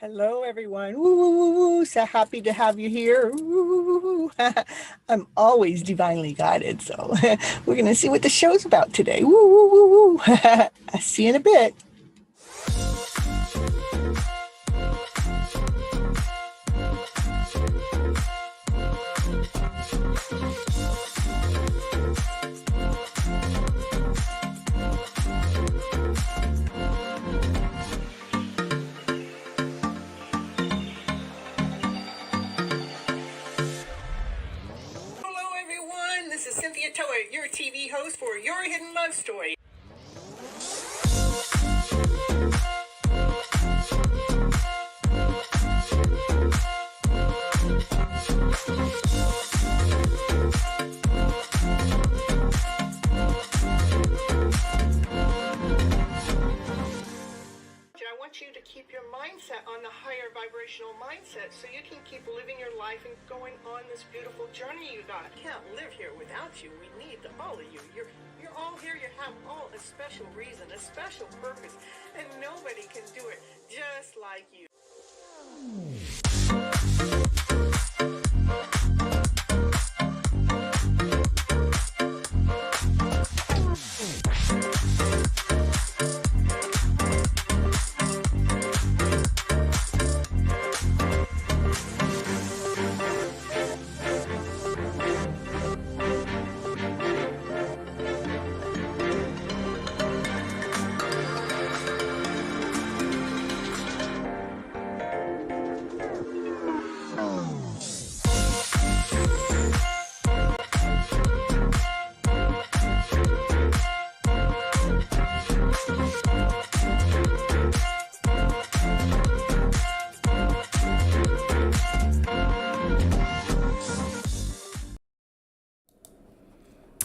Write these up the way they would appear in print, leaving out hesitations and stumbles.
Hello, everyone. Woo, woo, woo, woo. So happy to have you here. Woo, woo, woo. I'm always divinely guided. So we're going to see what the show's about today. Woo, woo, woo, woo. I'll see you in a bit. Hello, everyone. This is Cynthia Toet, your TV host for Your Hidden Love Story. I want you to keep your mindset on the higher vibrational mindset so you can keep living your life and going on this beautiful journey you got. I can't live here without you. We need all of you. You're all here. You have all a special reason, a special purpose, and nobody can do it just like you.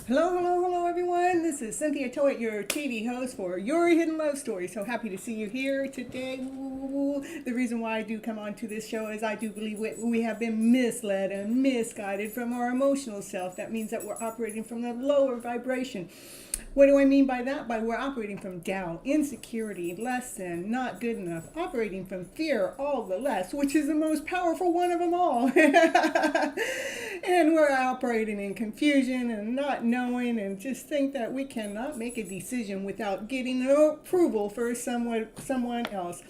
Hello, everyone. This is Cynthia Toet, your TV host for Your Hidden Love Story. So happy to see you here today. Ooh, the reason why I do come on to this show is I do believe we have been misled and misguided from our emotional self. That means that we're operating from the lower vibration. What do I mean by that? By we're operating from doubt, insecurity, less than, not good enough, operating from fear, all the less, which is the most powerful one of them all. And we're operating in confusion and not knowing and just think that we cannot make a decision without getting approval for someone else.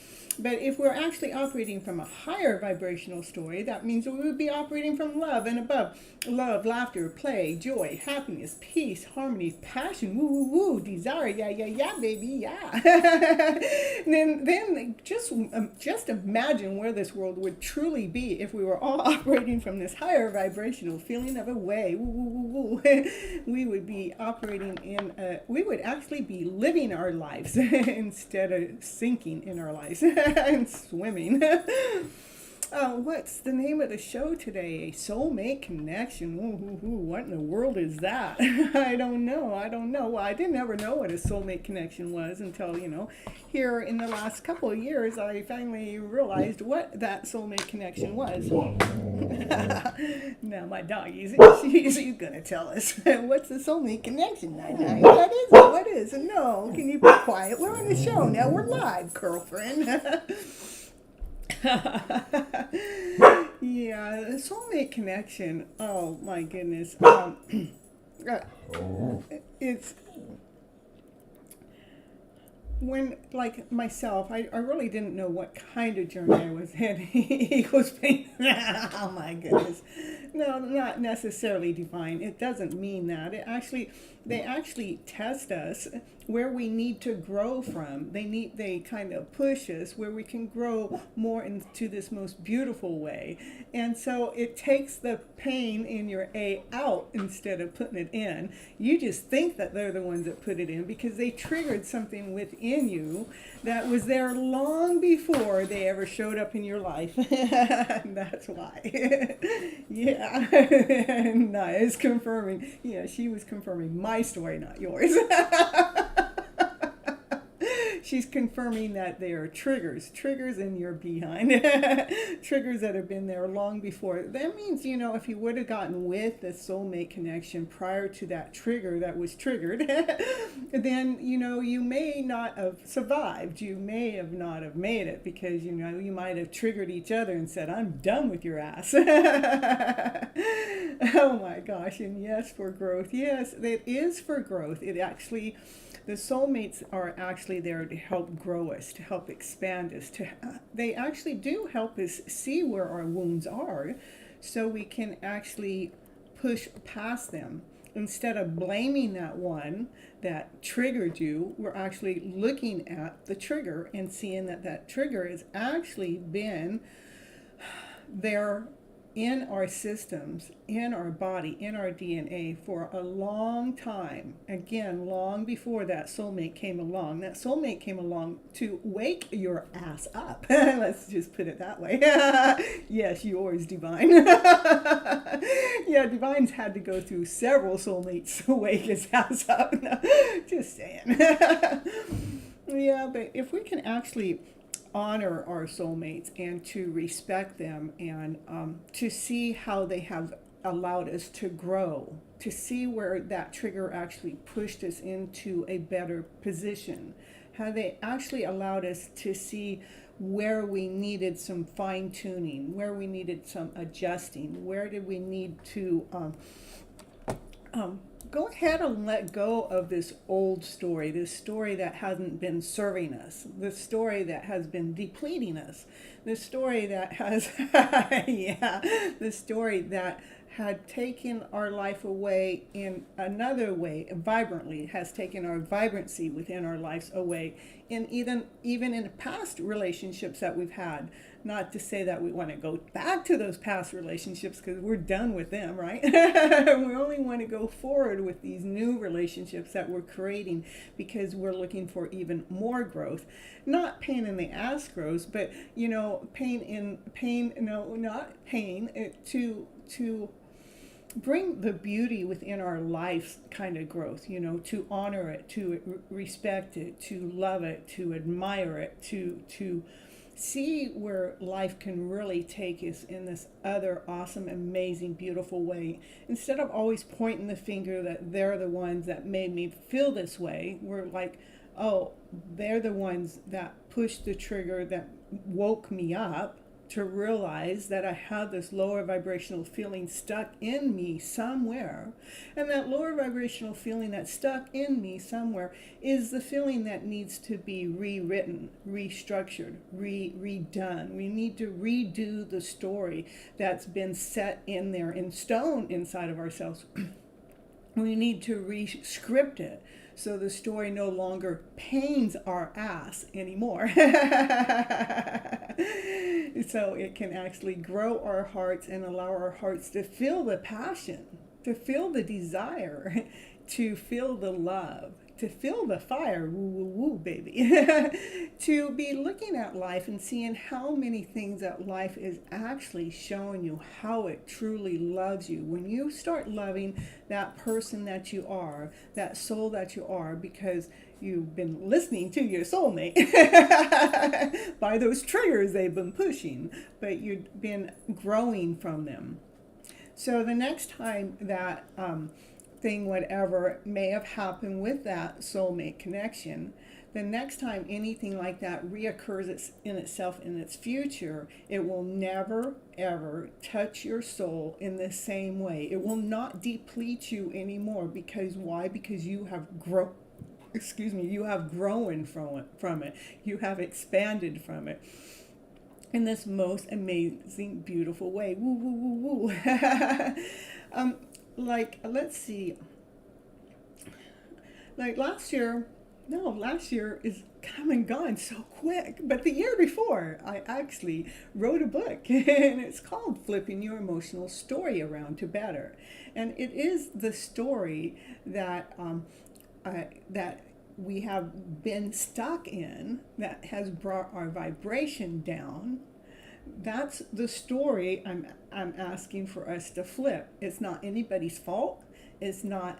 But if we're actually operating from a higher vibrational story, that means we would be operating from love and above. Love, laughter, play, joy, happiness, peace, harmony, passion, woo, woo, woo, desire, yeah, baby, yeah. then just imagine where this world would truly be if we were all operating from this higher vibrational feeling of a way. Woo, woo, woo, woo. We would be operating we would actually be living our lives instead of sinking in our lives. And swimming. What's the name of the show today? Soulmate Connection. What in the world is that? I don't know. Well, I didn't ever know what a soulmate connection was until, here in the last couple of years, I finally realized what that soulmate connection was. Now my dog, she's going to tell us. What's the soulmate connection, Nine? What is it? What is it? No, can you be quiet? We're on the show now. We're live, girlfriend. Yeah, the soulmate connection. Oh my goodness. It's when, like myself, I really didn't know what kind of journey I was in. Equals pain. Oh my goodness. No, not necessarily divine. It doesn't mean that. They actually test us where we need to grow from. They kind of push us where we can grow more into this most beautiful way. And so it takes the pain in your A out instead of putting it in. You just think that they're the ones that put it in because they triggered something within you that was there long before they ever showed up in your life. That's why. Yeah. Nice confirming. Yeah, she was confirming my story, not yours. she's confirming that they are triggers in your behind, triggers that have been there long before. That means, if you would have gotten with the soulmate connection prior to that trigger that was triggered, then, you may not have survived. You may have not have made it because, you might have triggered each other and said, I'm done with your ass. Oh my gosh. And yes, for growth. Yes, it is for growth. The soulmates are actually there to help grow us, to help expand us. They actually do help us see where our wounds are so we can actually push past them. Instead of blaming that one that triggered you, we're actually looking at the trigger and seeing that trigger has actually been there in our systems, in our body, in our DNA for a long time. Again, long before that soulmate came along. That soulmate came along to wake your ass up. Let's just put it that way. Yes, yours, Divine. Yeah, Divine's had to go through several soulmates to wake his ass up. No, just saying. Yeah, but if we can actually honor our soulmates and to respect them and to see how they have allowed us to grow, to see where that trigger actually pushed us into a better position, how they actually allowed us to see where we needed some fine-tuning, where we needed some adjusting, where did we need to go ahead and let go of this old story, this story that hasn't been serving us, this story that has been depleting us, this story that has, yeah, the story that had taken our life away in another way, vibrantly, has taken our vibrancy within our lives away, in even in past relationships that we've had. Not to say that we want to go back to those past relationships because we're done with them, right? We only want to go forward with these new relationships that we're creating because we're looking for even more growth. Not pain in the ass growth, but to bring the beauty within our life kind of growth, to honor it, to respect it, to love it, to admire it, to see where life can really take us in this other awesome, amazing, beautiful way. Instead of always pointing the finger that they're the ones that made me feel this way, we're like, oh, they're the ones that pushed the trigger that woke me up to realize that I had this lower vibrational feeling stuck in me somewhere. And that lower vibrational feeling that's stuck in me somewhere is the feeling that needs to be rewritten, restructured, redone. We need to redo the story that's been set in there in stone inside of ourselves. We need to re-script it so the story no longer pains our ass anymore. So it can actually grow our hearts and allow our hearts to feel the passion, to feel the desire, to feel the love, to feel the fire, woo, woo, woo, baby. To be looking at life and seeing how many things that life is actually showing you, how it truly loves you. When you start loving that person that you are, that soul that you are, because you've been listening to your soulmate by those triggers they've been pushing, but you've been growing from them. So the next time that thing, whatever may have happened with that soulmate connection, the next time anything like that reoccurs in itself in its future, it will never ever touch your soul in the same way. It will not deplete you anymore. Because why? Because you have grown. You have grown from it. You have expanded from it in this most amazing, beautiful way. Woo, woo, woo, woo. Let's see. Last year is come and gone so quick. But the year before, I actually wrote a book, and it's called Flipping Your Emotional Story Around to Better. And it is the story that that we have been stuck in, that has brought our vibration down. That's the story I'm asking for us to flip. It's not anybody's fault. It's not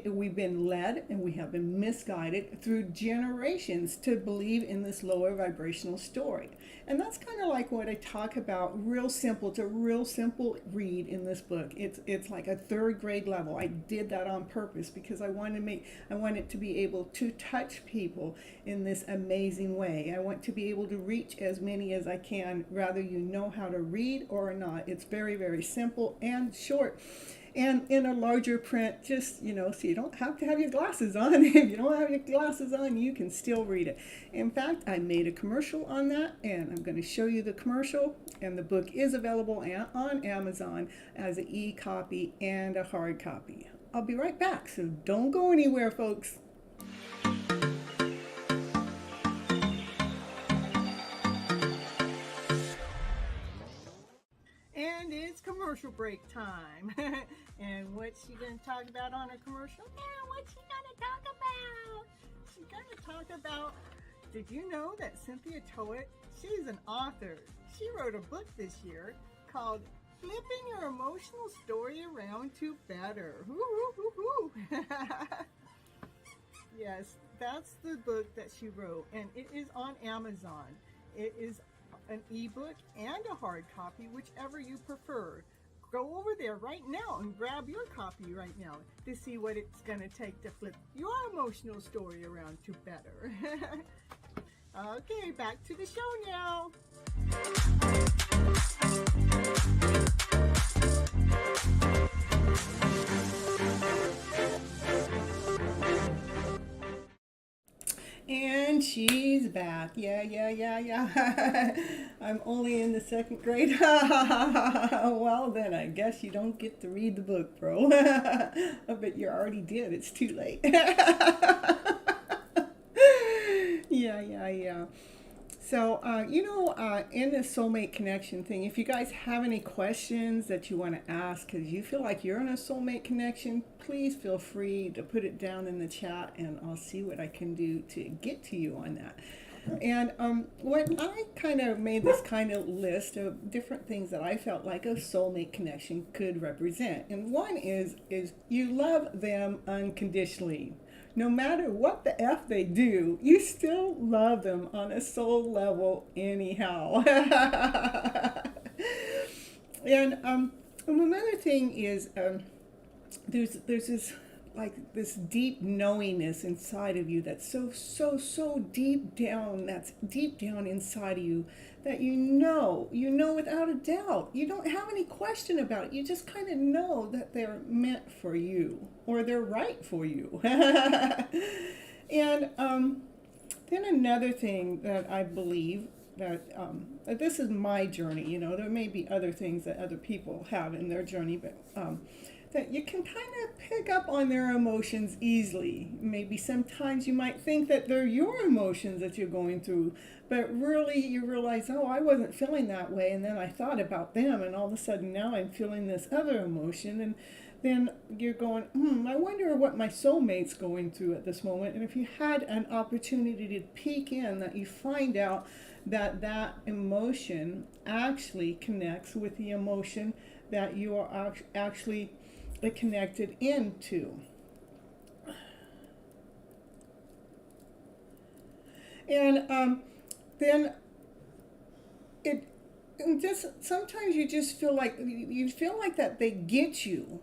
we've been led and we have been misguided through generations to believe in this lower vibrational story. And that's kind of like what I talk about, real simple. It's a real simple read in this book. It's like a third grade level. I did that on purpose because I want it to be able to touch people in this amazing way. I want to be able to reach as many as I can, whether you know how to read or not. It's very, very simple and short. And in a larger print, just, so you don't have to have your glasses on. If you don't have your glasses on, you can still read it. In fact, I made a commercial on that, and I'm going to show you the commercial. And the book is available on Amazon as an e-copy and a hard copy. I'll be right back, so don't go anywhere, folks. And it's commercial break time. And what's she going to talk about on her commercial? Now, what's she going to talk about? She's going to talk about, did you know that Cynthia Toet, she's an author. She wrote a book this year called Flipping Your Emotional Story Around to Better. Yes, that's the book that she wrote, and it is on Amazon. It is an ebook and a hard copy, whichever you prefer. Go over there right now and grab your copy right now to see what it's going to take to flip your emotional story around to better. Okay, back to the show now. And she's back. Yeah. I'm only in the second grade. Well, then I guess you don't get to read the book, bro. But you already did. It's too late. Yeah. So, in the Soulmate Connection thing, if you guys have any questions that you want to ask, because you feel like you're in a soulmate connection, please feel free to put it down in the chat, and I'll see what I can do to get to you on that. And what I kind of made this kind of list of different things that I felt like a soulmate connection could represent. And one is you love them unconditionally. No matter what the F they do, you still love them on a soul level anyhow. And another thing is there's this this deep knowingness inside of you that's so deep down, that's deep down inside of you, that you know without a doubt. You don't have any question about it. You just kind of know that they're meant for you, or they're right for you. And then another thing that I believe that this is my journey. There may be other things that other people have in their journey, but that you can kind of pick up on their emotions easily. Maybe sometimes you might think that they're your emotions that you're going through, but really you realize, oh, I wasn't feeling that way, and then I thought about them, and all of a sudden now I'm feeling this other emotion, and then you're going, I wonder what my soulmate's going through at this moment. And if you had an opportunity to peek in, that you find out that emotion actually connects with the emotion that you are actually connected into. And then it just sometimes you just feel like that they get you,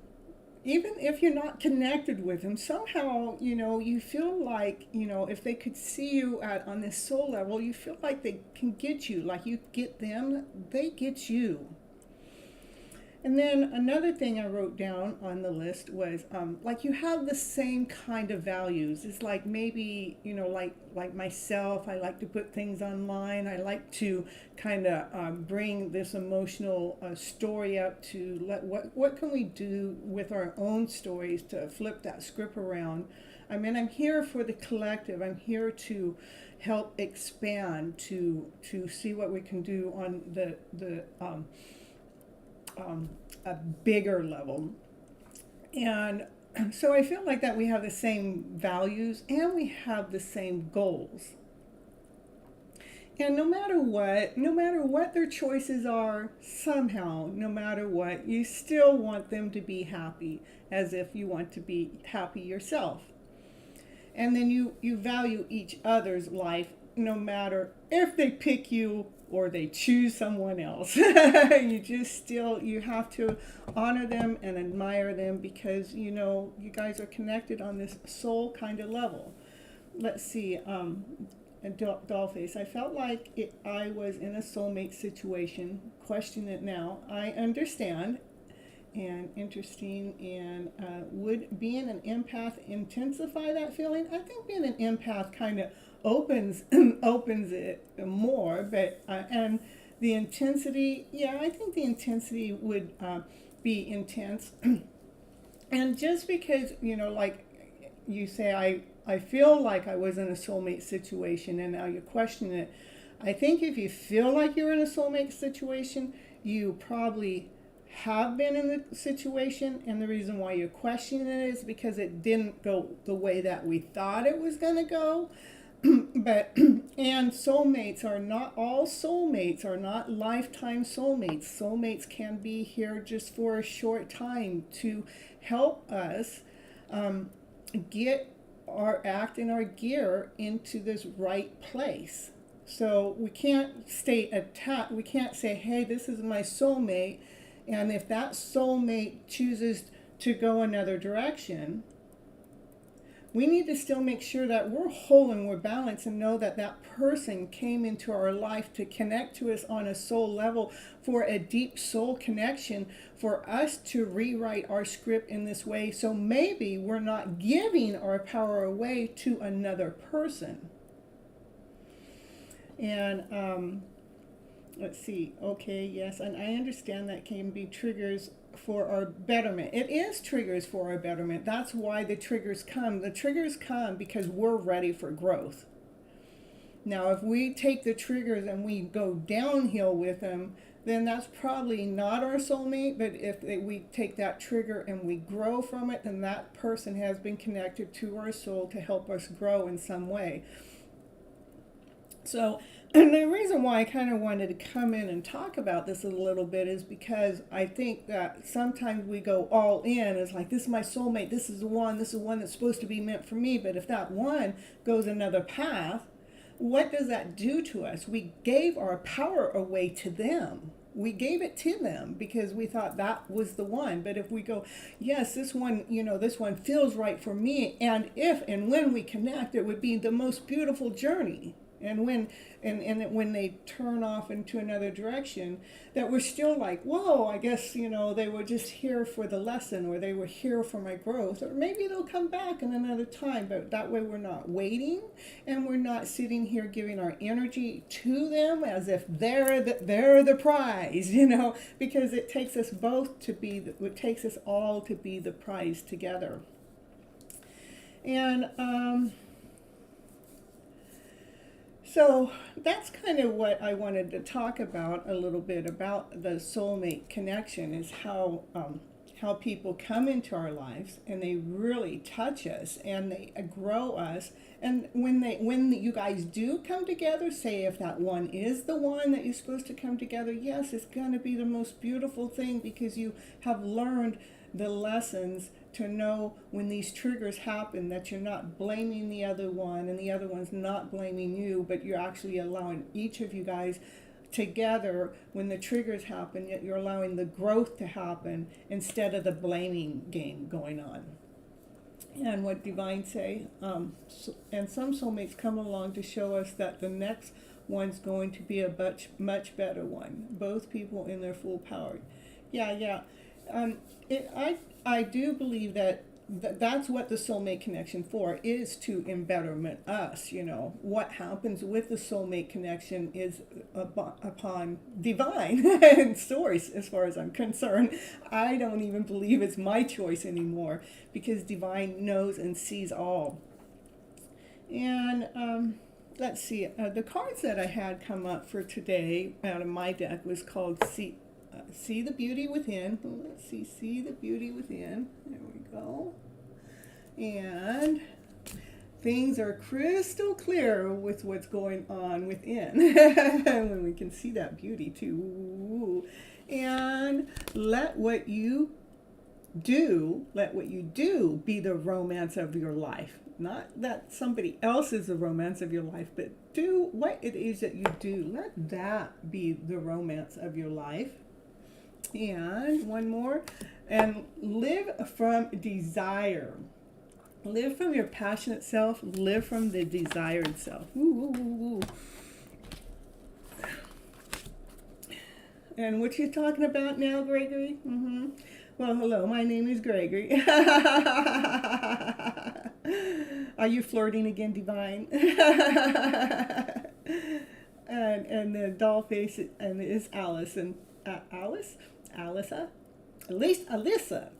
even if you're not connected with them. Somehow, you feel like, if they could see you on this soul level, you feel like they can get you, like you get them, they get you. And then another thing I wrote down on the list was like you have the same kind of values. It's like maybe, like myself, I like to put things online. I like to kind of bring this emotional story up to what can we do with our own stories to flip that script around. I mean, I'm here for the collective. I'm here to help expand, to see what we can do on a bigger level. And so I feel like that we have the same values and we have the same goals. And no matter what their choices are, somehow, no matter what, you still want them to be happy, as if you want to be happy yourself. And then you value each other's life, no matter if they pick you or they choose someone else. You just still, you have to honor them and admire them, because you know you guys are connected on this soul kind of level. Let's see, Dollface, I felt like I was in a soulmate situation. Question it now. I understand. And interesting. And would being an empath intensify that feeling? I think being an empath kind of opens opens it more. But and the intensity, yeah, I think the intensity would be intense. And just because, you know, like you say, I feel like I was in a soulmate situation, and now you're questioning it. I think if you feel like you're in a soulmate situation, you probably have been in the situation, and the reason why you're questioning it is because it didn't go the way that we thought it was going to go. But and soulmates are not all soulmates are not lifetime soulmates. Soulmates can be here just for a short time to help us get our act and our gear into this right place. So we can't stay attached. We can't say, hey, this is my soulmate, and if that soulmate chooses to go another direction, we need to still make sure that we're whole and we're balanced, and know that that person came into our life to connect to us on a soul level, for a deep soul connection, for us to rewrite our script in this way. So maybe we're not giving our power away to another person. And let's see. Okay, yes, and I understand that can be triggers for our betterment. It is triggers for our betterment. That's why the triggers come. The triggers come because we're ready for growth. Now, if we take the triggers and we go downhill with them, then that's probably not our soulmate. But if we take that trigger and we grow from it, then that person has been connected to our soul to help us grow in some way. So, and the reason why I kind of wanted to come in and talk about this a little bit is because I think that sometimes we go all in. It's like, this is my soulmate, this is the one that's supposed to be meant for me. But if that one goes another path, what does that do to us? We gave our power away to them. We gave it to them because we thought that was the one. But if we go, yes, this one, you know, this one feels right for me, and if and when we connect, it would be the most beautiful journey. And when they turn off into another direction, that we're still like, whoa, I guess, you know, they were just here for the lesson, or they were here for my growth, or maybe they'll come back in another time. But that way we're not waiting, and we're not sitting here giving our energy to them as if they're the prize, you know, because it takes us both to be, it takes us all to be the prize together. And so that's kind of what I wanted to talk about a little bit about the soulmate connection, is how people come into our lives and they really touch us and they grow us. And when you guys do come together, say if that one is the one that you're supposed to come together, yes, it's going to be the most beautiful thing, because you have learned the lessons to know when these triggers happen, that you're not blaming the other one and the other one's not blaming you, but you're actually allowing each of you guys together, when the triggers happen, yet you're allowing the growth to happen instead of the blaming game going on. And what Divine say, and some soulmates come along to show us that the next one's going to be a much better one. Both people in their full power. Yeah. I do believe that that's what the soulmate connection for, is to embetterment us. You know, what happens with the soulmate connection is upon divine source, as far as I'm concerned. I don't even believe it's my choice anymore, because divine knows and sees all. And let's see, the cards that I had come up for today out of my deck was called See the Beauty Within. Let's see the Beauty Within. There we go. And things are crystal clear with what's going on within. When we can see that beauty too. And let what you do be the romance of your life. Not that somebody else is the romance of your life, but do what it is that you do. Let that be the romance of your life. And one more. And live from desire. Live from your passionate self. Live from the desired self. Ooh. And what you talking about now, Gregory? Well, hello, my name is Gregory. Are you flirting again, Divine? and the doll face and is Alice and Alyssa. At least Alyssa.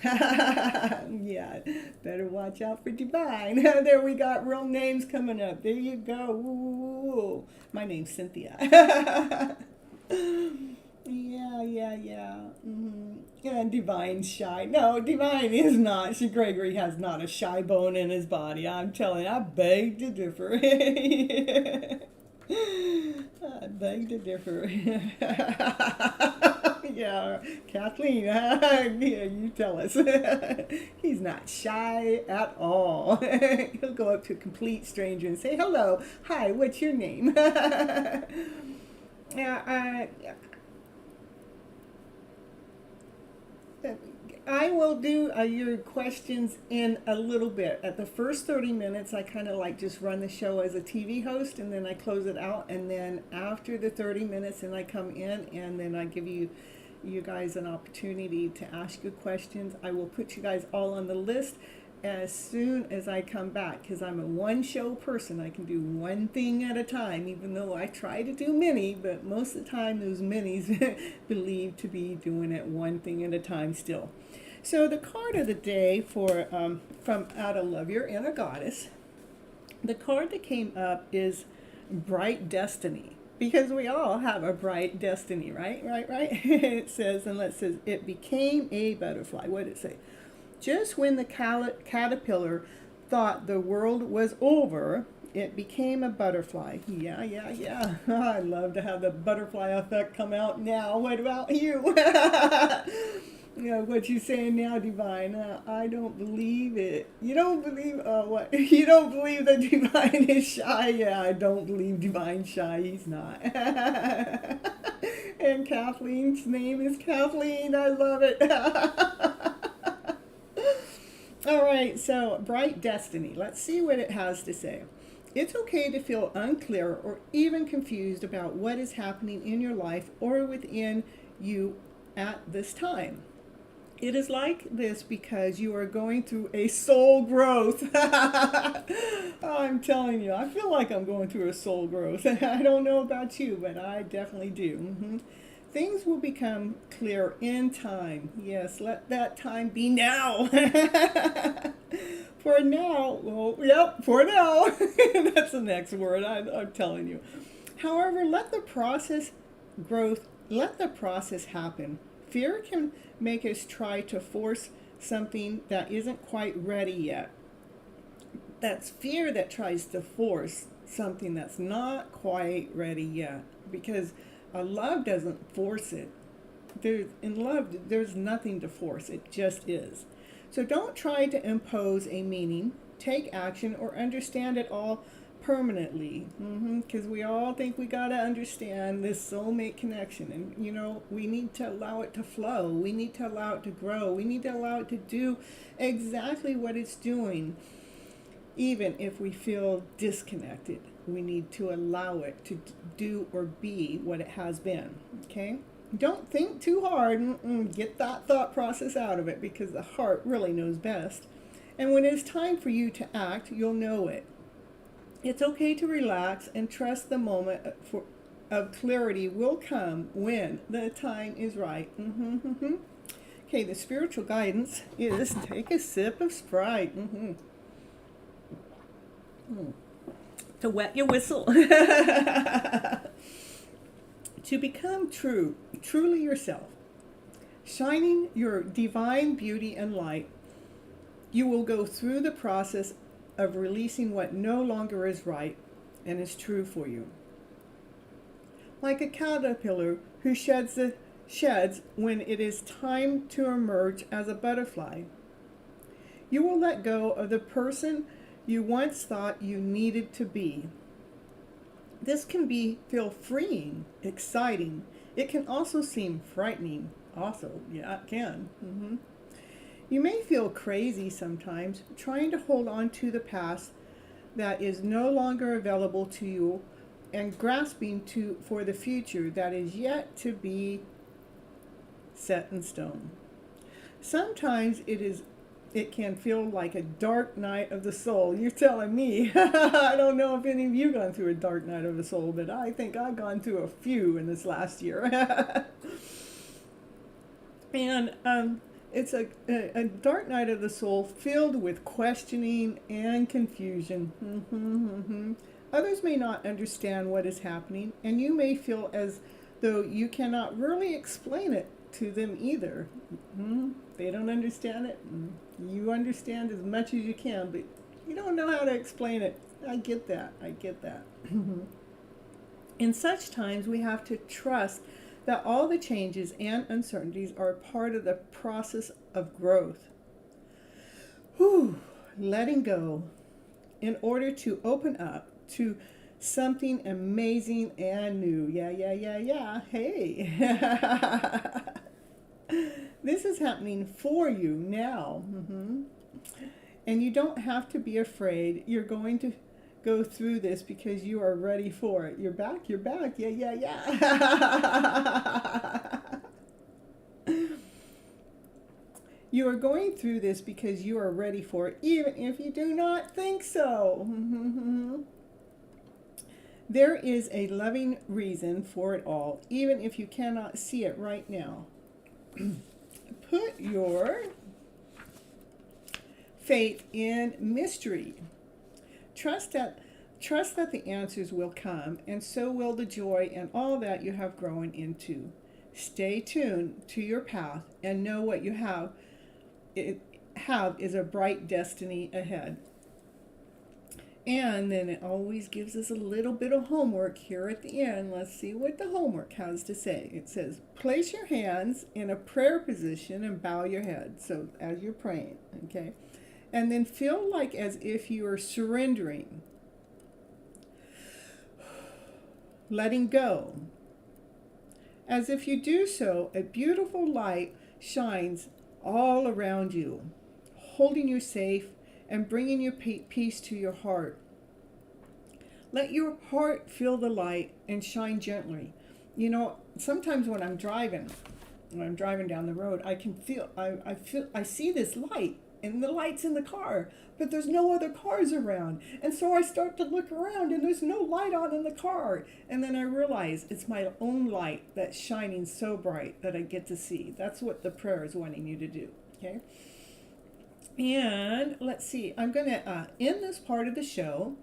Yeah, better watch out for Divine. There we got real names coming up. There you go. Ooh. My name's Cynthia. Yeah. And Divine's shy. No, Divine is not. Gregory has not a shy bone in his body. I'm telling you, I beg to differ. I beg to differ. Yeah, Kathleen, yeah, you tell us. He's not shy at all. He'll go up to a complete stranger and say, hello, hi, what's your name? I will do your questions in a little bit. At the first 30 minutes, I kind of like just run the show as a TV host, and then I close it out. And then after the 30 minutes, and I come in, and then I give you guys an opportunity to ask your questions. I will put you guys all on the list as soon as I come back, because I'm a one-show person. I can do one thing at a time, even though I try to do many, but most of the time those minis believe to be doing it one thing at a time still. So the card of the day for from Out of Love Your Inner Goddess, the card that came up is Bright Destiny, because we all have a bright destiny, right? It says, it became a butterfly. What did it say? Just when the caterpillar thought the world was over, it became a butterfly. Yeah. I'd love to have the butterfly effect come out now. What about you? What you saying now, Divine? I don't believe it. You don't believe, what? You don't believe that Divine is shy? Yeah, I don't believe Divine's shy. He's not. And Kathleen's name is Kathleen. I love it. All right, so Bright Destiny. Let's see what it has to say. It's okay to feel unclear or even confused about what is happening in your life or within you at this time. It is like this because you are going through a soul growth. I'm telling you, I feel like I'm going through a soul growth. I don't know about you, but I definitely do. Things will become clear in time. Yes, let that time be now. For now, for now. That's the next word, I'm telling you. However, let the process happen. Fear can make us try to force something that isn't quite ready yet. That's fear that tries to force something that's not quite ready yet, because love doesn't force it. In love, there's nothing to force. It just is. So don't try to impose a meaning, take action, or understand it all permanently. Because we all think we got to understand this soulmate connection. And, we need to allow it to flow. We need to allow it to grow. We need to allow it to do exactly what it's doing. Even if we feel disconnected, we need to allow it to do or be what it has been, okay? Don't think too hard. Get that thought process out of it, because the heart really knows best. And when it's time for you to act, you'll know it. It's okay to relax and trust the moment of clarity will come when the time is right. Okay, the spiritual guidance is take a sip of Sprite. To wet your whistle. To become truly yourself, shining your divine beauty and light, you will go through the process of releasing what no longer is right and is true for you. Like a caterpillar who sheds when it is time to emerge as a butterfly. You will let go of the person you once thought you needed to be. This can feel freeing, exciting. It can also seem frightening. Also, yeah, it can. You may feel crazy sometimes, trying to hold on to the past that is no longer available to you and grasping for the future that is yet to be set in stone. Sometimes it can feel like a dark night of the soul. You're telling me. I don't know if any of you gone through a dark night of the soul, but I think I've gone through a few in this last year. And it's a dark night of the soul filled with questioning and confusion. Others may not understand what is happening, and you may feel as though you cannot really explain it to them either. They don't understand it. You understand as much as you can, but you don't know how to explain it. I get that. In such times, we have to trust that all the changes and uncertainties are part of the process of growth. Letting go in order to open up to something amazing and new. Yeah. Hey. This is happening for you now. And you don't have to be afraid. You're going to go through this because you are ready for it. You're back. Yeah. You are going through this because you are ready for it, even if you do not think so. There is a loving reason for it all, even if you cannot see it right now. Put your faith in mystery. Trust that the answers will come, and so will the joy and all that you have grown into. Stay tuned to your path and know what you have is a bright destiny ahead. And then it always gives us a little bit of homework here at the end. Let's see what the homework has to say. It says, place your hands in a prayer position and bow your head. So as you're praying, okay? And then feel like as if you are surrendering, letting go. As if you do so, a beautiful light shines all around you, holding you safe and bringing you peace to your heart. Let your heart feel the light and shine gently. You know, sometimes when I'm driving down the road, I see this light, and the light's in the car, but there's no other cars around. And so I start to look around, and there's no light on in the car. And then I realize it's my own light that's shining so bright that I get to see. That's what the prayer is wanting you to do, okay? And let's see, I'm going to end this part of the show,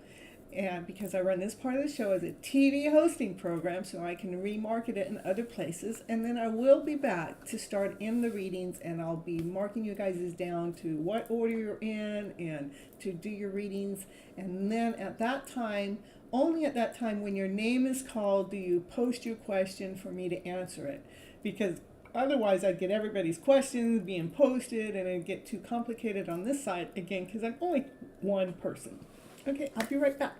and because I run this part of the show as a TV hosting program, so I can remarket it in other places, and then I will be back to start in the readings, and I'll be marking you guys down to what order you're in and to do your readings. And then at that time, only at that time when your name is called, do you post your question for me to answer it, because otherwise I'd get everybody's questions being posted and it'd get too complicated on this side again, because I'm only one person. Okay, I'll be right back.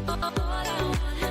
All I want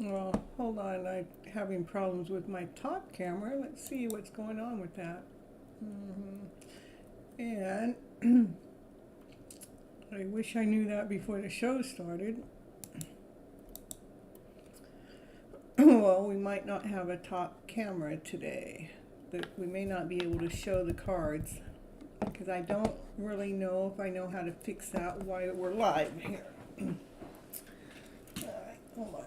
Well, hold on, I'm having problems with my top camera. Let's see what's going on with that. And I wish I knew that before the show started. Well, we might not have a top camera today. We may not be able to show the cards because I don't really know if I know how to fix that while we're live here. All right, hold on.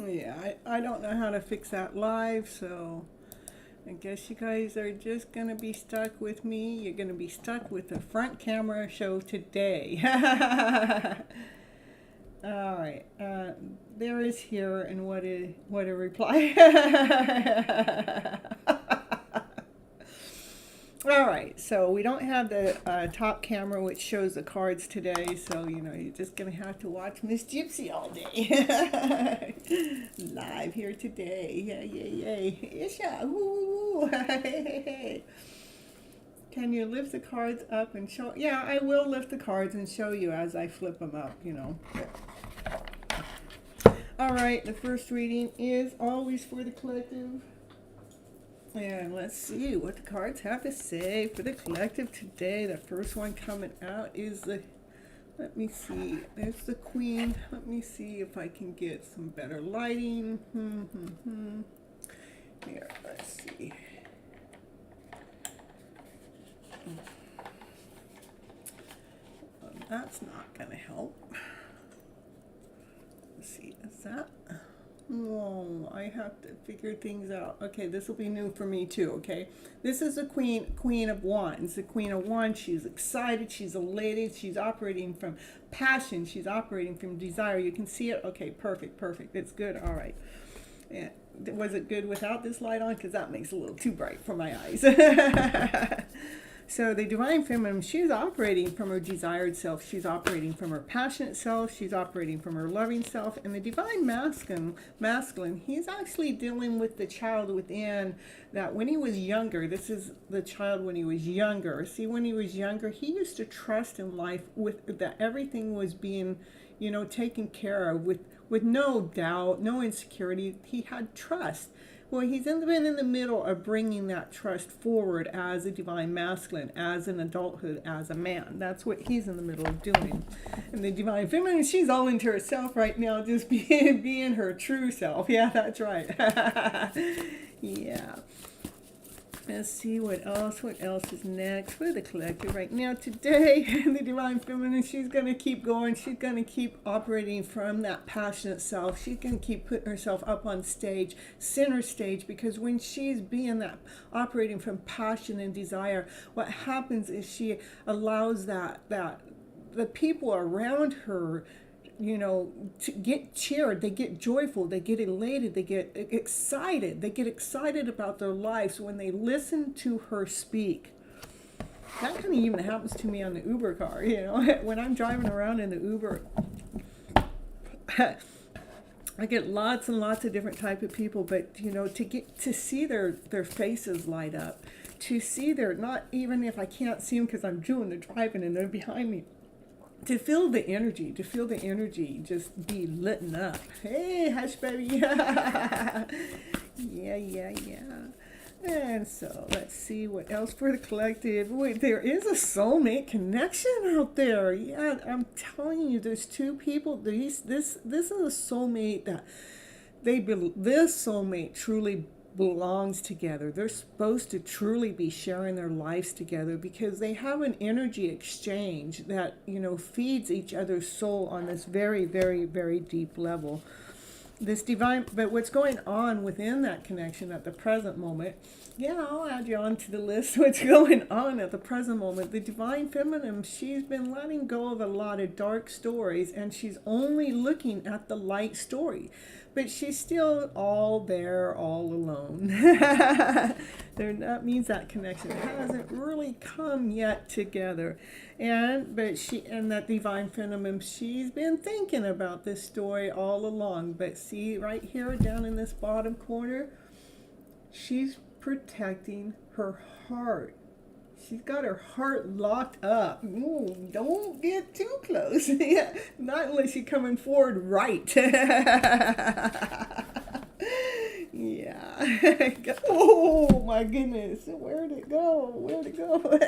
Yeah, I don't know how to fix that live, so I guess you guys are just going to be stuck with me. You're going to be stuck with the front camera show today. All right, there is here, and what a reply. All right, so we don't have the top camera which shows the cards today, so you know you're just gonna have to watch Miss Gypsy all day. Live here today, yay! Isha, woo! Can you lift the cards up and show? Yeah, I will lift the cards and show you as I flip them up. You know. All right, the first reading is always for the collective. And let's see what the cards have to say for the collective today. The first one coming out is the, let me see, there's the Queen. Let me see if I can get some better lighting. Here, let's see. That's not going to help. Let's see, is that? Oh, I have to figure things out. Okay, this will be new for me too, okay? This is the Queen of Wands. The Queen of Wands, she's excited, she's elated, she's operating from passion, she's operating from desire. You can see it? Okay, perfect. It's good, all right. Yeah. Was it good without this light on? Because that makes it a little too bright for my eyes. So the divine feminine, she's operating from her desired self. She's operating from her passionate self. She's operating from her loving self. And the divine masculine, he's actually dealing with the child within, that when he was younger, this is the child when he was younger. See, when he was younger, he used to trust in life with that everything was being, taken care of with no doubt, no insecurity. He had trust. Well, he's been in the middle of bringing that trust forward as a divine masculine, as an adulthood, as a man. That's what he's in the middle of doing. And the divine feminine, she's all into herself right now, just being her true self. Yeah, that's right. Yeah. Let's see what else is next for the collective right now today. The divine feminine, she's going to keep going. She's going to keep operating from that passionate self. She's going to keep putting herself up on stage, center stage, because when she's being that, operating from passion and desire, what happens is she allows that the people around her, to get cheered, they get joyful, they get elated, they get excited about their lives when they listen to her speak. That kind of even happens to me on the Uber car, when I'm driving around in the Uber. I get lots and lots of different type of people, but to see their faces light up, to see not even if I can't see them because I'm doing the driving and they're behind me, to feel the energy just be lit up. Hey, hush baby. Yeah. And so let's see what else for the collective. Wait, there is a soulmate connection out there. Yeah, I'm telling you, there's two people. This is a soulmate that this soulmate truly belongs together. They're supposed to truly be sharing their lives together because they have an energy exchange that feeds each other's soul on this very, very, very deep level. This divine, but what's going on within that connection at the present moment, I'll add you on to the list. What's going on at the present moment, the divine feminine, she's been letting go of a lot of dark stories and she's only looking at the light story. But she's still all there, all alone. That means that connection hasn't really come yet together. And that divine feminine, she's been thinking about this story all along. But see, right here down in this bottom corner, she's protecting her heart. She's got her heart locked up. Ooh, don't get too close. Not unless you're coming forward right. Yeah. Oh my goodness. Where'd it go?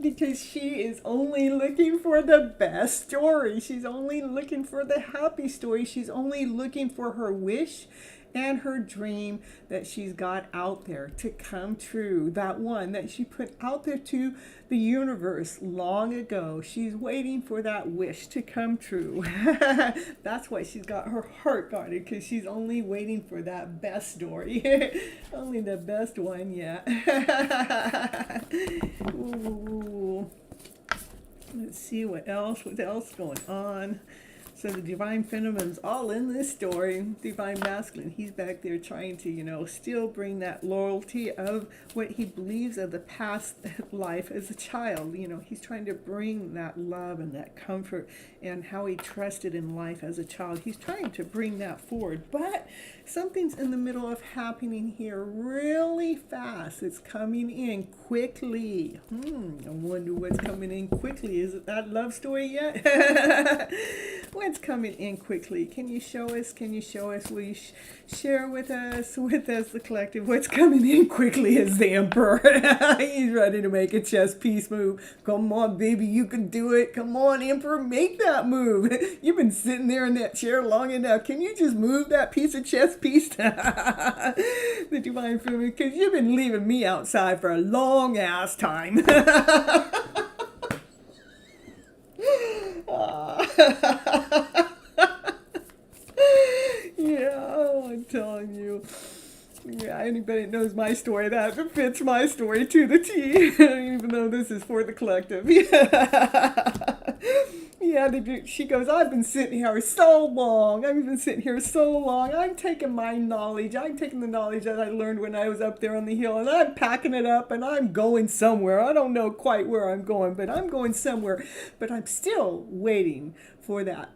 Because she is only looking for the best story. She's only looking for the happy story. She's only looking for her wish and her dream that she's got out there to come true. That one that she put out there to the universe long ago. She's waiting for that wish to come true. That's why she's got her heart guarded, because she's only waiting for that best story. Only the best one yet. Ooh. Let's see what else going on. So the divine feminine's all in this story. Divine masculine, he's back there trying to, still bring that loyalty of what he believes of the past life as a child. He's trying to bring that love and that comfort and how he trusted in life as a child. He's trying to bring that forward. But something's in the middle of happening here really fast. It's coming in quickly. I wonder what's coming in quickly. Is it that love story yet? What's coming in quickly? Can you show us? Will you share with us the collective? What's coming in quickly is the Emperor. He's ready to make a chess piece move. Come on, baby, you can do it. Come on, Emperor, make that move. You've been sitting there in that chair long enough. Can you just move that piece of chess piece? The divine feminine, because you've been leaving me outside for a long ass time. I'm telling you. Yeah, anybody that knows my story, that fits my story to the T, even though this is for the collective. Yeah, she goes, I've been sitting here so long. I've been sitting here so long. I'm taking my knowledge. I'm taking the knowledge that I learned when I was up there on the hill, and I'm packing it up, and I'm going somewhere. I don't know quite where I'm going, but I'm going somewhere. But I'm still waiting for that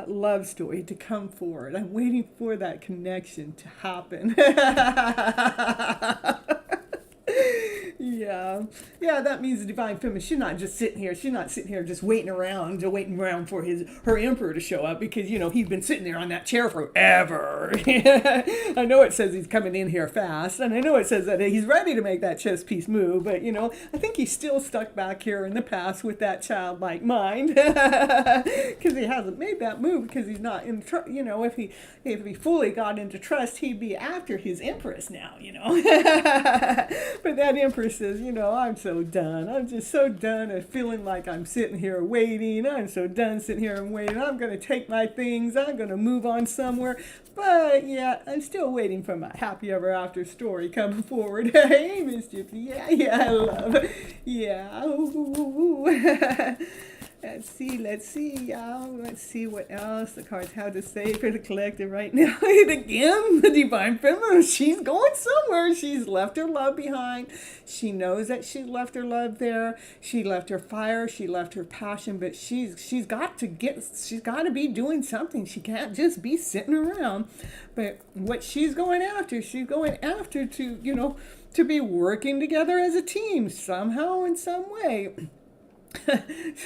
love story to come forward. I'm waiting for that connection to happen. Yeah, yeah, that means the divine feminine. She's not just sitting here. She's not sitting here just waiting around for her emperor to show up, because he's been sitting there on that chair forever. I know it says he's coming in here fast, and I know it says that he's ready to make that chess piece move. But I think he's still stuck back here in the past with that childlike mind, because he hasn't made that move, because he's not in. If he fully got into trust, he'd be after his empress now. But that empress says, I'm so done. I'm just so done of feeling like I'm sitting here waiting. I'm so done sitting here and waiting. I'm going to take my things. I'm going to move on somewhere. But yeah, I'm still waiting for my happy ever after story coming forward. Hey, Mischief. Yeah, I love it. Yeah. Ooh. Let's see what else the cards have to say for the collective right now. And again, the divine feminine, she's going somewhere. She's left her love behind. She knows that she left her love there. She left her fire. She left her passion. But she's got to be doing something. She can't just be sitting around. But what she's going after to be working together as a team somehow in some way.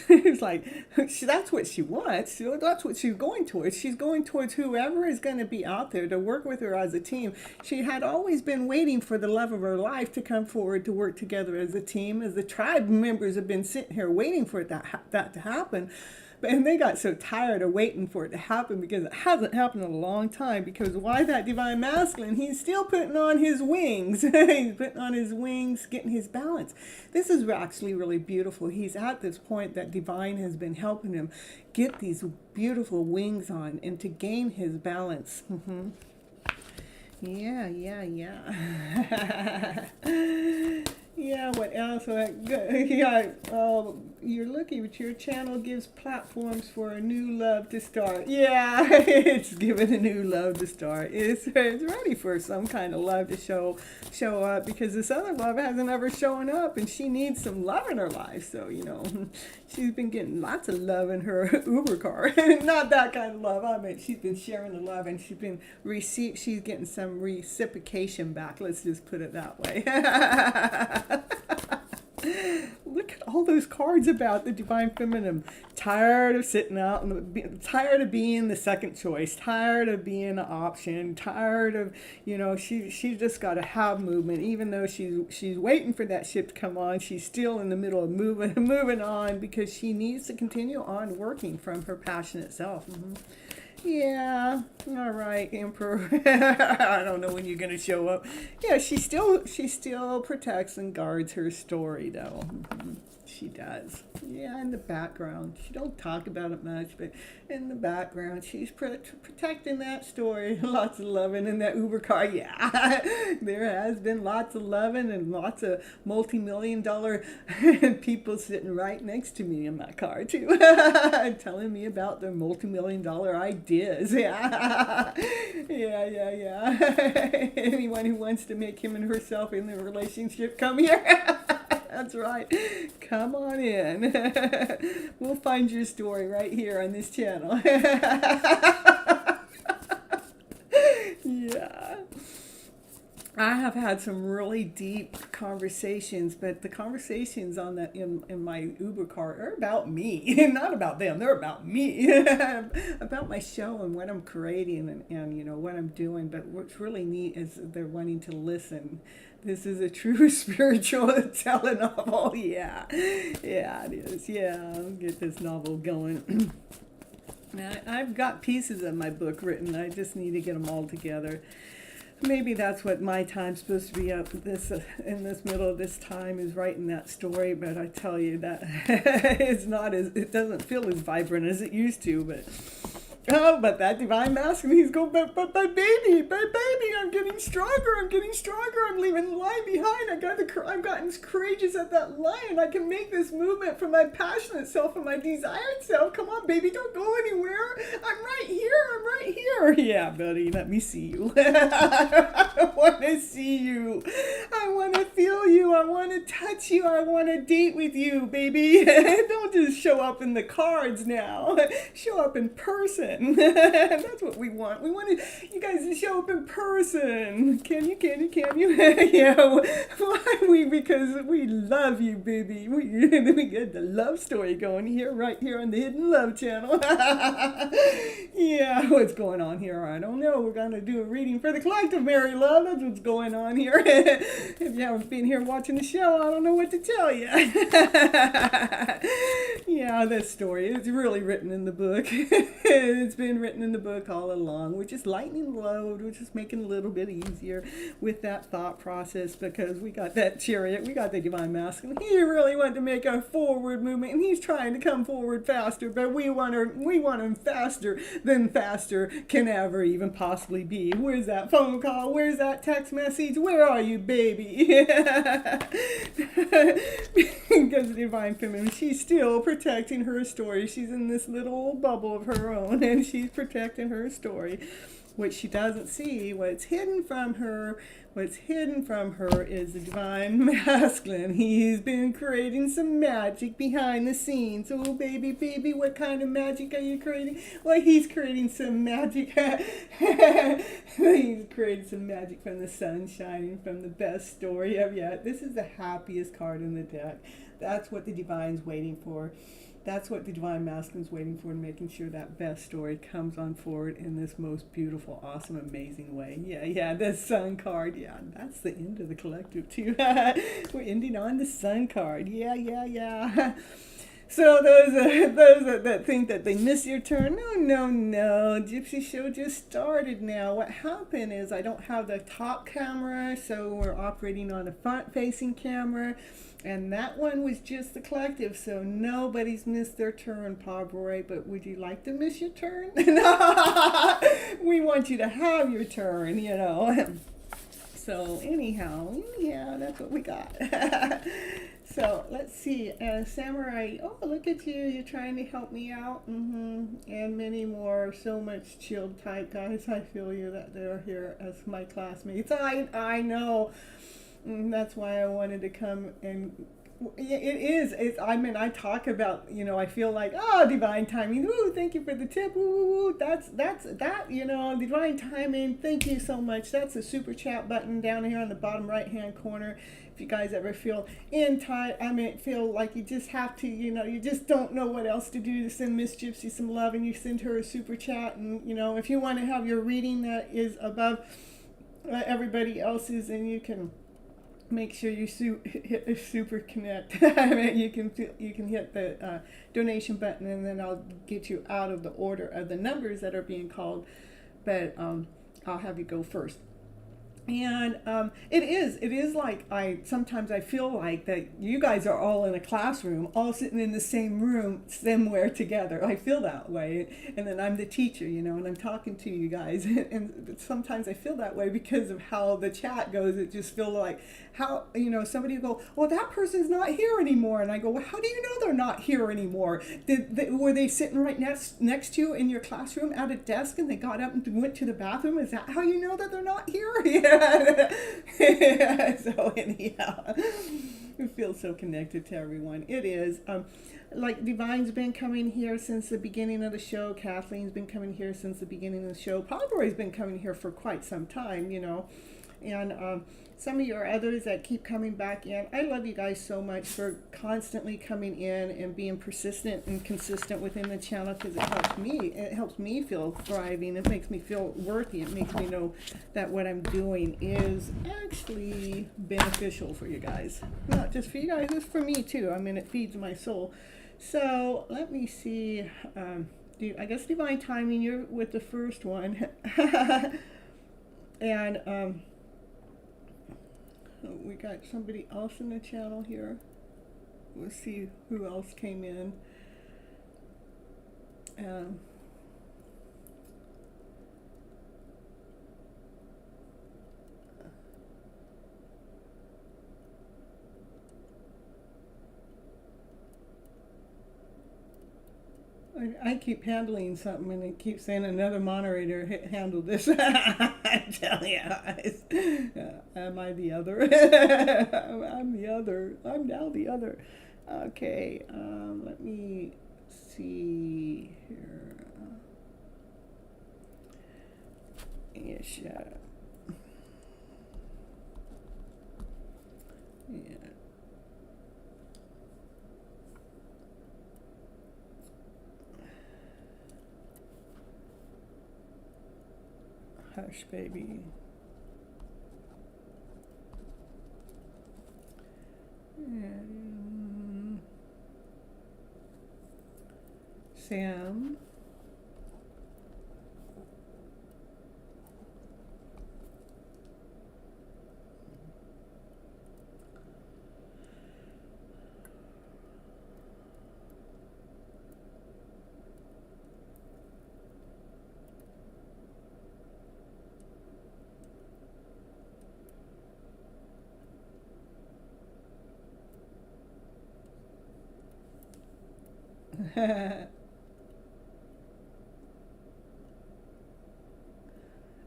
It's like, that's what she wants. That's what she's going towards. She's going towards whoever is going to be out there to work with her as a team. She had always been waiting for the love of her life to come forward to work together as a team, as the tribe members have been sitting here waiting for that to happen. And they got so tired of waiting for it to happen, because it hasn't happened in a long time. Because why that divine masculine? He's still putting on his wings. He's putting on his wings, getting his balance. This is actually really beautiful. He's at this point that divine has been helping him get these beautiful wings on and to gain his balance. Mm-hmm. Yeah. Yeah, what else? You're lucky, but your channel gives platforms for a new love to start. Yeah, it's giving a new love to start. It's ready for some kind of love to show up, because this other love hasn't ever shown up, and she needs some love in her life. So, she's been getting lots of love in her Uber car. Not that kind of love. I mean, she's been sharing the love, and she's getting some reciprocation back. Let's just put it that way. Look at all those cards about the divine feminine. Tired of sitting out, tired of being the second choice, tired of being an option, tired of, she's just got to have movement. Even though she's waiting for that ship to come on, she's still in the middle of moving on, because she needs to continue on working from her passionate self. Mm-hmm. Yeah, all right, Emperor. I don't know when you're going to show up. Yeah, she still protects and guards her story, though. Mm-hmm. She does. Yeah, in the background. She don't talk about it much, but in the background, she's protecting that story. Lots of loving in that Uber car. Yeah, there has been lots of loving and lots of multi-million-dollar people sitting right next to me in my car, too. Telling me about their multi-million-dollar ideas. Yeah. Yeah. Anyone who wants to make him and herself in the relationship, come here. That's right. Come on in. We'll find your story right here on this channel. Yeah. I have had some really deep conversations, but the conversations on that in my Uber car are about me, not about them. They're about me, about my show and what I'm creating and what I'm doing. But what's really neat is they're wanting to listen. This is a true spiritual telenovel. Yeah, it is. Yeah, I'll get this novel going. I've got pieces of my book written. I just need to get them all together. Maybe that's what my time's supposed to be up in this middle of this time, is writing that story. But I tell you that it doesn't feel as vibrant as it used to. But Oh, but that divine masculine, he's going, but baby, I'm getting stronger, I'm leaving the lion behind. I've gotten courageous at that lion. I can make this movement from my passionate self and my desired self. Come on, baby, don't go anywhere. I'm right here. Yeah, buddy, let me see you. I want to see you. I want to feel you. I want to touch you. I want to date with you, baby. Don't just show up in the cards now. Show up in person. That's what we want. We want you guys to show up in person. Can you? Yeah. Why? Because we love you, baby. We get the love story going here, right here on the Hidden Love channel. Yeah, what's going on here? I don't know. We're going to do a reading for the collective, Mary Love. That's what's going on here. If you haven't been here watching the show, I don't know what to tell you. Yeah, this story is really written in the book. It's been written in the book all along. We're just lightening the load. We're just making it a little bit easier with that thought process because we got that chariot. We got the divine masculine. He really wanted to make a forward movement, and he's trying to come forward faster, but we want him faster than faster can ever even possibly be. Where's that phone call? Where's that text message? Where are you, baby? Because the divine feminine, she's still protecting her story. She's in this little bubble of her own, and she's protecting her story. What she doesn't see, what's hidden from her is the divine masculine. He's been creating some magic behind the scenes. Oh, baby, what kind of magic are you creating? Well, he's creating some magic. He's creating some magic from the sun shining, from the best story of yet. This is the happiest card in the deck. That's what the divine's waiting for. That's what the divine masculine's waiting for, and making sure that best story comes on forward in this most beautiful, awesome, amazing way. Yeah, the sun card. Yeah, that's the end of the collective too. We're ending on the sun card. Yeah. So those that think that they miss your turn, no. Gypsy Show just started now. What happened is I don't have the top camera, so we're operating on a front-facing camera. And that one was just the collective, so nobody's missed their turn, Pabroy. But would you like to miss your turn? We want you to have your turn, you know. So anyhow, that's what we got. So let's see, Samurai, oh, look at you, you're trying to help me out. And many more, so much chilled type guys. I feel you that they're here as my classmates. I know. That's why I wanted to come, and I talk about, I feel like, divine timing, thank you for the tip, that's divine timing, thank you so much. That's a super chat button down here on the bottom right hand corner. If you guys ever feel feel like you just have to, you just don't know what else to do, to send Miss Gypsy some love, and you send her a super chat. And if you want to have your reading that is above everybody else's, and you can make sure you hit the super connect. You can hit the donation button, and then I'll get you out of the order of the numbers that are being called. But I'll have you go first. And it is like sometimes I feel like that you guys are all in a classroom, all sitting in the same room somewhere together. I feel that way, and then I'm the teacher, and I'm talking to you guys, and sometimes I feel that way because of how the chat goes. It just feels like how somebody will go, well, that person's not here anymore, and I go, well, how do you know they're not here anymore? Were they sitting right next to you in your classroom at a desk, and they got up and went to the bathroom? Is that how you know that they're not here? So anyhow, we feel so connected to everyone. It is like Divine's been coming here since the beginning of the show. Kathleen's been coming here since the beginning of the show. Pomeroy's been coming here for quite some time, and some of your others that keep coming back in. I love you guys so much for constantly coming in and being persistent and consistent within the channel, because it helps me feel thriving. It makes me feel worthy. It makes me know that what I'm doing is actually beneficial for you guys. Not just for you guys, it's for me too. It feeds my soul. So let me see. I guess divine timing, you're with the first one. And we got somebody else in the channel here. We'll see who else came in. I keep handling something and it keeps saying another moderator handled this. I tell you, am I the other? I'm the other. I'm now the other. Okay, let me see here. Yes, yeah. Yeah. Hush, baby. Sam.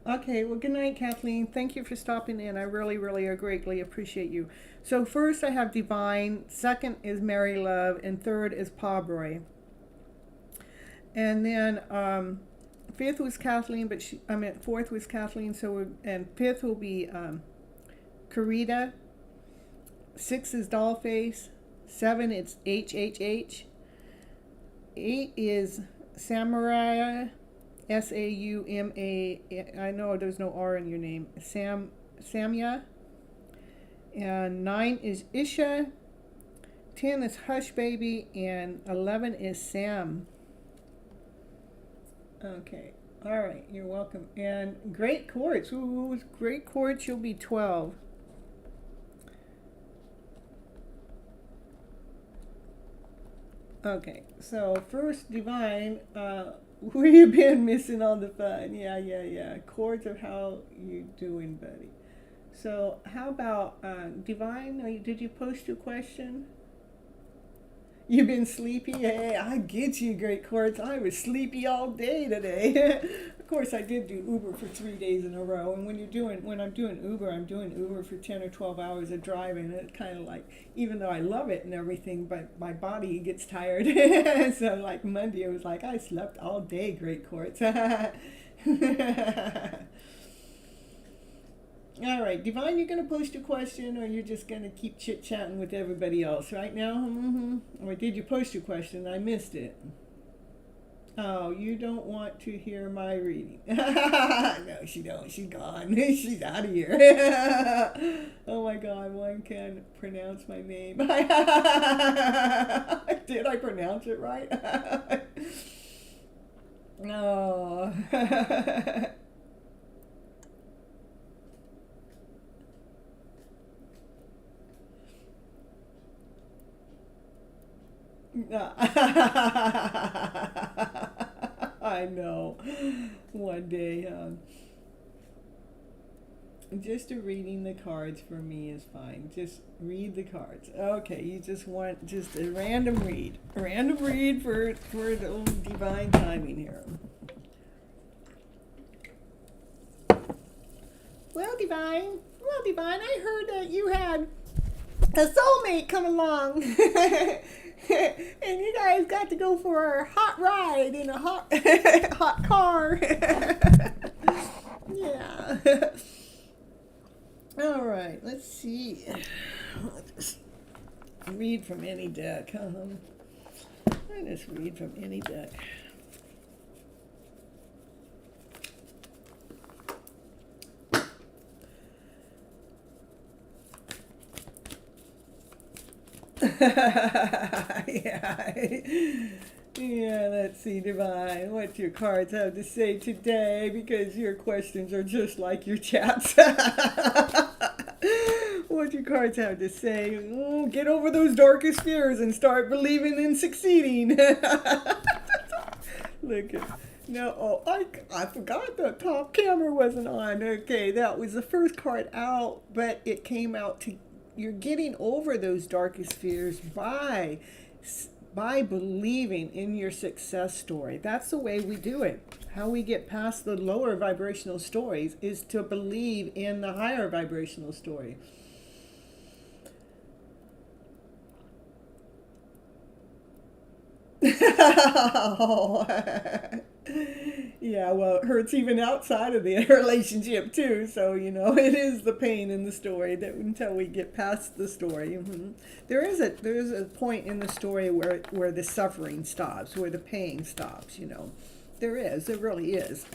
Okay, well, good night, Kathleen. Thank you for stopping in. I really, really greatly appreciate you. So first I have Divine, second is Mary Love, and third is Pabroy. And then fifth was Kathleen, but fourth was Kathleen, and fifth will be Karita. Six is Dollface. Seven, it's HHH. Eight is Samurai. Sauma. I know there's no R in your name. Samya. And 9 is Isha. 10 is Hush Baby. And 11 is Sam. Okay. All right. You're welcome. And Great Courts. Ooh, Great Courts, you'll be 12. Okay. So first, Divine. Where you been missing all the fun? Yeah. Chords of how you doing, buddy? So how about Divine? Did you post your question? You've been sleepy? Hey, I get you, Great Chords. I was sleepy all day today. Of course, I did do Uber for 3 days in a row. And when I'm doing Uber, I'm doing Uber for 10 or 12 hours of driving. And it's kind of like, even though I love it and everything, but my body gets tired. So like Monday, it was like, I slept all day, Great Chords. All right, Divine, you're going to post your question, or you're just going to keep chit-chatting with everybody else right now? Or did you post your question? I missed it. Oh, you don't want to hear my reading. No, she don't. She's gone. She's out of here. Oh my God, one can't pronounce my name. Did I pronounce it right? No. I know. One day, just reading the cards for me is fine. Just read the cards. Okay, you just want just a random read. A random read for the old divine timing here. Well, Divine, I heard that you had a soulmate come along. And you guys got to go for a hot ride in a hot hot car. Yeah. All right, let's see. Let's read from any deck. I just read from any deck. Yeah, let's see, Divine, what your cards have to say today, because your questions are just like your chats. What your cards have to say. Oh, get over those darkest fears and start believing in succeeding. Look at no, I forgot the top camera wasn't on. Okay, that was the first card out, but it came out to you're getting over those darkest fears by by believing in your success story. That's the way we do it. How we get past the lower vibrational stories is to believe in the higher vibrational story. Yeah, well, it hurts even outside of the relationship too. So, it is the pain in the story that until we get past the story. There is a point in the story where the suffering stops, where the pain stops. There really is.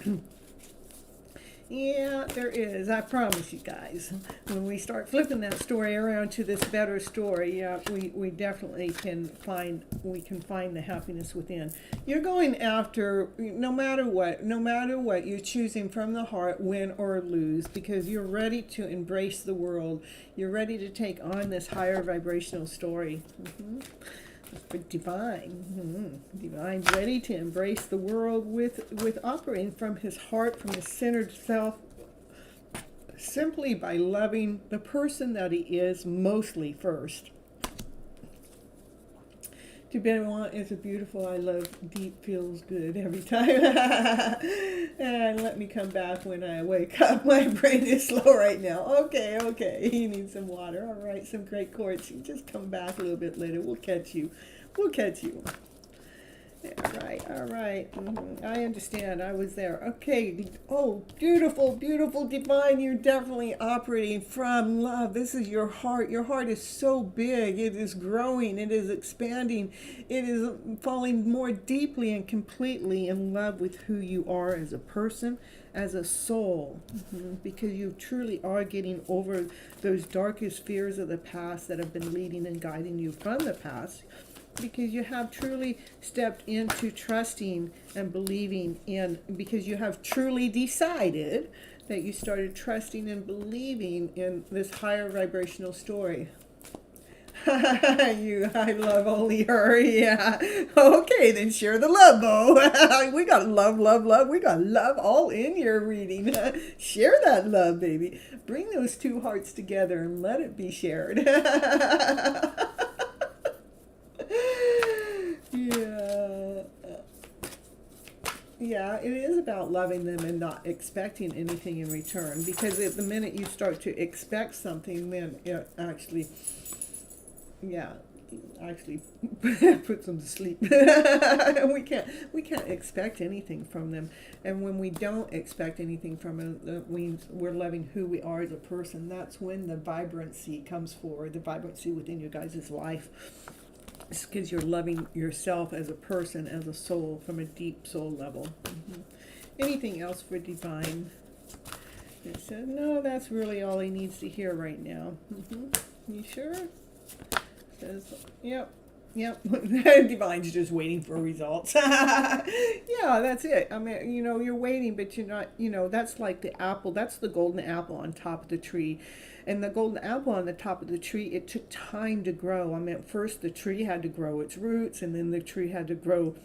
Yeah, there is. I promise you guys. When we start flipping that story around to this better story, yeah, we definitely can find the happiness within. You're going after no matter what, you're choosing from the heart, win or lose, because you're ready to embrace the world. You're ready to take on this higher vibrational story. Divine, ready to embrace the world with operating from his heart, from his centered self, simply by loving the person that he is mostly first. To Benoit is a beautiful, I love, deep, feels good every time. And let me come back when I wake up. My brain is slow right now. Okay. You need some water. All right, some great quartz. You just come back a little bit later. We'll catch you. All right. I understand. I was there. Okay. Oh, beautiful, beautiful, divine. You're definitely operating from love. This is your heart. Your heart is so big. It is growing. It is expanding. It is falling more deeply and completely in love with who you are as a person, as a soul, because you truly are getting over those darkest fears of the past that have been leading and guiding you from the past. Because you have truly stepped into trusting and believing in, because you have truly decided that you started trusting and believing in this higher vibrational story. I love only her, yeah. Okay, then share the love, Bo. We got love. We got love all in your reading. Share that love, baby. Bring those two hearts together and let it be shared. Yeah, it is about loving them and not expecting anything in return. Because the minute you start to expect something, then it actually puts them to sleep. we can't expect anything from them. And when we don't expect anything from them, that means we're loving who we are as a person. That's when the vibrancy comes forward, the vibrancy within you guys' life. It's because you're loving yourself as a person, as a soul, from a deep soul level. Anything else for divine? It says, no, that's really all he needs to hear right now. You sure? It says, yep. Divine's just waiting for results. Yeah, that's it. I mean, you're waiting, but you're not, that's like the apple. That's the golden apple on top of the tree. And the golden apple on the top of the tree, it took time to grow. I mean, first the tree had to grow its roots, and then the tree had to grow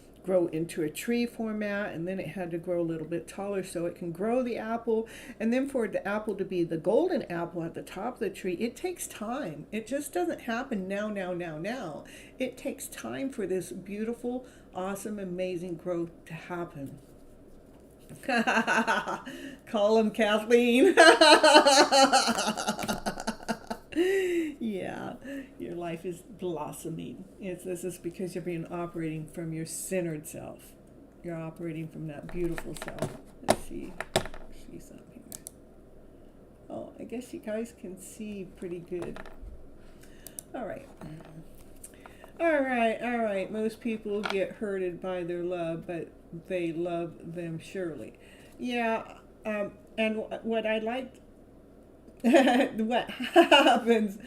into a tree format, and then it had to grow a little bit taller so it can grow the apple. And then for the apple to be the golden apple at the top of the tree, it takes time. It just doesn't happen now. It takes time for this beautiful, awesome, amazing growth to happen. Call him Kathleen. Yeah, your life is blossoming. This is because you're being operating from your centered self. You're operating from that beautiful self. Let's see something here. Oh, I guess you guys can see pretty good. All right. Most people get hurted by their love, but they love them surely. Yeah, and what I like, what happens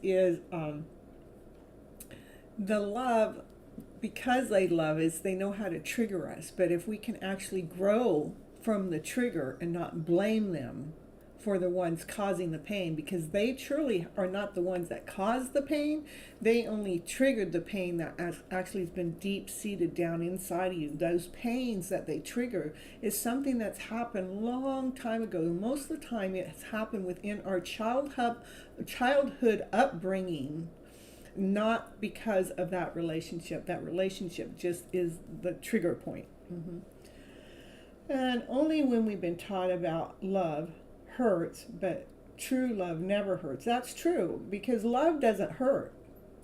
is the love, because they love us, they know how to trigger us. But if we can actually grow from the trigger and not blame them for the ones causing the pain, because they truly are not the ones that caused the pain. They only triggered the pain that actually has been deep-seated down inside of you. Those pains that they trigger is something that's happened long time ago. Most of the time it has happened within our childhood upbringing. not because of that relationship. That relationship just is the trigger point. And only when we've been taught about love hurts, but true love never hurts. That's true, because love doesn't hurt.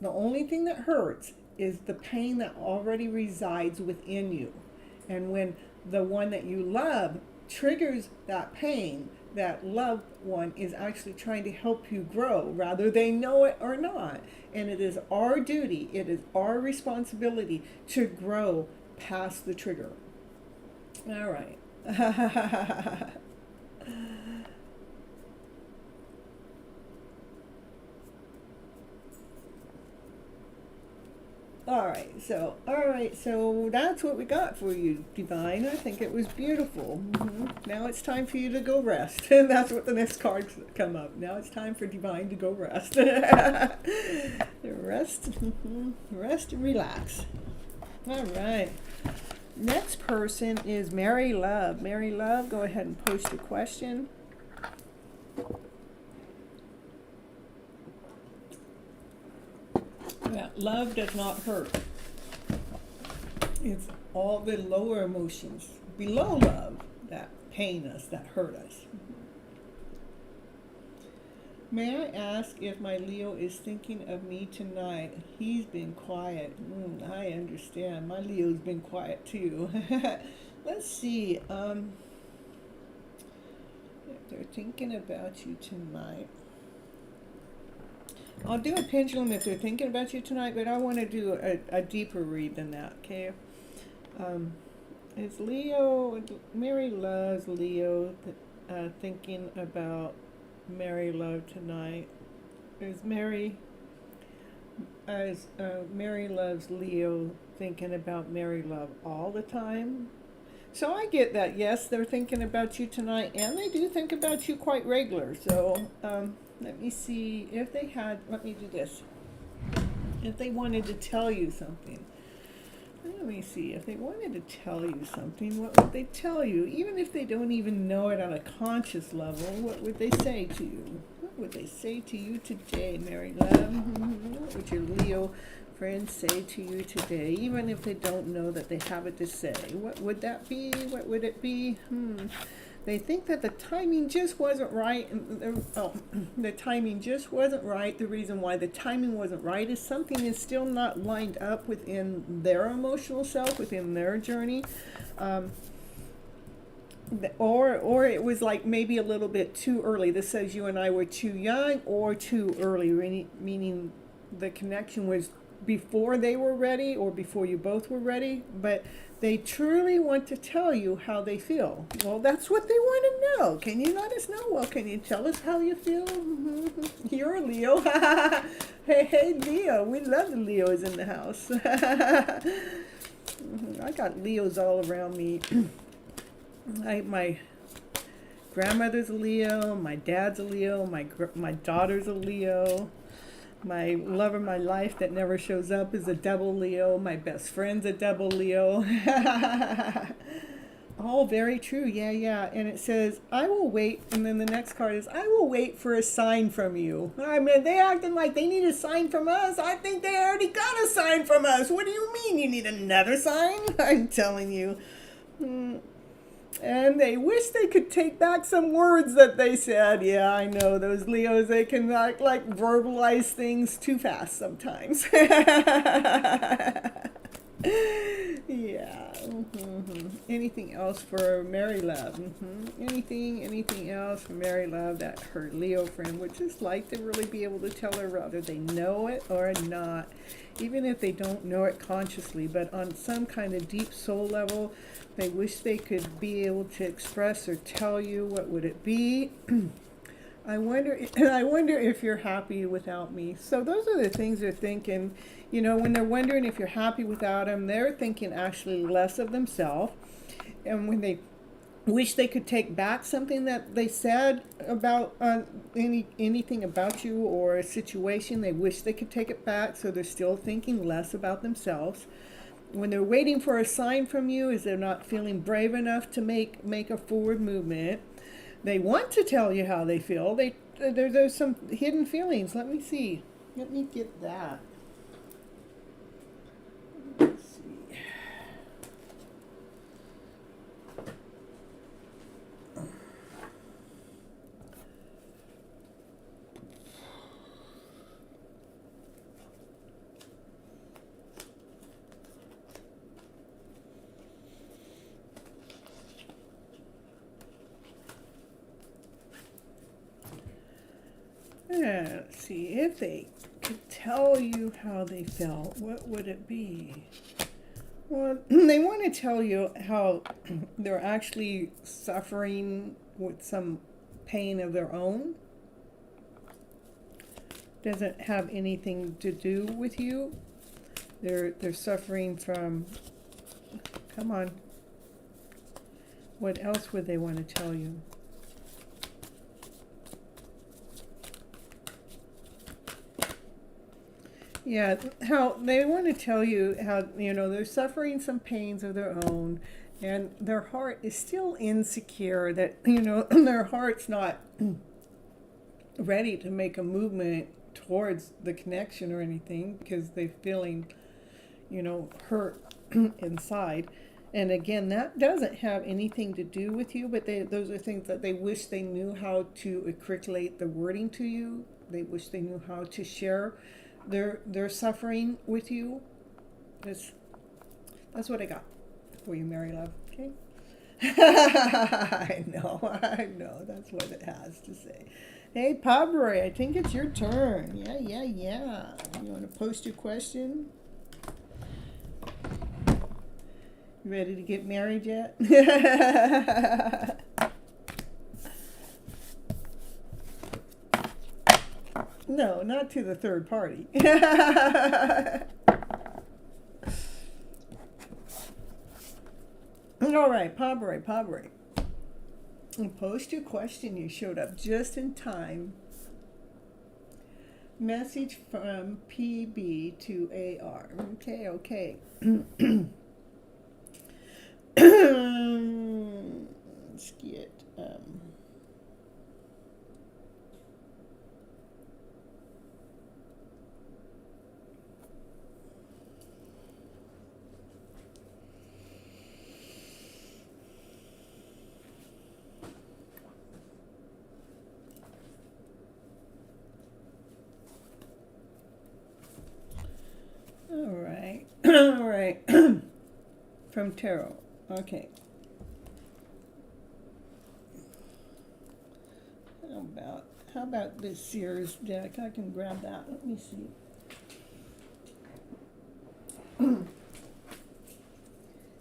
The only thing that hurts is the pain that already resides within you. And when the one that you love triggers that pain, that loved one is actually trying to help you grow, whether they know it or not. And it is our duty, it is our responsibility to grow past the trigger. All right. All right, so that's what we got for you, Divine. I think it was beautiful. Now it's time for you to go rest. And that's what the next cards come up. Now it's time for Divine to go rest. Rest, rest and relax. All right. Next person is Mary Love. Mary Love, go ahead and post your question. Yeah, love does not hurt. It's all the lower emotions below love that pain us, that hurt us. May I ask if my Leo is thinking of me tonight? He's been quiet. I understand. My Leo's been quiet too. Let's see. If they're thinking about you tonight. I'll do a pendulum if they're thinking about you tonight, but I want to do a deeper read than that, okay? Is Leo, Mary Love's Leo thinking about Mary Love tonight? Is Mary Love's Leo thinking about Mary Love all the time? So I get that, yes, they're thinking about you tonight, and they do think about you quite regular. So let me see if they had, let me do this. If they wanted to tell you something. Let me see, if they wanted to tell you something, what would they tell you? Even if they don't even know it on a conscious level, what would they say to you? What would they say to you today, Mary Love? What would your Leo friends say to you today, even if they don't know that they have it to say? What would that be? What would it be? They think that the timing just wasn't right. The timing just wasn't right. The reason why the timing wasn't right is something is still not lined up within their emotional self, within their journey. Or it was like maybe a little bit too early. This says you and I were too young or too early, meaning the connection was before they were ready or before you both were ready, but they truly want to tell you how they feel. Well, that's what they want to know. Can you let us know? Well, can you tell us how you feel? You're a Leo. Hey, Leo. We love the Leos in the house. I got Leos all around me. My grandmother's a Leo. My dad's a Leo. My daughter's a Leo. My love of my life that never shows up is a double Leo. My best friend's a double Leo. All very true. Yeah. And it says, I will wait. And then the next card is, I will wait for a sign from you. I mean, they acting like they need a sign from us. I think they already got a sign from us. What do you mean you need another sign? I'm telling you. And they wish they could take back some words that they said. Yeah, I know. Those Leos, they can like verbalize things too fast sometimes. Yeah. Anything else for Mary Love? Anything else for Mary Love that her Leo friend would just like to really be able to tell her, whether they know it or not, even if they don't know it consciously, but on some kind of deep soul level, they wish they could be able to express or tell you. What would it be? I wonder if you're happy without me. So those are the things they're thinking. You know, when they're wondering if you're happy without them, they're thinking actually less of themselves. And when they wish they could take back something that they said about anything about you or a situation, they wish they could take it back. So they're still thinking less about themselves. When they're waiting for a sign from you, is they're not feeling brave enough to make a forward movement. They want to tell you how they feel. There's some hidden feelings. Let me see. Let me get that. Let's see, if they could tell you how they felt, what would it be? Well, they want to tell you how they're actually suffering with some pain of their own. Doesn't have anything to do with you. They're suffering from, come on. What else would they want to tell you? Yeah, how they want to tell you how, you know, they're suffering some pains of their own, and their heart is still insecure, that, you know, their heart's not ready to make a movement towards the connection or anything, because they're feeling, you know, hurt inside. And again, that doesn't have anything to do with you, but those are things that they wish they knew how to articulate the wording to you. They wish they knew how to share their suffering with you. That's what I got for you, Mary Love. Okay. I know, that's what it has to say. Hey, Pabri, I think it's your turn. Yeah. You want to post your question? You ready to get married yet? No, not to the third party. All right, Pabri. Post your question. You showed up just in time. Message from PB to AR. Okay. Let's get all right. From Tarot. Okay. How about this Sears deck? I can grab that. Let me see.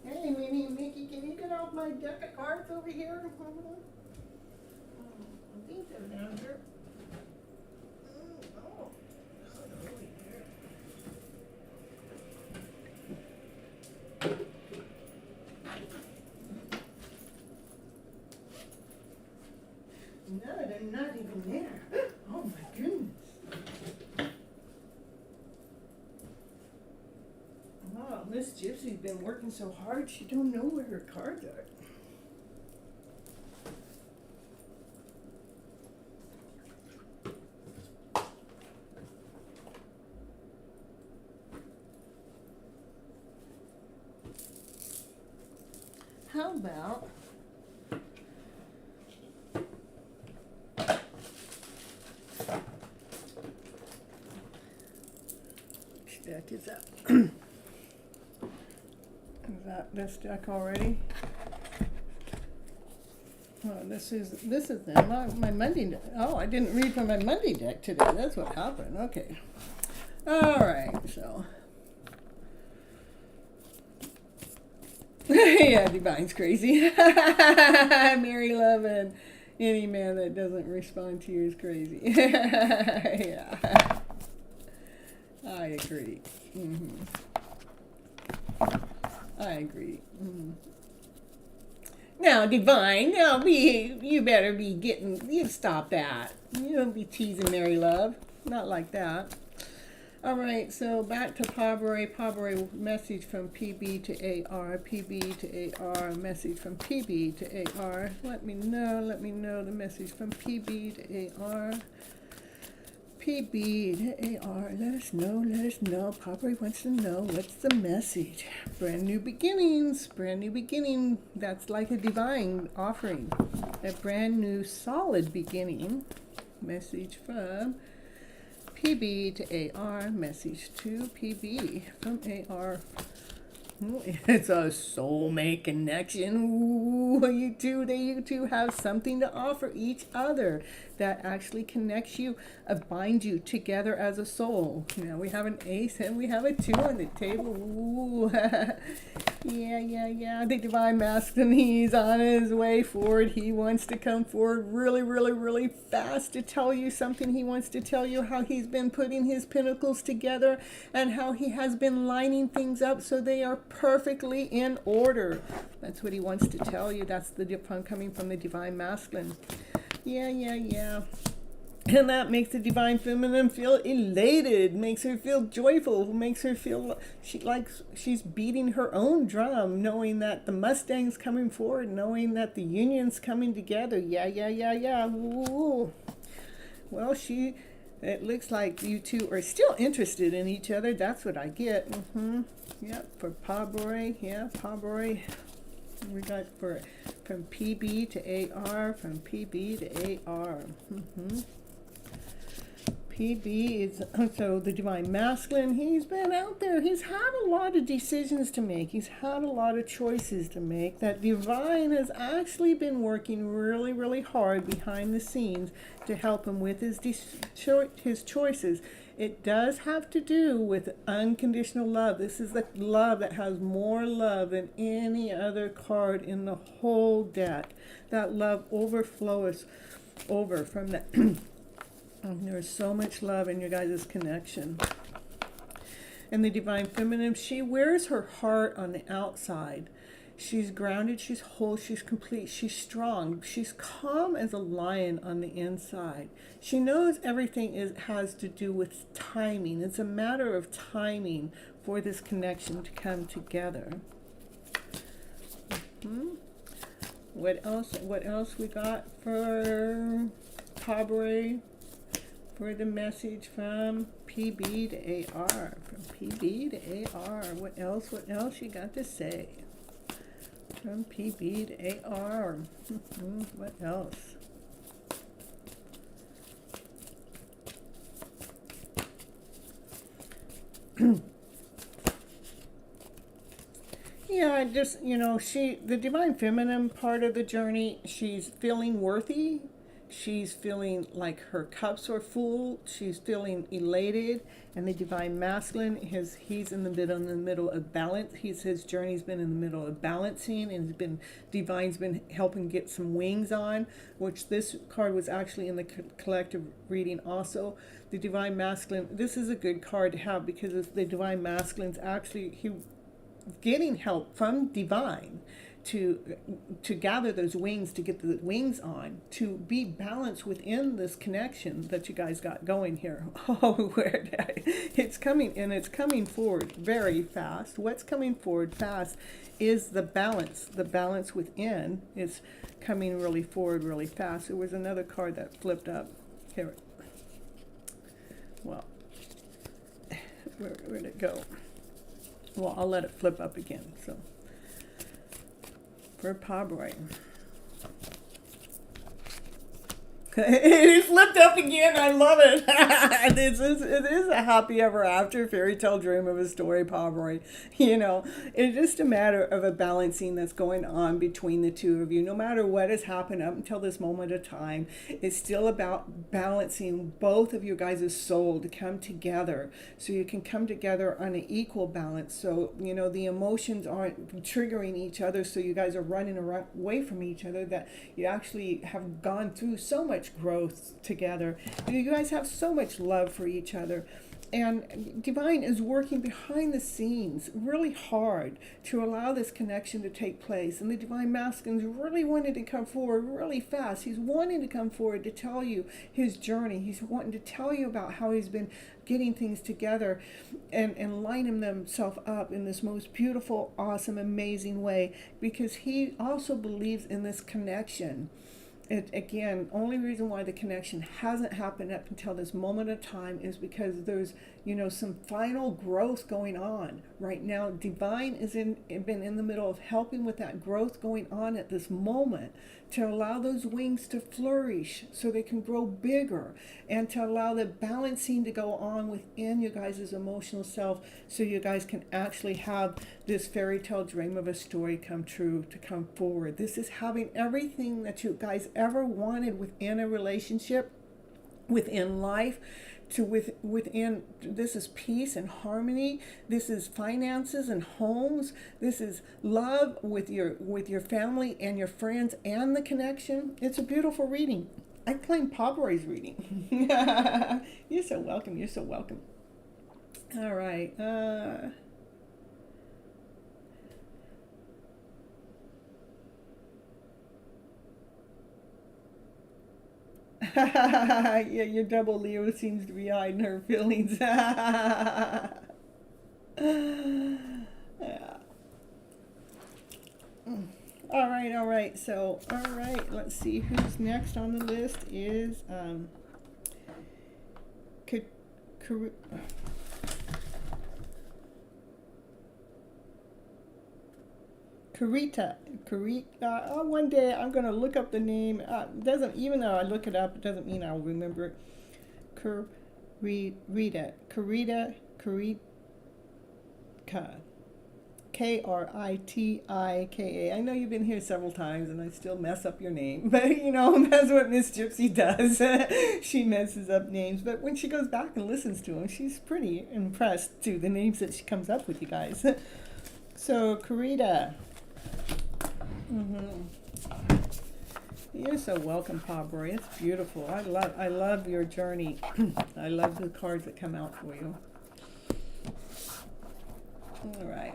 Hey, Minnie and Mickey, can you get off my deck of cards over here? I think they're down here. No, they're not even there. Oh my goodness. Wow, Miss Gypsy's been working so hard she don't know where her cards are. How about deck is up? Is that this deck already? Oh, this is my Monday deck. Oh, I didn't read from my Monday deck today. That's what happened. Okay. All right. So. Yeah, Divine's crazy. Mary Love, and any man that doesn't respond to you is crazy. Yeah. I agree. I agree. Now, Divine, you better be you stop that. You don't be teasing Mary Love. Not like that. All right, so back to Pabri, message from PB to AR, PB to AR, message from PB to AR. Let me know the message from PB to AR. PB to AR, let us know. Pabri wants to know what's the message. Brand new beginnings, That's like a divine offering. A brand new solid beginning. Message from PB to AR, message to PB from AR. It's a soulmate connection. Ooh, you two have something to offer each other that actually connects you, binds you together as a soul. Now we have an ace and we have a 2 on the table. Ooh. Yeah. The divine masculine, he's on his way forward. He wants to come forward really fast to tell you something. He wants to tell you how he's been putting his pinnacles together and how he has been lining things up so they are perfectly in order. That's what he wants to tell you. That's the coming from the divine masculine. Yeah. And that makes the divine feminine feel elated, makes her feel joyful, makes her feel she's beating her own drum, knowing that the Mustang's coming forward, knowing that the union's coming together. Yeah. Ooh. Well, it looks like you two are still interested in each other. That's what I get. Yep, for Pabroy. Yeah, Pabroy. We got from PB to AR, from PB to AR. PB is so the divine masculine. He's been out there. He's had a lot of decisions to make. He's had a lot of choices to make. That divine has actually been working really hard behind the scenes to help him with his choices. It does have to do with unconditional love. This is the love that has more love than any other card in the whole deck. That love overflows over from the there's so much love in your guys' connection. And the divine feminine, she wears her heart on the outside. She's grounded, she's whole, she's complete, she's strong, she's calm as a lion on the inside. She knows everything has to do with timing. It's a matter of timing for this connection to come together. What else we got for Cabaret? For the message from PB to AR. From PB to AR. What else you got to say? From PB to AR. What else? Yeah, just, the divine feminine part of the journey, she's feeling worthy. She's feeling like her cups are full. She's feeling elated. And the divine masculine, he's in the middle of balance. His journey's been in the middle of balancing, and divine's been helping get some wings on, which this card was actually in the collective reading also. The divine masculine, this is a good card to have because the divine masculine's actually getting help from divine to gather those wings, to get the wings on, to be balanced within this connection that you guys got going here. It's coming forward very fast. What's coming forward fast is the balance. The balance within is coming really forward really fast. There was another card that flipped up here. Well, where'd it go? Well, I'll let it flip up again. So for Pabroy. It flipped up again. I love it. It is a happy ever after fairy tale dream of a story, Pabroy. It's just a matter of a balancing that's going on between the two of you. No matter what has happened up until this moment of time, it's still about balancing both of you guys' soul to come together, so you can come together on an equal balance. So the emotions aren't triggering each other, so you guys are running away from each other. That you actually have gone through so much growth together. You guys have so much love for each other, and divine is working behind the scenes really hard to allow this connection to take place. And the divine masculine's really wanting to come forward really fast. He's wanting to come forward to tell you his journey. He's wanting to tell you about how he's been getting things together and lining himself up in this most beautiful, awesome, amazing way, because he also believes in this connection. it, again, only reason why the connection hasn't happened up until this moment of time is because there's, some final growth going on right now. Divine is been in the middle of helping with that growth going on at this moment, to allow those wings to flourish so they can grow bigger, and to allow the balancing to go on within you guys' emotional self, so you guys can actually have this fairy tale dream of a story come true, to come forward. This is having everything that you guys ever wanted within a relationship, within life, within. This is peace and harmony. This is finances and homes. This is love with your family and your friends, and the connection. It's a beautiful reading. I claim Pablo's reading. You're so welcome. You're so welcome. All right. Yeah, your double Leo seems to be hiding her feelings. Yeah. All right. So, all right, let's see who's next on the list is Karita. One day I'm gonna look up the name. Doesn't, even though I look it up, it doesn't mean I'll remember it. Karita. Kritika. I know you've been here several times and I still mess up your name, but that's what Miss Gypsy does. She messes up names, but when she goes back and listens to them, she's pretty impressed too, the names that she comes up with, you guys. So, Karita. You're so welcome, Pablo. It's beautiful. I love your journey. I love the cards that come out for you. All right.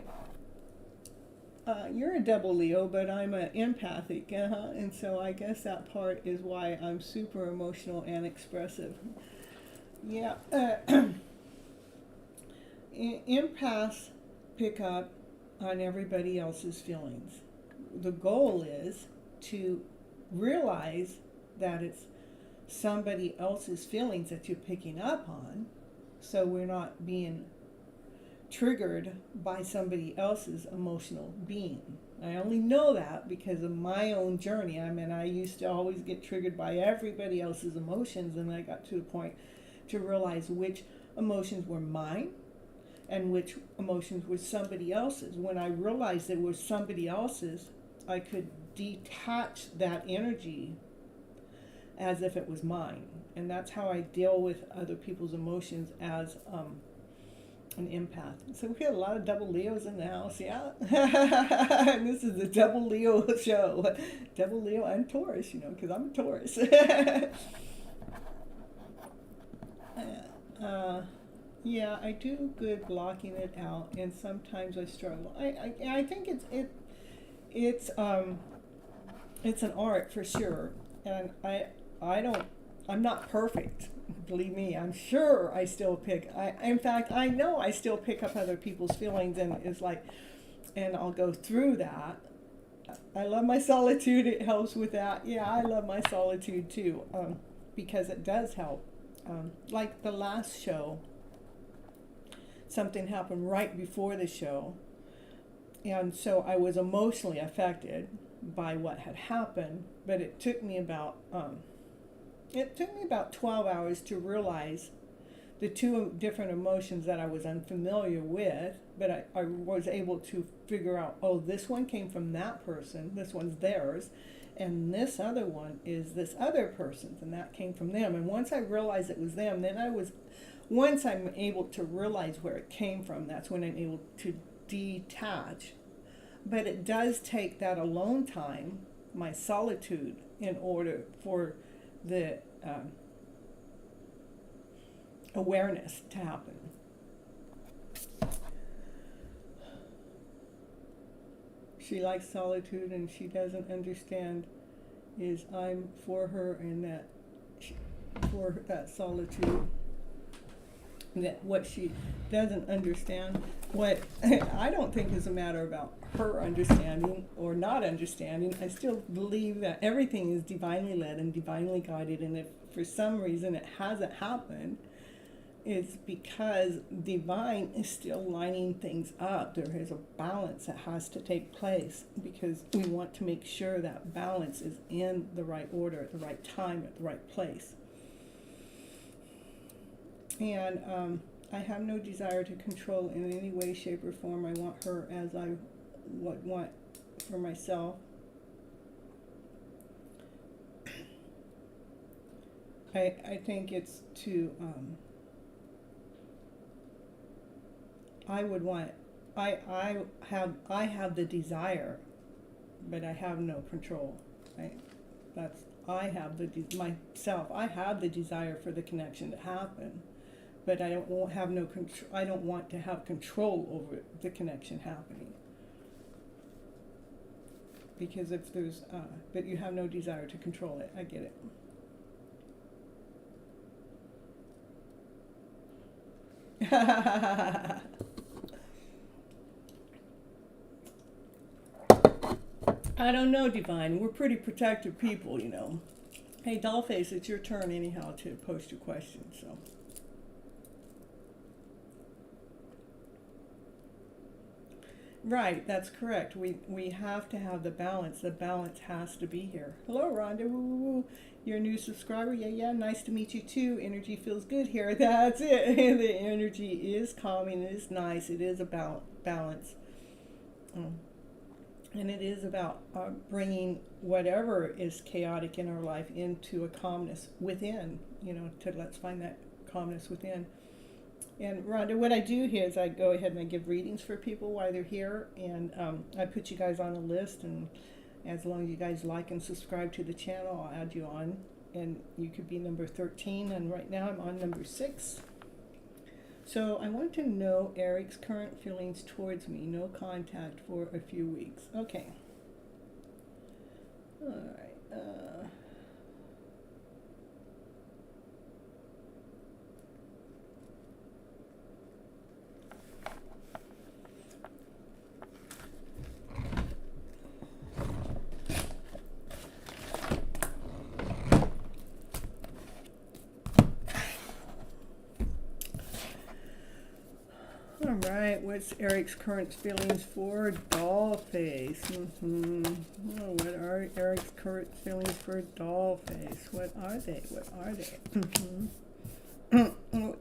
You're a double Leo, but I'm an empathic, and so I guess that part is why I'm super emotional and expressive. Yeah. Empaths pick up on everybody else's feelings. The goal is to realize that it's somebody else's feelings that you're picking up on, so we're not being triggered by somebody else's emotional being. I only know that because of my own journey. I mean, I used to always get triggered by everybody else's emotions, and I got to the point to realize which emotions were mine and which emotions were somebody else's. When I realized it was somebody else's, I could detach that energy as if it was mine. And that's how I deal with other people's emotions as an empath. So we got a lot of double Leos in the house, yeah? And this is a double Leo show. Double Leo and Taurus, because I'm a Taurus. Yeah, I do good blocking it out, and sometimes I struggle. I think it's an art for sure, and I'm not perfect. Believe me, I'm sure I still in fact, I know I still pick up other people's feelings, and it's like, and I'll go through that. I love my solitude. It helps with that. Yeah, I love my solitude too, because it does help. Like the last show, something happened right before the show, and so I was emotionally affected by what had happened, but it took me about 12 hours to realize the two different emotions that I was unfamiliar with, but I was able to figure out, oh, this one came from that person, this one's theirs, and this other one is this other person's, and that came from them. And once I realized it was them, once I'm able to realize where it came from, that's when I'm able to detach. But it does take that alone time, my solitude, in order for the awareness to happen. She likes solitude, and she doesn't understand is I'm for her, and for that solitude. That what she doesn't understand what I don't think is a matter about her understanding or not understanding. I still believe that everything is divinely led and divinely guided, and if for some reason it hasn't happened, it's because divine is still lining things up. There is a balance that has to take place because we want to make sure that balance is in the right order at the right time at the right place. And I have no desire to control in any way, shape, or form. I want her as I would want for myself. I think it's to, I would want, I have the desire, but I have no control. I have myself, I have the desire for the connection to happen. But I won't have no control. I don't want to have control over the connection happening. Because if there's, but you have no desire to control it. I get it. I don't know, Divine. We're pretty protective people, you know. Hey, Dollface, it's your turn anyhow to post your question, so. Right, that's correct. We have to have the balance. The balance has to be here. Hello, Rhonda. Woo, woo, woo. You're a new subscriber. Yeah. Nice to meet you too. Energy feels good here. That's it. The energy is calming. It is nice. It is about balance. And it is about bringing whatever is chaotic in our life into a calmness within. You know, let's find that calmness within. And Rhonda, what I do here is I go ahead and I give readings for people while they're here, and I put you guys on a list, and as long as you guys like and subscribe to the channel, I'll add you on, and you could be number 13, and right now I'm on number 6. So I want to know Eric's current feelings towards me. No contact for a few weeks. Okay. All right. All right, what's Eric's current feelings for Dollface? Oh, what are Eric's current feelings for Dollface? What are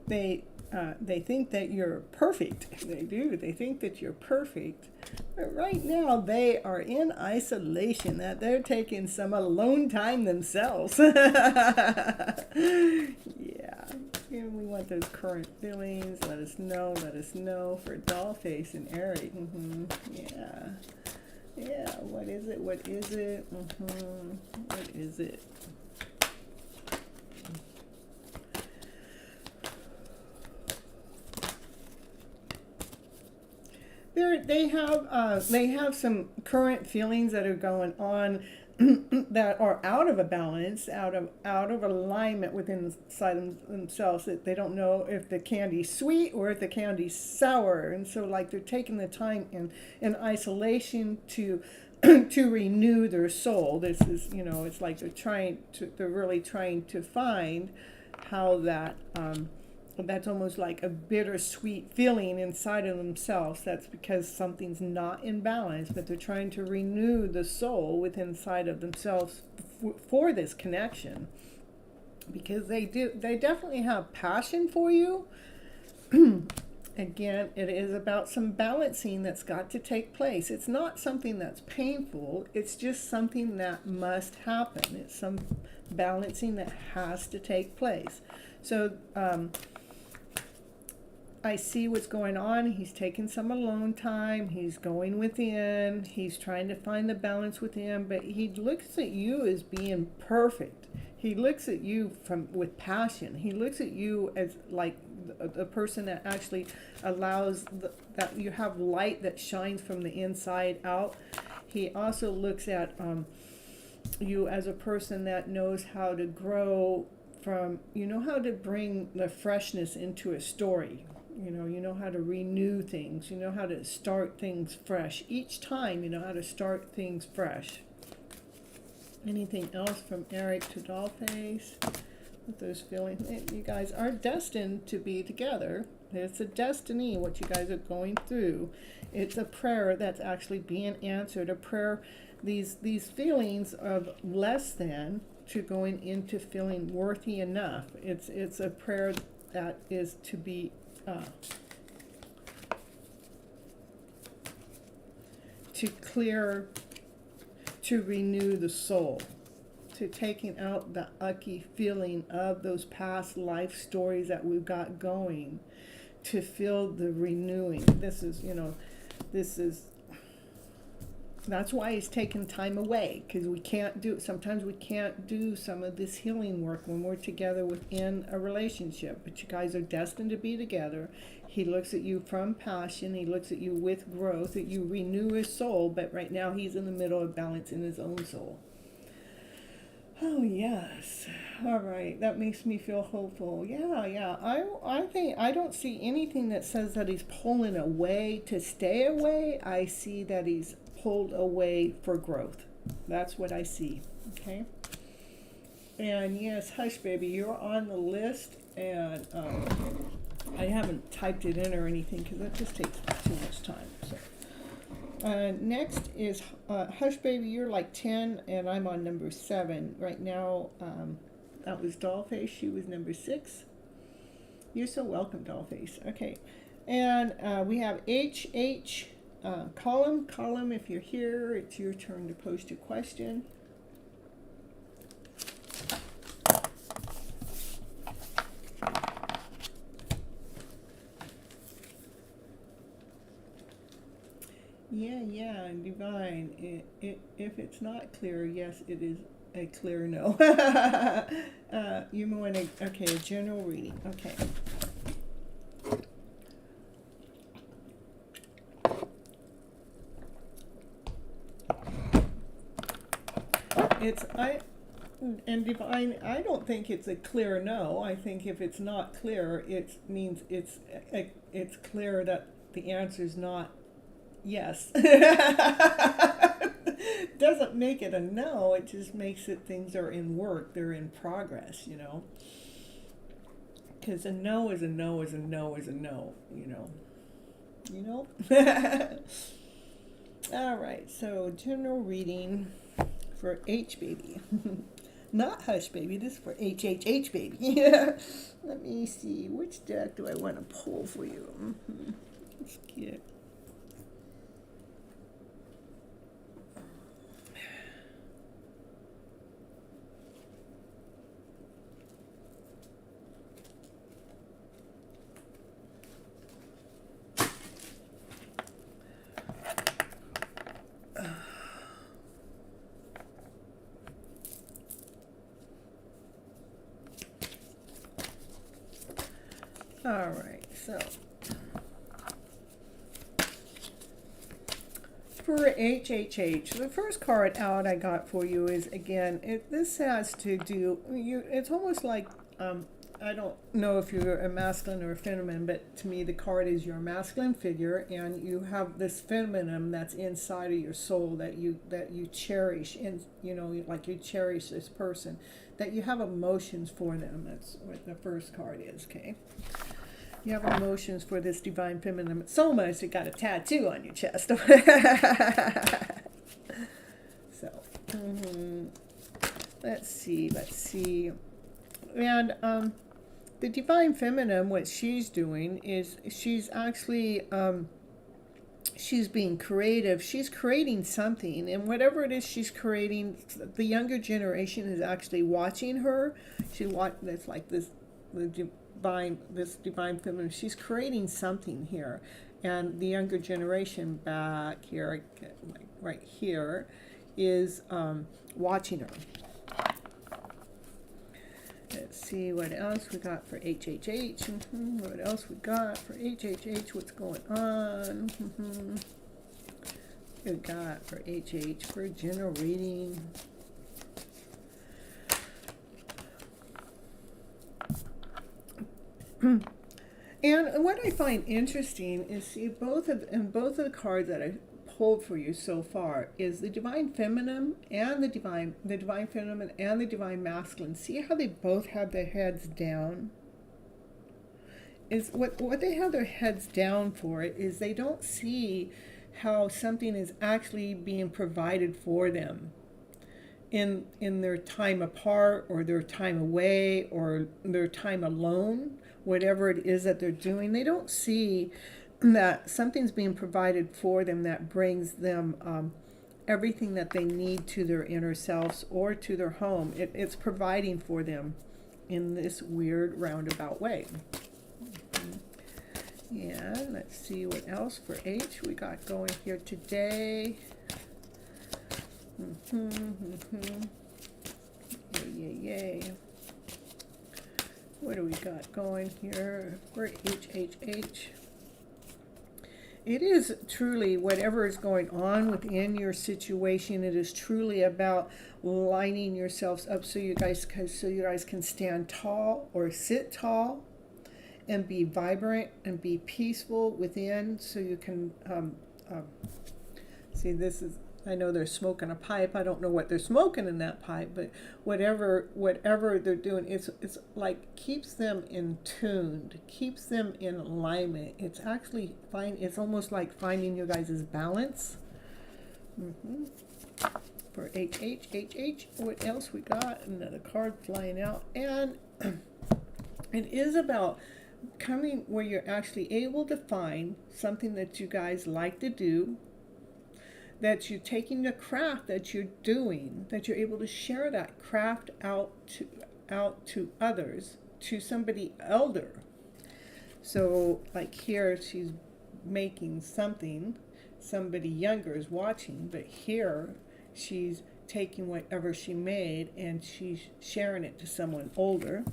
they? They think that you're perfect. They do. They think that you're perfect. But right now they are in isolation, that they're taking some alone time themselves. Yeah. And we want those current feelings. Let us know for Dollface and Eric. Yeah. Yeah, what is it? What is it? What is it? They have some current feelings that are going on that are out of a balance, out of alignment within inside themselves, that they don't know if the candy's sweet or if the candy's sour, and so like they're taking the time in isolation to to renew their soul. This is, you know, it's like they're really trying to find how that that's almost like a bittersweet feeling inside of themselves. That's because something's not in balance, but they're trying to renew the soul within inside of themselves for this connection, because they definitely have passion for you. Again, it is about some balancing that's got to take place. It's not something that's painful. It's just something that must happen. It's some balancing that has to take place. So I see what's going on. He's taking some alone time. He's going within. He's trying to find the balance within, but he looks at you as being perfect. He looks at you with passion. He looks at you as like the person that actually allows that you have light that shines from the inside out. He also looks at you as a person that knows how to grow from, you know how to bring the freshness into a story. You know how to renew things. You know how to start things fresh. Each time, you know how to start things fresh. Anything else from Eric to Dollface? With those feelings, you guys are destined to be together. It's a destiny, what you guys are going through. It's a prayer that's actually being answered. A prayer, these feelings of less than to going into feeling worthy enough. It's a prayer that is to be to clear, to renew the soul, to taking out the ucky feeling of those past life stories that we've got going, to feel the renewing. This is, that's why he's taking time away, because sometimes we can't do some of this healing work when we're together within a relationship. But you guys are destined to be together. He looks at you from passion. He looks at you with growth, that you renew his soul. But right now he's in the middle of balancing his own soul. Oh, yes. All right. That makes me feel hopeful. Yeah. I think I don't see anything that says that he's pulling away to stay away. I see that he's pulled away for growth. That's what I see. Okay. And yes, Hush Baby, you're on the list. And I haven't typed it in or anything because that just takes too much time. So. Next is Hush Baby, you're like 10 and I'm on number 7. Right now, that was Dollface, she was number 6. You're so welcome, Dollface. Okay, and we have HH, Column, if you're here, it's your turn to post a question. Yeah, Divine. If it's not clear, yes, it is a clear no. You want to, okay, a general reading. Okay. And Divine, I don't think it's a clear no. I think if it's not clear, it means it's clear that the answer is not yes. Doesn't make it a no, it just makes it things are in work, they're in progress, because a no is a no is a no is a no, All right, so general reading for H Baby. Not Hush Baby, this is for HHH Baby. Let me see, which deck do I want to pull for you? Let's get all right, so for HHH, the first card out I got for you is, again, this has to do, it's almost like, I don't know if you're a masculine or a feminine, but to me the card is your masculine figure, and you have this feminine that's inside of your soul that you cherish, and like you cherish this person, that you have emotions for them. That's what the first card is, okay? You have emotions for this divine feminine so much you got a tattoo on your chest. So, let's see. And the divine feminine, what she's doing is she's actually she's being creative. She's creating something, and whatever it is she's creating, the younger generation is actually watching her. It's like this divine feminine. She's creating something here, and the younger generation back here, like right here, is watching her. Let's see what else we got for HHH. What else we got for HHH? What's going on? What we got for HH for general reading? And what I find interesting is, see, both of the cards that I pulled for you so far is the divine feminine and the divine feminine and the divine masculine. See how they both have their heads down? Is what they have their heads down for is they don't see how something is actually being provided for them in their time apart, or their time away, or their time alone, whatever it is that they're doing. They don't see that something's being provided for them that brings them everything that they need to their inner selves or to their home. It's providing for them in this weird roundabout way. Yeah, let's see what else for H we got going here today. Yay. What do we got going here for H? It is truly, whatever is going on within your situation, it is truly about lining yourselves up so you guys can stand tall or sit tall and be vibrant and be peaceful within, so you can see, this is, I know they're smoking a pipe. I don't know what they're smoking in that pipe, but whatever they're doing, it's like keeps them in tuned, keeps them in alignment. It's actually it's almost like finding your guys' balance. For H, what else we got? Another card flying out, and it is about coming where you're actually able to find something that you guys like to do, that you're taking the craft that you're doing, that you're able to share that craft out to others, to somebody elder. So like here, she's making something, somebody younger is watching, but here she's taking whatever she made and she's sharing it to someone older.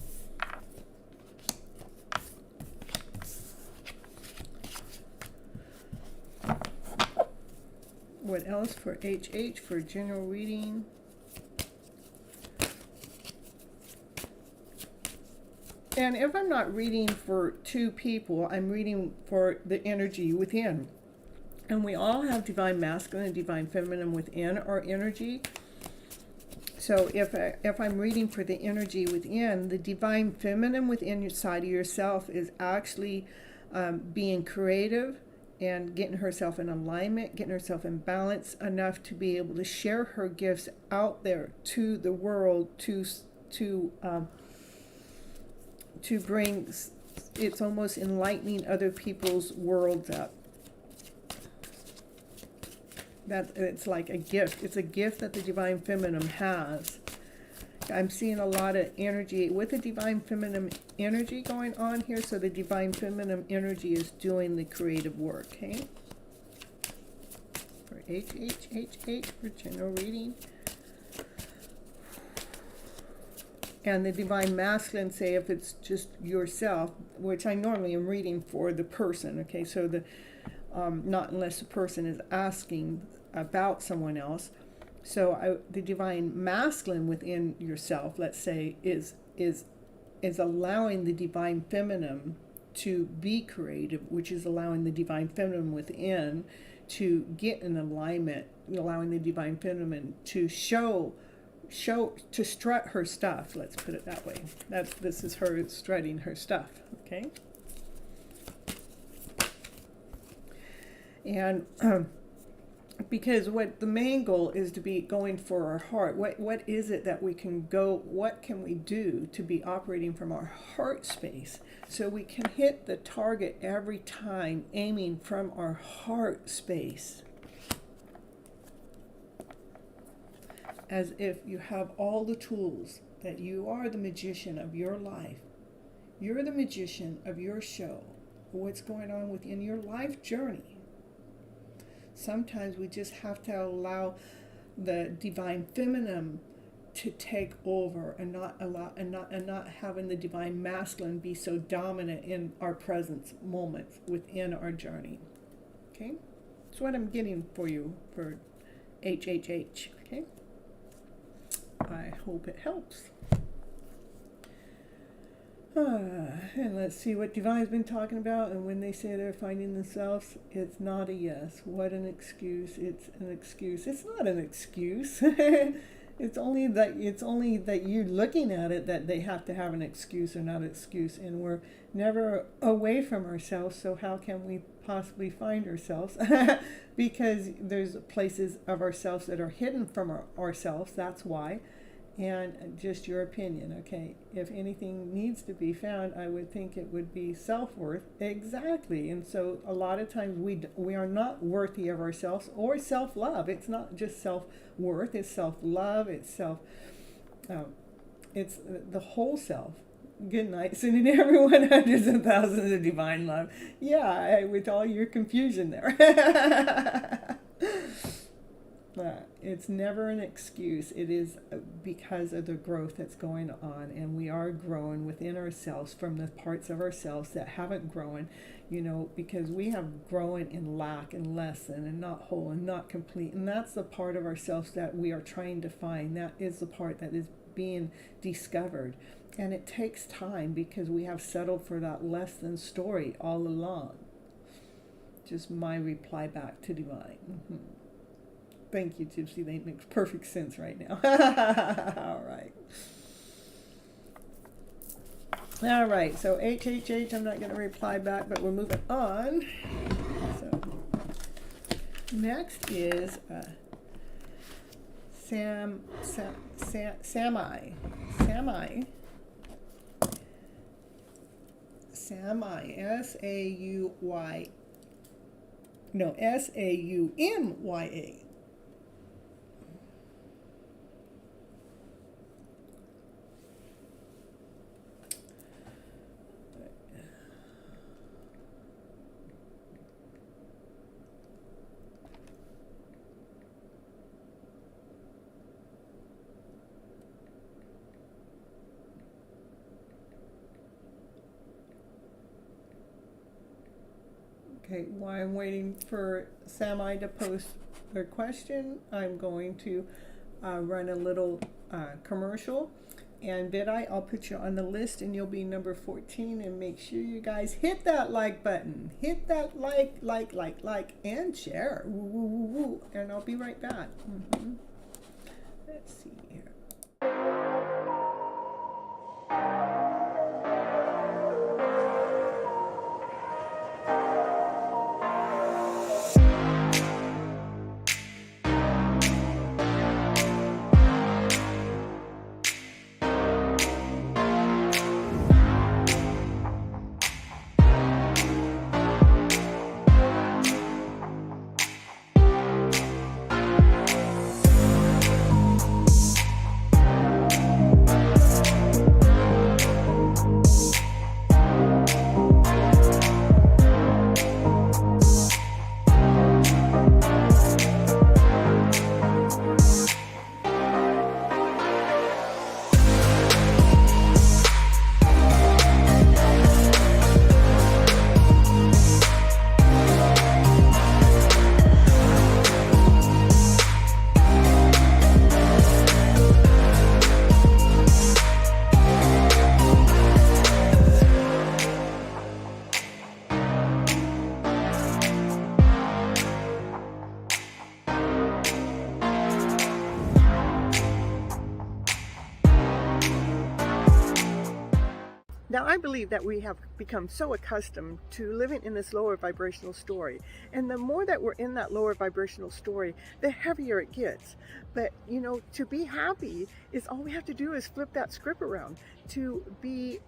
What else for HH for general reading? And if I'm not reading for two people, I'm reading for the energy within. And we all have divine masculine and divine feminine within our energy. So if I'm reading for the energy within, the divine feminine within your side of yourself is actually being creative and getting herself in alignment, getting herself in balance enough to be able to share her gifts out there to the world, to bring, it's almost enlightening other people's worlds up. That it's like a gift. It's a gift that the divine feminine has. I'm seeing a lot of energy with the divine feminine energy going on here, so the divine feminine energy is doing the creative work, okay? For H, for general reading. And the divine masculine, say if it's just yourself, which I normally am reading for the person, okay? So the not unless the person is asking about someone else. So the divine masculine within yourself, let's say, is allowing the divine feminine to be creative, which is allowing the divine feminine within to get in alignment, allowing the divine feminine to to strut her stuff. Let's put it that way. This is her strutting her stuff, okay? And because what the main goal is to be going for our heart. What is it that we can go, what can we do to be operating from our heart space so we can hit the target every time, aiming from our heart space, as if you have all the tools, that you are the magician of your life. You're the magician of your show, what's going on within your life journey. Sometimes we just have to allow the divine feminine to take over, and not having the divine masculine be so dominant in our present moments within our journey. Okay, that's what I'm getting for you for HHH. Okay, I hope it helps. And let's see what Divine's been talking about. And when they say they're finding themselves, it's not a yes. What an excuse. It's an excuse. It's not an excuse. It's only that you're looking at it that they have to have an excuse or not an excuse. And we're never away from ourselves. So how can we possibly find ourselves? Because there's places of ourselves that are hidden from ourselves. That's why. And just your opinion, okay? If anything needs to be found, I would think it would be self-worth. Exactly. And so a lot of times we are not worthy of ourselves or self-love. It's not just self-worth, it's self-love, it's it's the whole self. Good night, sending everyone hundreds of thousands of divine love. Yeah, with all your confusion there. It's never an excuse. It is because of the growth that's going on, and we are growing within ourselves from the parts of ourselves that haven't grown, because we have grown in lack and less than and not whole and not complete, and that's the part of ourselves that we are trying to find. That is the part that is being discovered, and it takes time because we have settled for that less than story all along. Just my reply back to Divine. Thank you, Gypsy. That makes perfect sense right now. All right. All right. So HHH, I'm not going to reply back, but we're moving on. So next is Samai. S-A-U-Y. No, S-A-U-M-Y-A. Okay, while I'm waiting for Samai to post their question, I'm going to run a little commercial. And Vidai, I'll put you on the list and you'll be number 14. And make sure you guys hit that like button. Hit that like, and share. Woo, woo, woo, woo. And I'll be right back. Let's see here. Now, I believe that we have become so accustomed to living in this lower vibrational story. And the more that we're in that lower vibrational story, the heavier it gets. But, to be happy is all we have to do is flip that script around to be,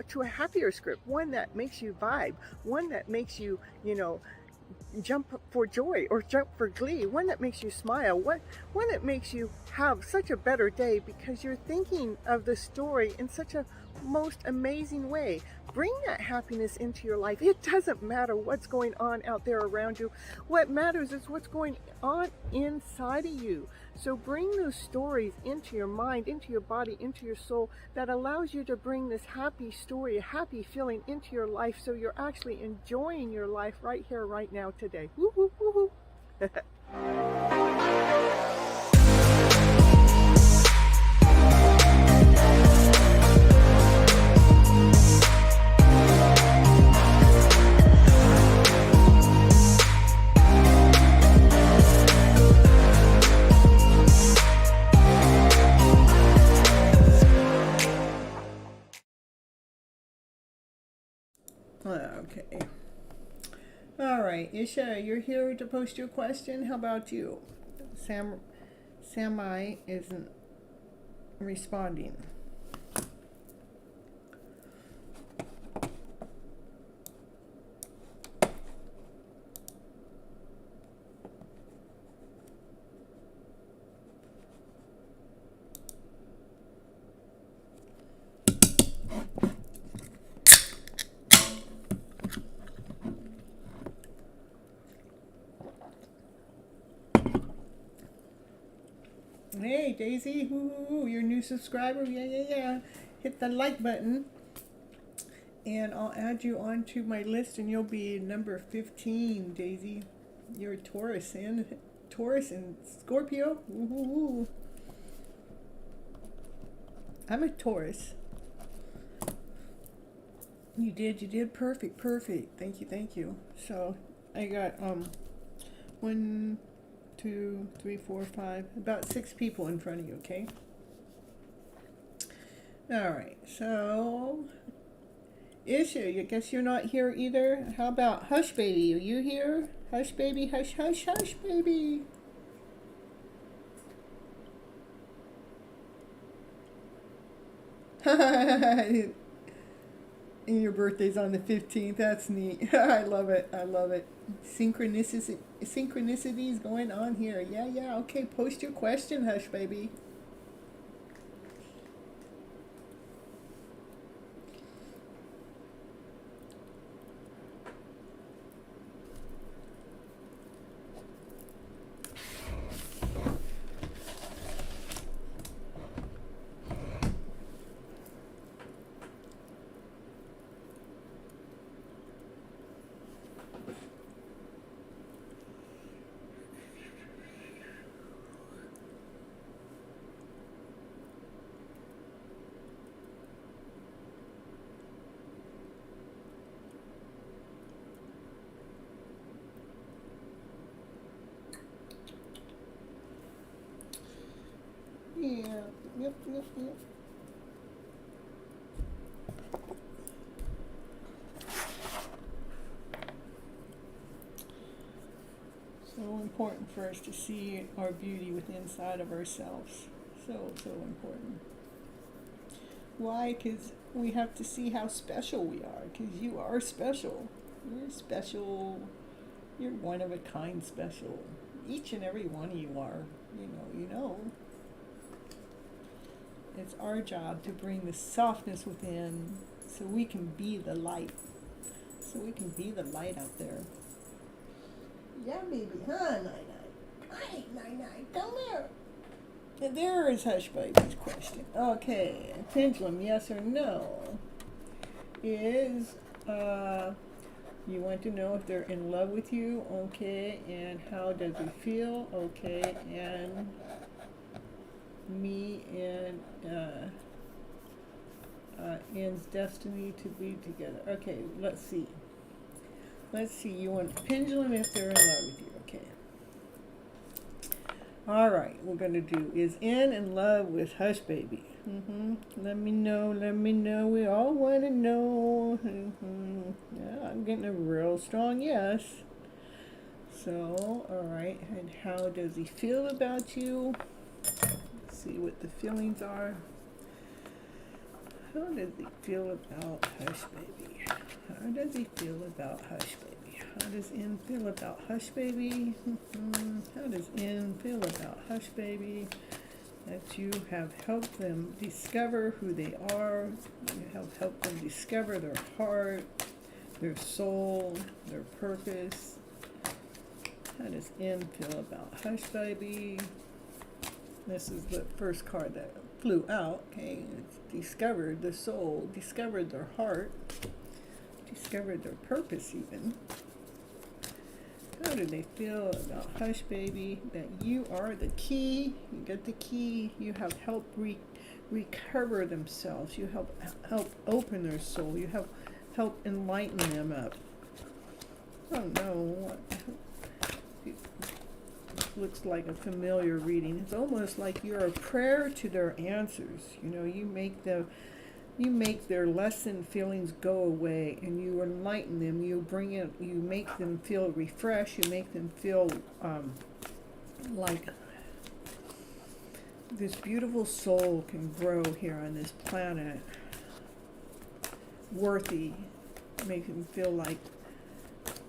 to a happier script, one that makes you vibe, one that makes you, jump for joy or jump for glee, one that makes you smile, one that makes you have such a better day because you're thinking of the story in such a most amazing way. Bring that happiness into your life. It doesn't matter what's going on out there around you. What matters is what's going on inside of you. So bring those stories into your mind, into your body, into your soul that allows you to bring this happy story, a happy feeling into your life so you're actually enjoying your life right here, right now, today. Woo, woo, woo, woo. right, Isha, you're here to post your question. How about you? Samai isn't responding. Hey, Daisy, woo, your new subscriber. Yeah. Hit the like button, and I'll add you onto my list, and you'll be number 15, Daisy. You're a Taurus and Scorpio. Woo. I'm a Taurus. You did perfect. Thank you. So I got 1, 2, 3, 4, 5, about 6 people in front of you, okay? Alright, so Isha, I guess you're not here either. How about Hush Baby? Are you here? Hush Baby, hush baby. And your birthday's on the 15th. That's neat. I love it. Synchronicities going on here. Yeah. Okay, post your question, Hush Baby. Yeah, yep. So important for us to see our beauty within inside of ourselves. So important. Why? Because we have to see how special we are. Because you are special. You're special. You're one of a kind special. Each and every one of you are. You know. It's our job to bring the softness within so we can be the light. So we can be the light out there. Yeah, baby, huh, Nine, come here. And there is Hush Baby's question. Okay, pendulum, yes or no? Is, you want to know if they're in love with you, okay, and how does it feel, okay, and me and Ann's destiny to be together. Okay, let's see. You want pendulum if they're in love with you. Okay. All right. We're gonna do is Ann in love with Hush Baby. Let me know. We all want to know. Yeah, I'm getting a real strong yes. So, all right. And how does he feel about you? See what the feelings are. How does he feel about Hush Baby? How does he feel about Hush Baby? How does N feel about Hush Baby? How does N feel about Hush Baby? That you have helped them discover who they are. You have helped them discover their heart, their soul, their purpose. How does N feel about Hush Baby? This is the first card that flew out. Okay, it's discovered the soul, discovered their heart, discovered their purpose even. How do they feel about Hush Baby? That you are the key. You get the key. You have helped recover themselves. You help open their soul. You have helped enlighten them up. I don't know. Looks like a familiar reading. It's almost like you're a prayer to their answers. You know, you make You make their lessened feelings go away, and you enlighten them. You bring in, you make them feel refreshed. You make them feel like this beautiful soul can grow here on this planet. Worthy, make them feel like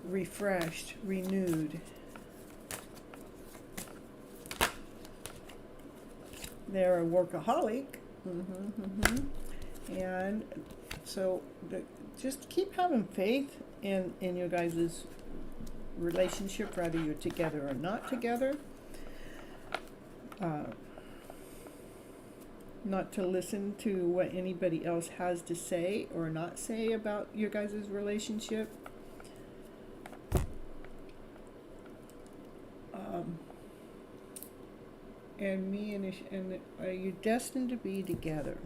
refreshed, renewed. They're a workaholic. And so just keep having faith in your guys' relationship, whether you're together or not together. Not to listen to what anybody else has to say or not say about your guys' relationship. And me and are you destined to be together?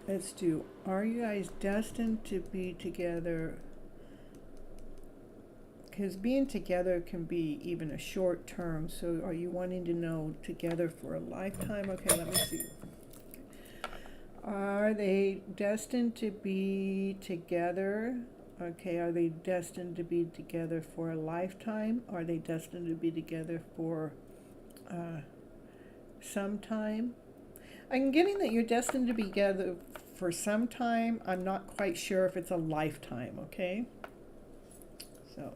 Let's do, are you guys destined to be together? Because being together can be even a short term. So are you wanting to know together for a lifetime? Okay, let me see. Are they destined to be together? Okay, are they destined to be together for a lifetime? Are they destined to be together for some time? I'm getting that you're destined to be together for some time. I'm not quite sure if it's a lifetime, okay? So,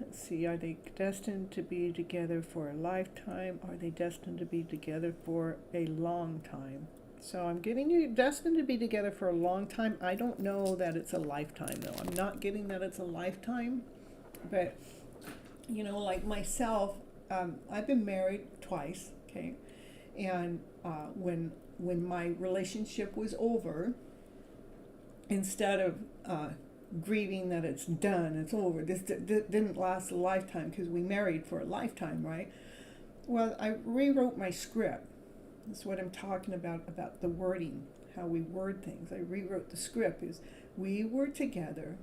let's see, are they destined to be together for a lifetime? Are they destined to be together for a long time? So I'm getting you destined to be together for a long time. I don't know that it's a lifetime, though. I'm not getting that it's a lifetime. But, you know, like myself, I've been married twice, okay? And when my relationship was over, instead of grieving that it's done, it's over, this didn't last a lifetime because we married for a lifetime, right? Well, I rewrote my script. That's what I'm talking about the wording, how we word things. I rewrote the script. Is we were together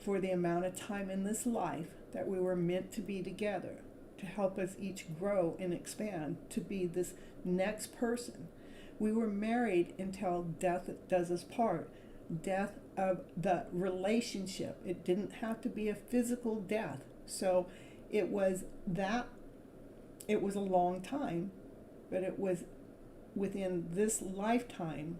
for the amount of time in this life that we were meant to be together, to help us each grow and expand to be this next person. We were married until death does us part. Death of the relationship. It didn't have to be a physical death. So it was a long time, but it was within this lifetime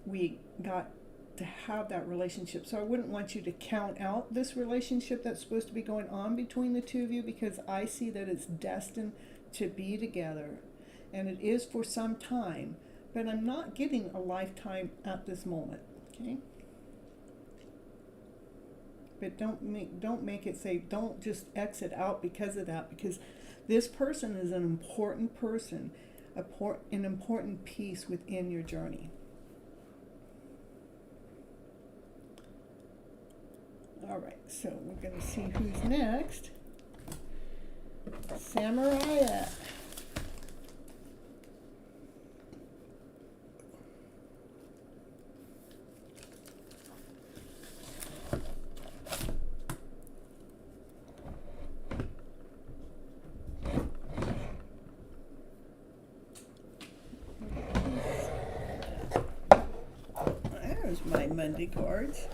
we got to have that relationship. So I wouldn't want you to count out this relationship that's supposed to be going on between the two of you, because I see that it's destined to be together, and it is for some time, but I'm not getting a lifetime at this moment, okay? But don't make it say, don't just exit out because of that, because this person is an important person, an important piece within your journey. All right, so we're going to see who's next. Samurai. There's my Monday cards.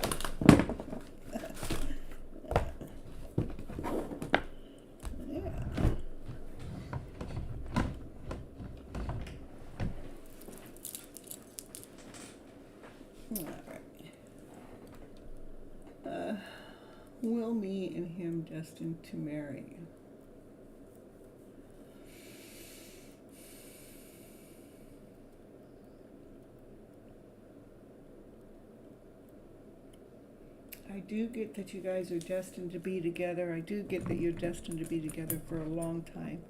Will me and him destined to marry? I do get that you guys are destined to be together. I do get that you're destined to be together for a long time.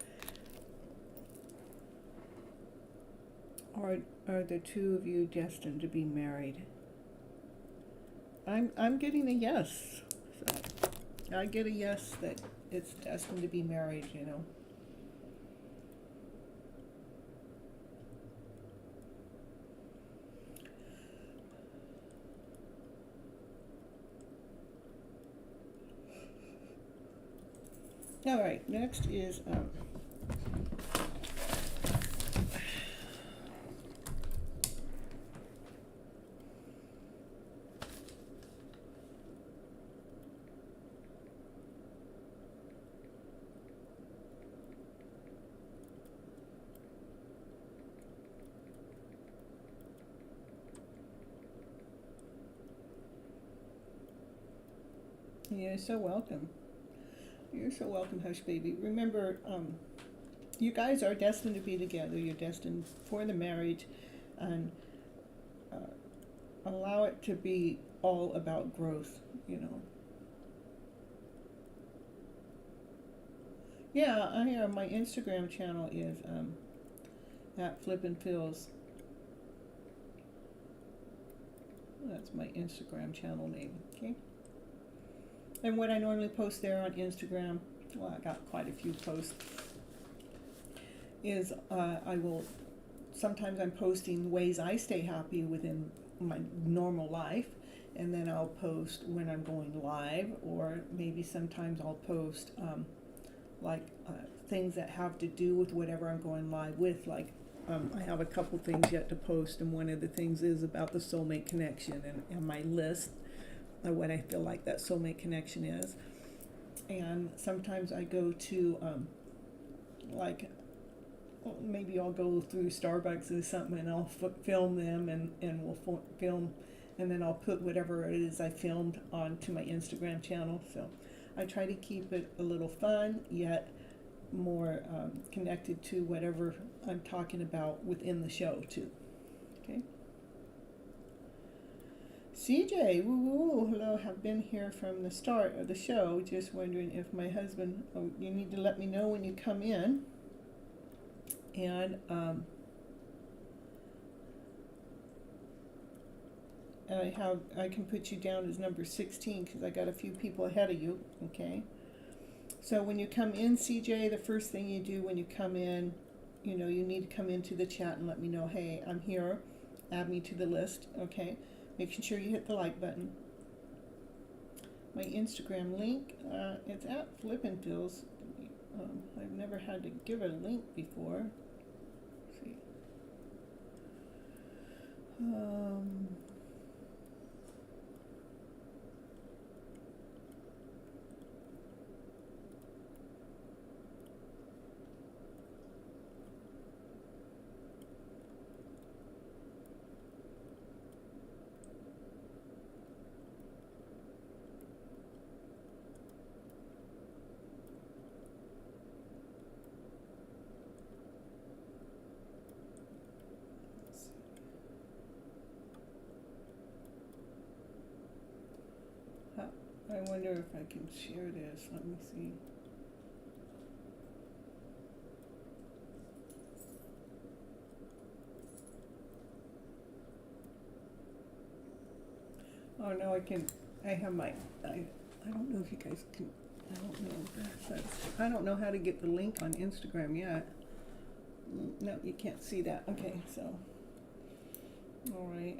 Are the two of you destined to be married? I'm getting a yes. So I get a yes that it's destined to be married, you know. All right, next is You're so welcome. You're so welcome, Hush Baby. Remember, you guys are destined to be together. You're destined for the marriage, and allow it to be all about growth, you know. Yeah, my Instagram channel is at FlipNFills. That's my Instagram channel name, okay? And what I normally post there on Instagram, well, I got quite a few posts, is sometimes I'm posting ways I stay happy within my normal life, and then I'll post when I'm going live, or maybe sometimes I'll post things that have to do with whatever I'm going live with. I have a couple things yet to post, and one of the things is about the Soulmate Connection, and my list of what I feel like that Soulmate Connection is. And sometimes I go to maybe I'll go through Starbucks or something, and I'll film them, and we'll film, and then I'll put whatever it is I filmed onto my Instagram channel. So I try to keep it a little fun, yet more connected to whatever I'm talking about within the show too. Okay. CJ, woo woo, hello, have been here from the start of the show. Just wondering if my husband, you need to let me know when you come in. And I can put you down as number 16 because I got a few people ahead of you, okay? So when you come in, CJ, the first thing you do when you come in, you need to come into the chat and let me know, hey, I'm here, add me to the list, okay? Making sure you hit the like button. My Instagram link, it's at FlipNFills. I've never had to give a link before. Let's see. I wonder if I can share this. Let me see. Oh no, I can. I have my. I don't know if you guys can. I don't know. I don't know how to get the link on Instagram yet. No, you can't see that. Okay, so. All right.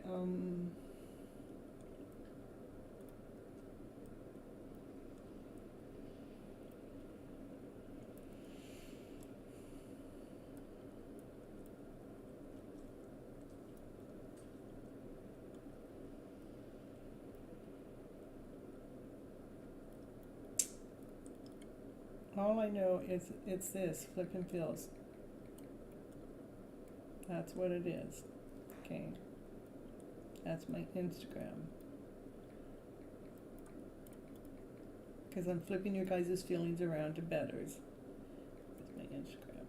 All I know is it's this, FlipNFills. That's what it is. Okay. That's my Instagram. Because I'm flipping your guys' feelings around to betters. That's my Instagram.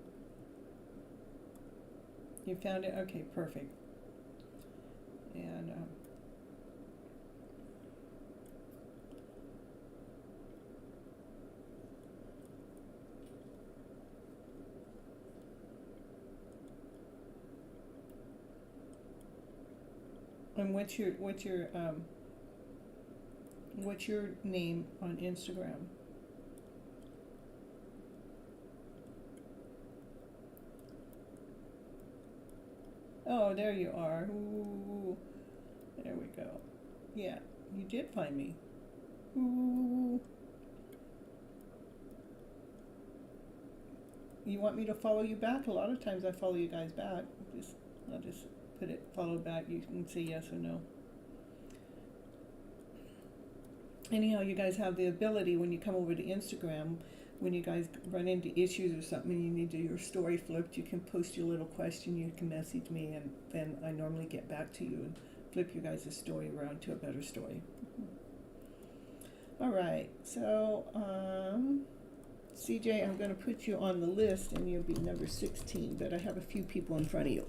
You found it? Okay, perfect. And what's your name on Instagram? Oh, there you are. Ooh, there we go. Yeah, you did find me. Ooh. You want me to follow you back? A lot of times I follow you guys back. I'll just put it follow back. You can say yes or no. Anyhow, you guys have the ability when you come over to Instagram, when you guys run into issues or something and you need your story flipped, you can post your little question, you can message me, and then I normally get back to you and flip your guys' story around to a better story. All right, so CJ, I'm going to put you on the list and you'll be number 16, but I have a few people in front of you.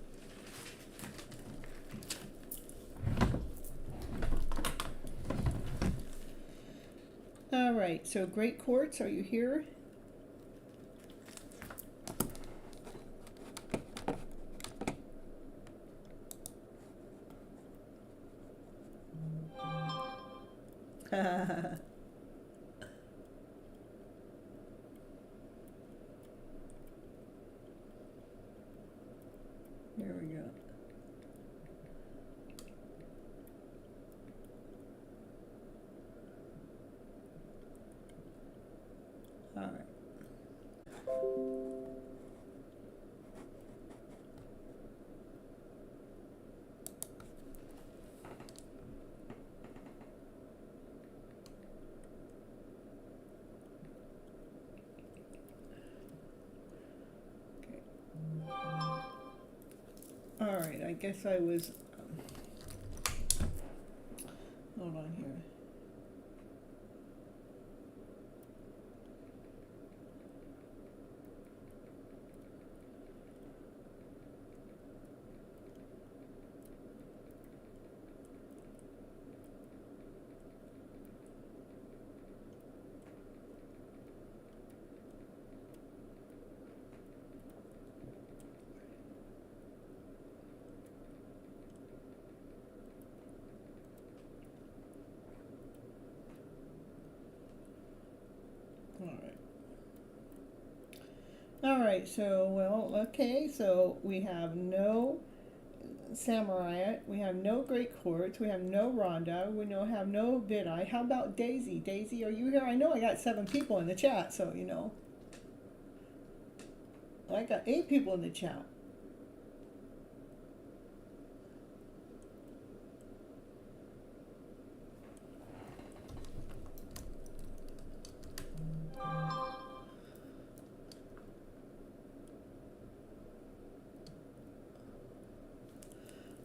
All right, so Great Quartz, are you here? There we go. All right. All right, I guess I was, hold on here. All right, so, well, okay, so we have no Samurai, we have no Great Quartz, we have no Rhonda, we have no Vidai. How about Daisy? Daisy, are you here? I know I got 7 people in the chat, so, you know. I got 8 people in the chat.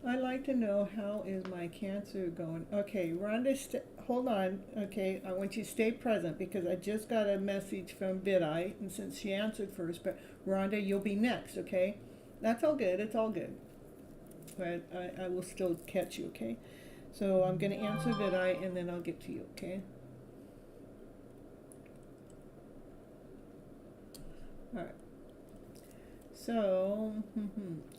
I'd like to know, how is my cancer going? Okay, Rhonda, hold on. Okay, I want you to stay present because I just got a message from Vidai, and since she answered first, but Rhonda, you'll be next, okay? That's all good, it's all good. But I will still catch you, okay? So I'm going to answer Vidai, and then I'll get to you, okay? All right. So,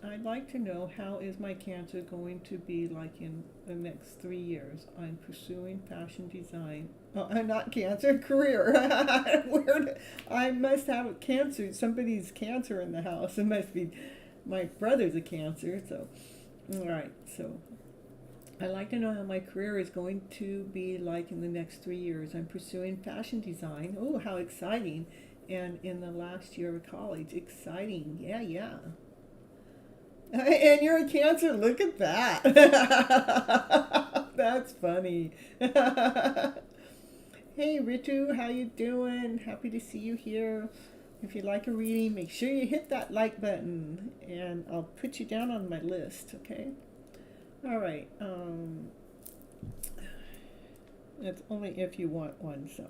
I'd like to know, how is my cancer going to be like in the next 3 years? I'm pursuing fashion design. Oh, I'm not cancer, career. I must have cancer. Somebody's cancer in the house. It must be my brother's a cancer. So, all right. So, I'd like to know how my career is going to be like in the next 3 years. I'm pursuing fashion design. Oh, how exciting. And in the last year of college. Exciting. Yeah, yeah. And you're a cancer. Look at that. That's funny. Hey, Ritu, how you doing? Happy to see you here. If you like a reading, make sure you hit that like button. And I'll put you down on my list, okay? All right. It's only if you want one, so.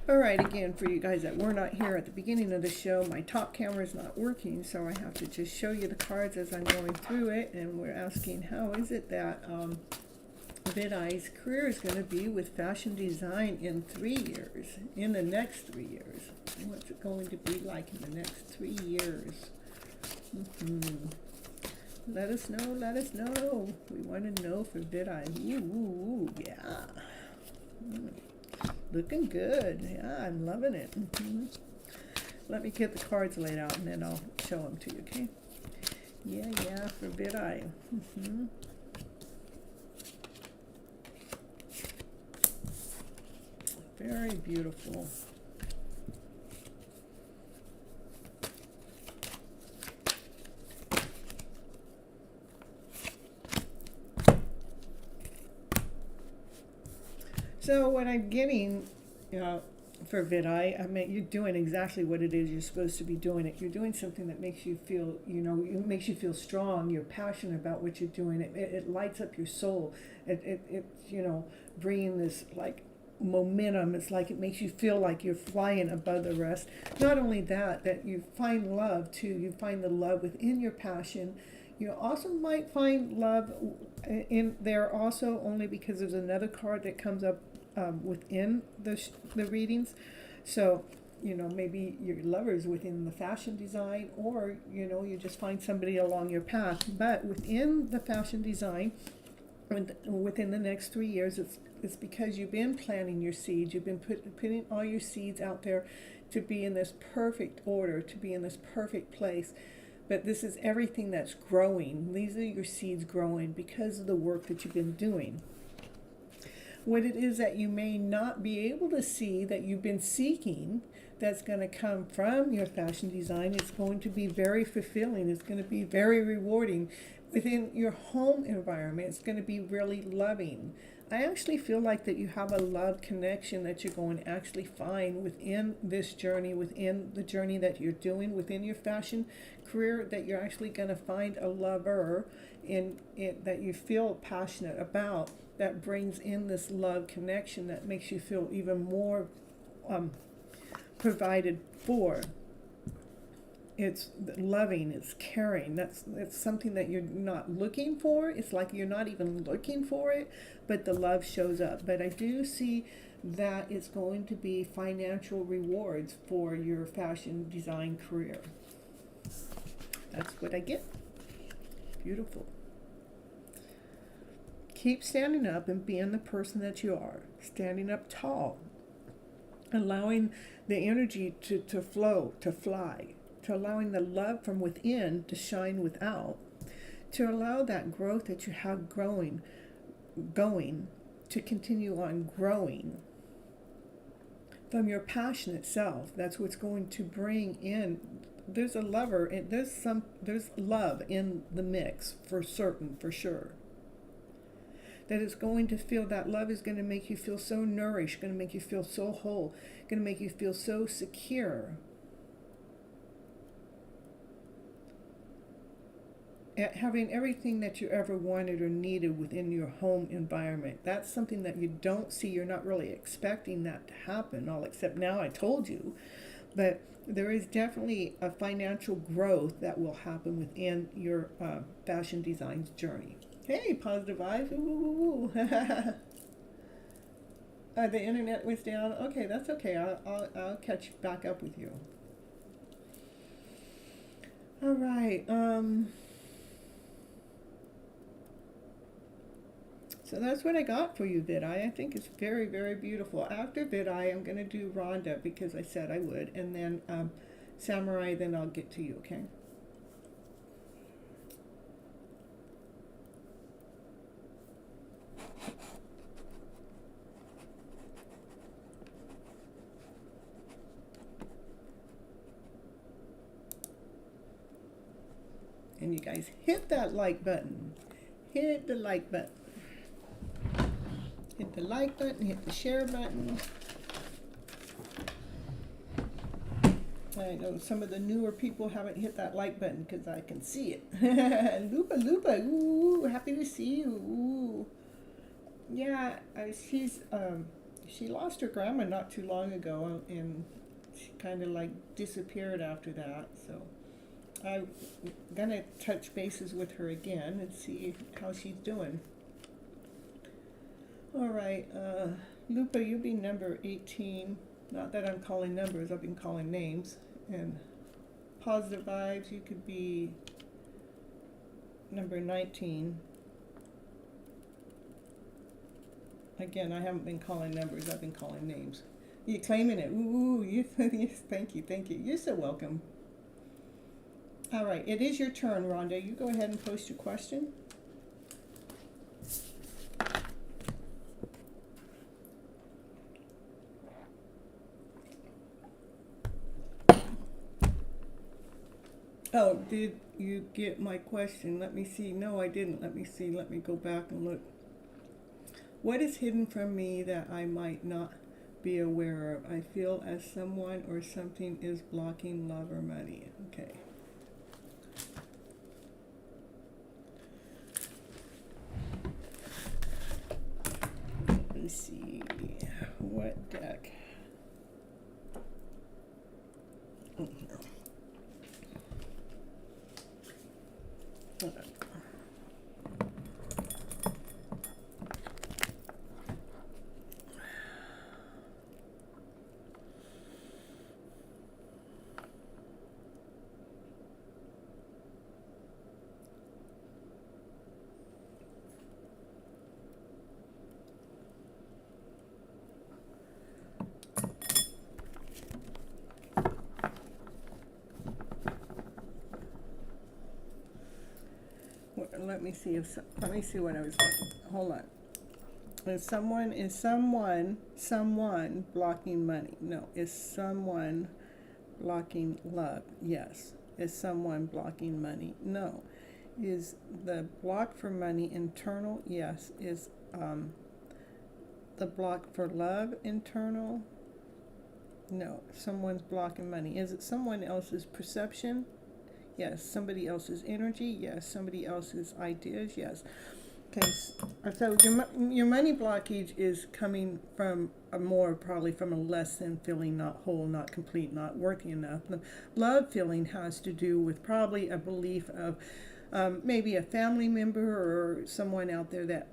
All right, again, for you guys that were not here at the beginning of the show, my top camera is not working, so I have to just show you the cards as I'm going through it. And we're asking, how is it that Vidai's career is going to be with fashion design in 3 years, in the next 3 years? What's it going to be like in the next 3 years? Let us know, let us know. We want to know for Vidai. Ooh, yeah. Looking good. Yeah, I'm loving it. Let me get the cards laid out and then I'll show them to you, okay? Yeah, for Vidai. Very beautiful. So what I'm getting for Vidai, I mean, you're doing exactly what it is you're supposed to be doing. It. You're doing something that makes you feel, it makes you feel strong. You're passionate about what you're doing. It lights up your soul. It bringing this like momentum. It's like it makes you feel like you're flying above the rest. Not only that, that you find love too. You find the love within your passion. You also might find love in there also, only because there's another card that comes up within the readings. So, maybe your lover's within the fashion design, or, you just find somebody along your path. But within the fashion design, within the next 3 years, it's because you've been planting your seeds. You've been putting all your seeds out there to be in this perfect order, to be in this perfect place. But this is everything that's growing. These are your seeds growing because of the work that you've been doing. What it is that you may not be able to see that you've been seeking, that's going to come from your fashion design, it's going to be very fulfilling. It's going to be very rewarding. Within your home environment, it's going to be really loving. I actually feel like that you have a love connection that you're going to actually find within this journey, within the journey that you're doing, within your fashion career, that you're actually going to find a lover in it that you feel passionate about, that brings in this love connection that makes you feel even more provided for. It's loving, it's caring. It's something that you're not looking for. It's like you're not even looking for it, but the love shows up. But I do see that it's going to be financial rewards for your fashion design career. That's what I get. Beautiful. Keep standing up and being the person that you are. Standing up tall. Allowing the energy to flow, to fly. To allowing the love from within to shine without, to allow that growth that you have going to continue on growing from your passion itself. That's what's going to bring in. There's a lover, and there's love in the mix for certain, for sure. That it's going to feel, that love is going to make you feel so nourished, going to make you feel so whole, going to make you feel so secure. Having everything that you ever wanted or needed within your home environment. That's something that you don't see. You're not really expecting that to happen, all except now I told you. But there is definitely a financial growth that will happen within your fashion design journey. Hey, positive vibes. Ooh, ooh, ooh. The internet was down. Okay, that's okay. I'll catch back up with you. All right. So that's what I got for you, Vidai. I think it's very, very beautiful. After Vidai, I'm going to do Rhonda because I said I would. And then Samurai, then I'll get to you, okay? And you guys hit that like button. Hit the like button. Hit the like button, hit the share button. I know some of the newer people haven't hit that like button because I can see it. Lupa, ooh, happy to see you. Ooh. Yeah, she lost her grandma not too long ago, and she kind of like disappeared after that. So I'm gonna touch bases with her again and see how she's doing. All right, Lupa, you'll be number 18. Not that I'm calling numbers, I've been calling names. And positive vibes, you could be number 19. Again, I haven't been calling numbers, I've been calling names. You're claiming it. Ooh, yes, thank you. You're so welcome. All right, it is your turn, Rhonda. You go ahead and post your question. Oh, did you get my question? Let me see. No, I didn't. Let me see. Let me go back and look. What is hidden from me that I might not be aware of. I feel as someone or something is blocking love or money. Okay. Let's see. What deck? Oh, no. Hold on. Let me see if let me see what I was looking. Hold on. Is someone blocking money? No. Is someone blocking love? Yes. Is someone blocking money? No. Is the block for money internal? Yes. Is the block for love internal? No. Someone's blocking money. Is it someone else's perception? Yes. Somebody else's energy? Yes. Somebody else's ideas? Yes. Okay, so your money blockage is coming from probably from a less than feeling, not whole, not complete, not worthy enough. The love feeling has to do with probably a belief of maybe a family member or someone out there that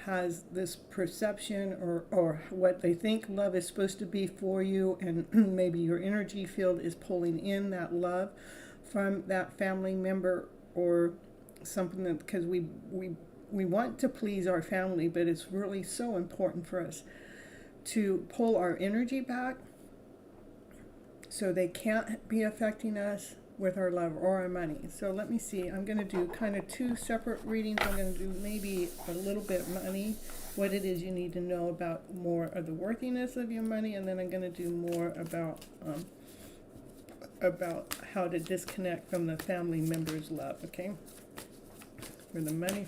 has this perception or what they think love is supposed to be for you, and maybe your energy field is pulling in that love from that family member or something, that because we want to please our family, but it's really so important for us to pull our energy back so they can't be affecting us with our love or our money. So let me see. I'm going to do kind of two separate readings. I'm going to do maybe a little bit of money, what it is you need to know about more of the worthiness of your money, and then I'm going to do more about how to disconnect from the family member's love. Okay. For the money.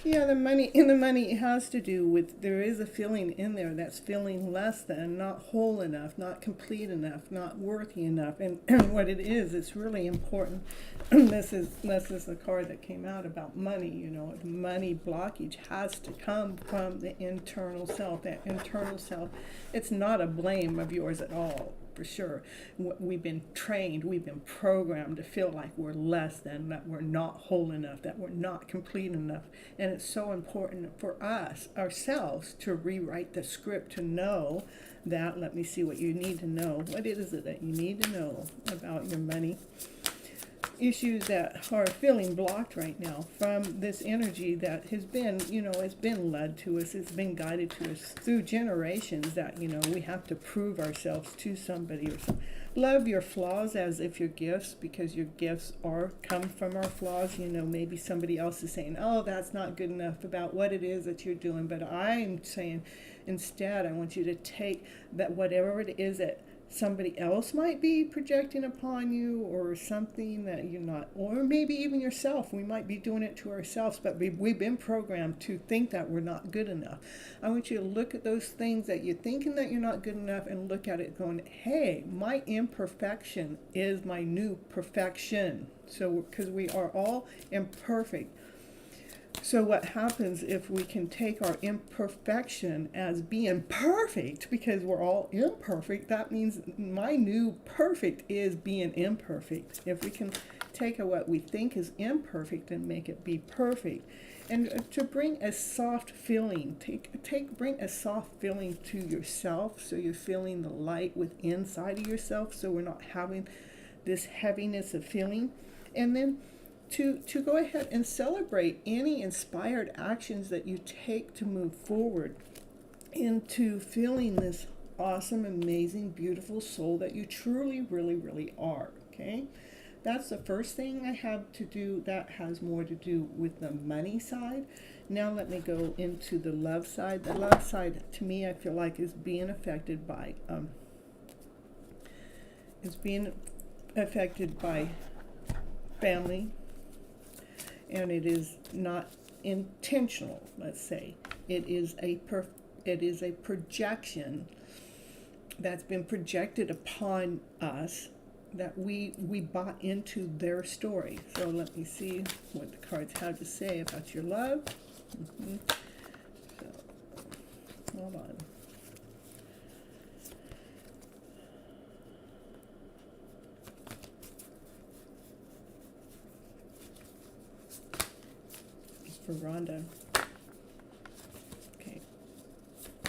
Yeah, the money has to do with, there is a feeling in there that's feeling less than, not whole enough, not complete enough, not worthy enough. And what it is, it's really important. This is the card that came out about money. The money blockage has to come from the internal self. That internal self, it's not a blame of yours at all. For sure. We've been trained, we've been programmed to feel like we're less than, that we're not whole enough, that we're not complete enough. And it's so important for us, ourselves, to rewrite the script, to know that. Let me see what you need to know. What is it that you need to know about your money issues that are feeling blocked right now from this energy that has been, it's been led to us, it's been guided to us through generations, that, we have to prove ourselves to somebody or something. Love your flaws as if your gifts, because your gifts come from our flaws. Maybe somebody else is saying, oh, that's not good enough about what it is that you're doing, but I'm saying instead, I want you to take that, whatever it is that somebody else might be projecting upon you, or something that you're not, or maybe even yourself. We might be doing it to ourselves, but we've been programmed to think that we're not good enough. I want you to look at those things that you're thinking that you're not good enough, and look at it going, hey, my imperfection is my new perfection. So, because we are all imperfect. So what happens if we can take our imperfection as being perfect, because we're all imperfect, that means my new perfect is being imperfect. If we can take what we think is imperfect and make it be perfect, and to bring a soft feeling, bring a soft feeling to yourself, so you're feeling the light within inside of yourself, so we're not having this heaviness of feeling. And then to go ahead and celebrate any inspired actions that you take to move forward into feeling this awesome, amazing, beautiful soul that you truly, really, really are. Okay, that's the first thing I have to do. That has more to do with the money side. Now let me go into the love side. The love side, to me, I feel like is being affected by family. And it is not intentional, let's say. It is It is a projection that's been projected upon us, that we bought into their story. So let me see what the cards have to say about your love. So, hold on. For Rhonda. Okay.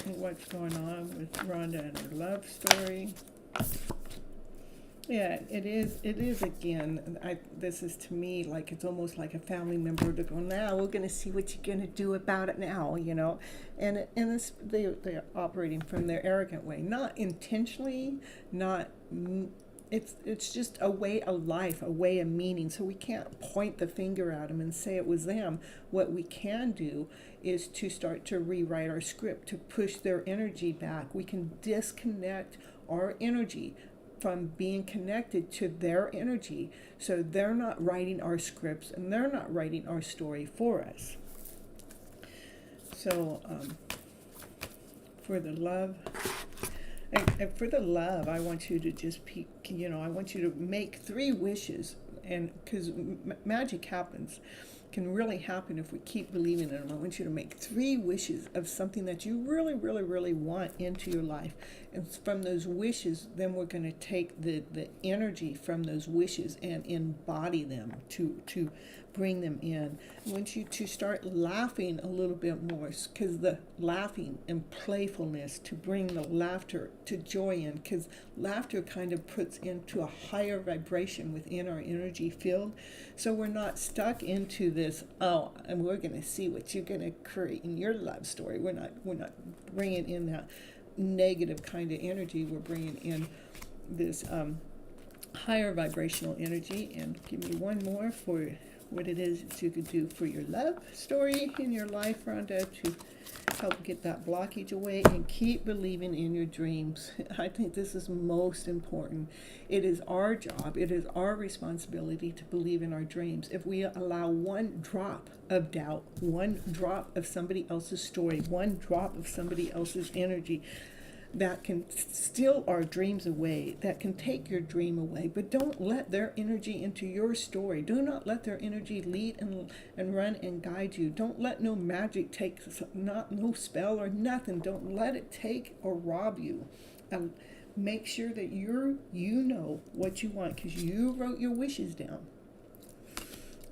And what's going on with Rhonda and her love story? Yeah, it is again. This is to me like it's almost like a family member to go, now we're going to see what you're going to do about it now, you know, and it's, they're operating from their arrogant way, not intentionally, not. It's just a way of life, a way of meaning. So we can't point the finger at them and say it was them. What we can do is to start to rewrite our script, to push their energy back. We can disconnect our energy from being connected to their energy, so they're not writing our scripts and they're not writing our story for us. So for the love, and for the love, I want you to just I want you to make 3 wishes, and because magic can really happen if we keep believing in them. I want you to make 3 wishes of something that you really, really, really want into your life. And from those wishes, then we're going to take the energy from those wishes and embody them to bring them in. I want you to start laughing a little bit more, because the laughing and playfulness, to bring the laughter to joy in, because laughter kind of puts into a higher vibration within our energy field. So we're not stuck into this, and we're going to see what you're going to create in your love story. We're not bringing in that negative kind of energy. We're bringing in this higher vibrational energy. And give me one more for what it is that you could do for your love story in your life, Rhonda, to help get that blockage away and keep believing in your dreams. I think this is most important. It is our job, it is our responsibility to believe in our dreams. If we allow one drop of doubt, one drop of somebody else's story, one drop of somebody else's energy, that can steal our dreams away, that can take your dream away. But don't let their energy into your story. Do not let their energy lead and run and guide you. Don't let no magic take, no spell or nothing. Don't let it take or rob you. Make sure that you know what you want, because you wrote your wishes down.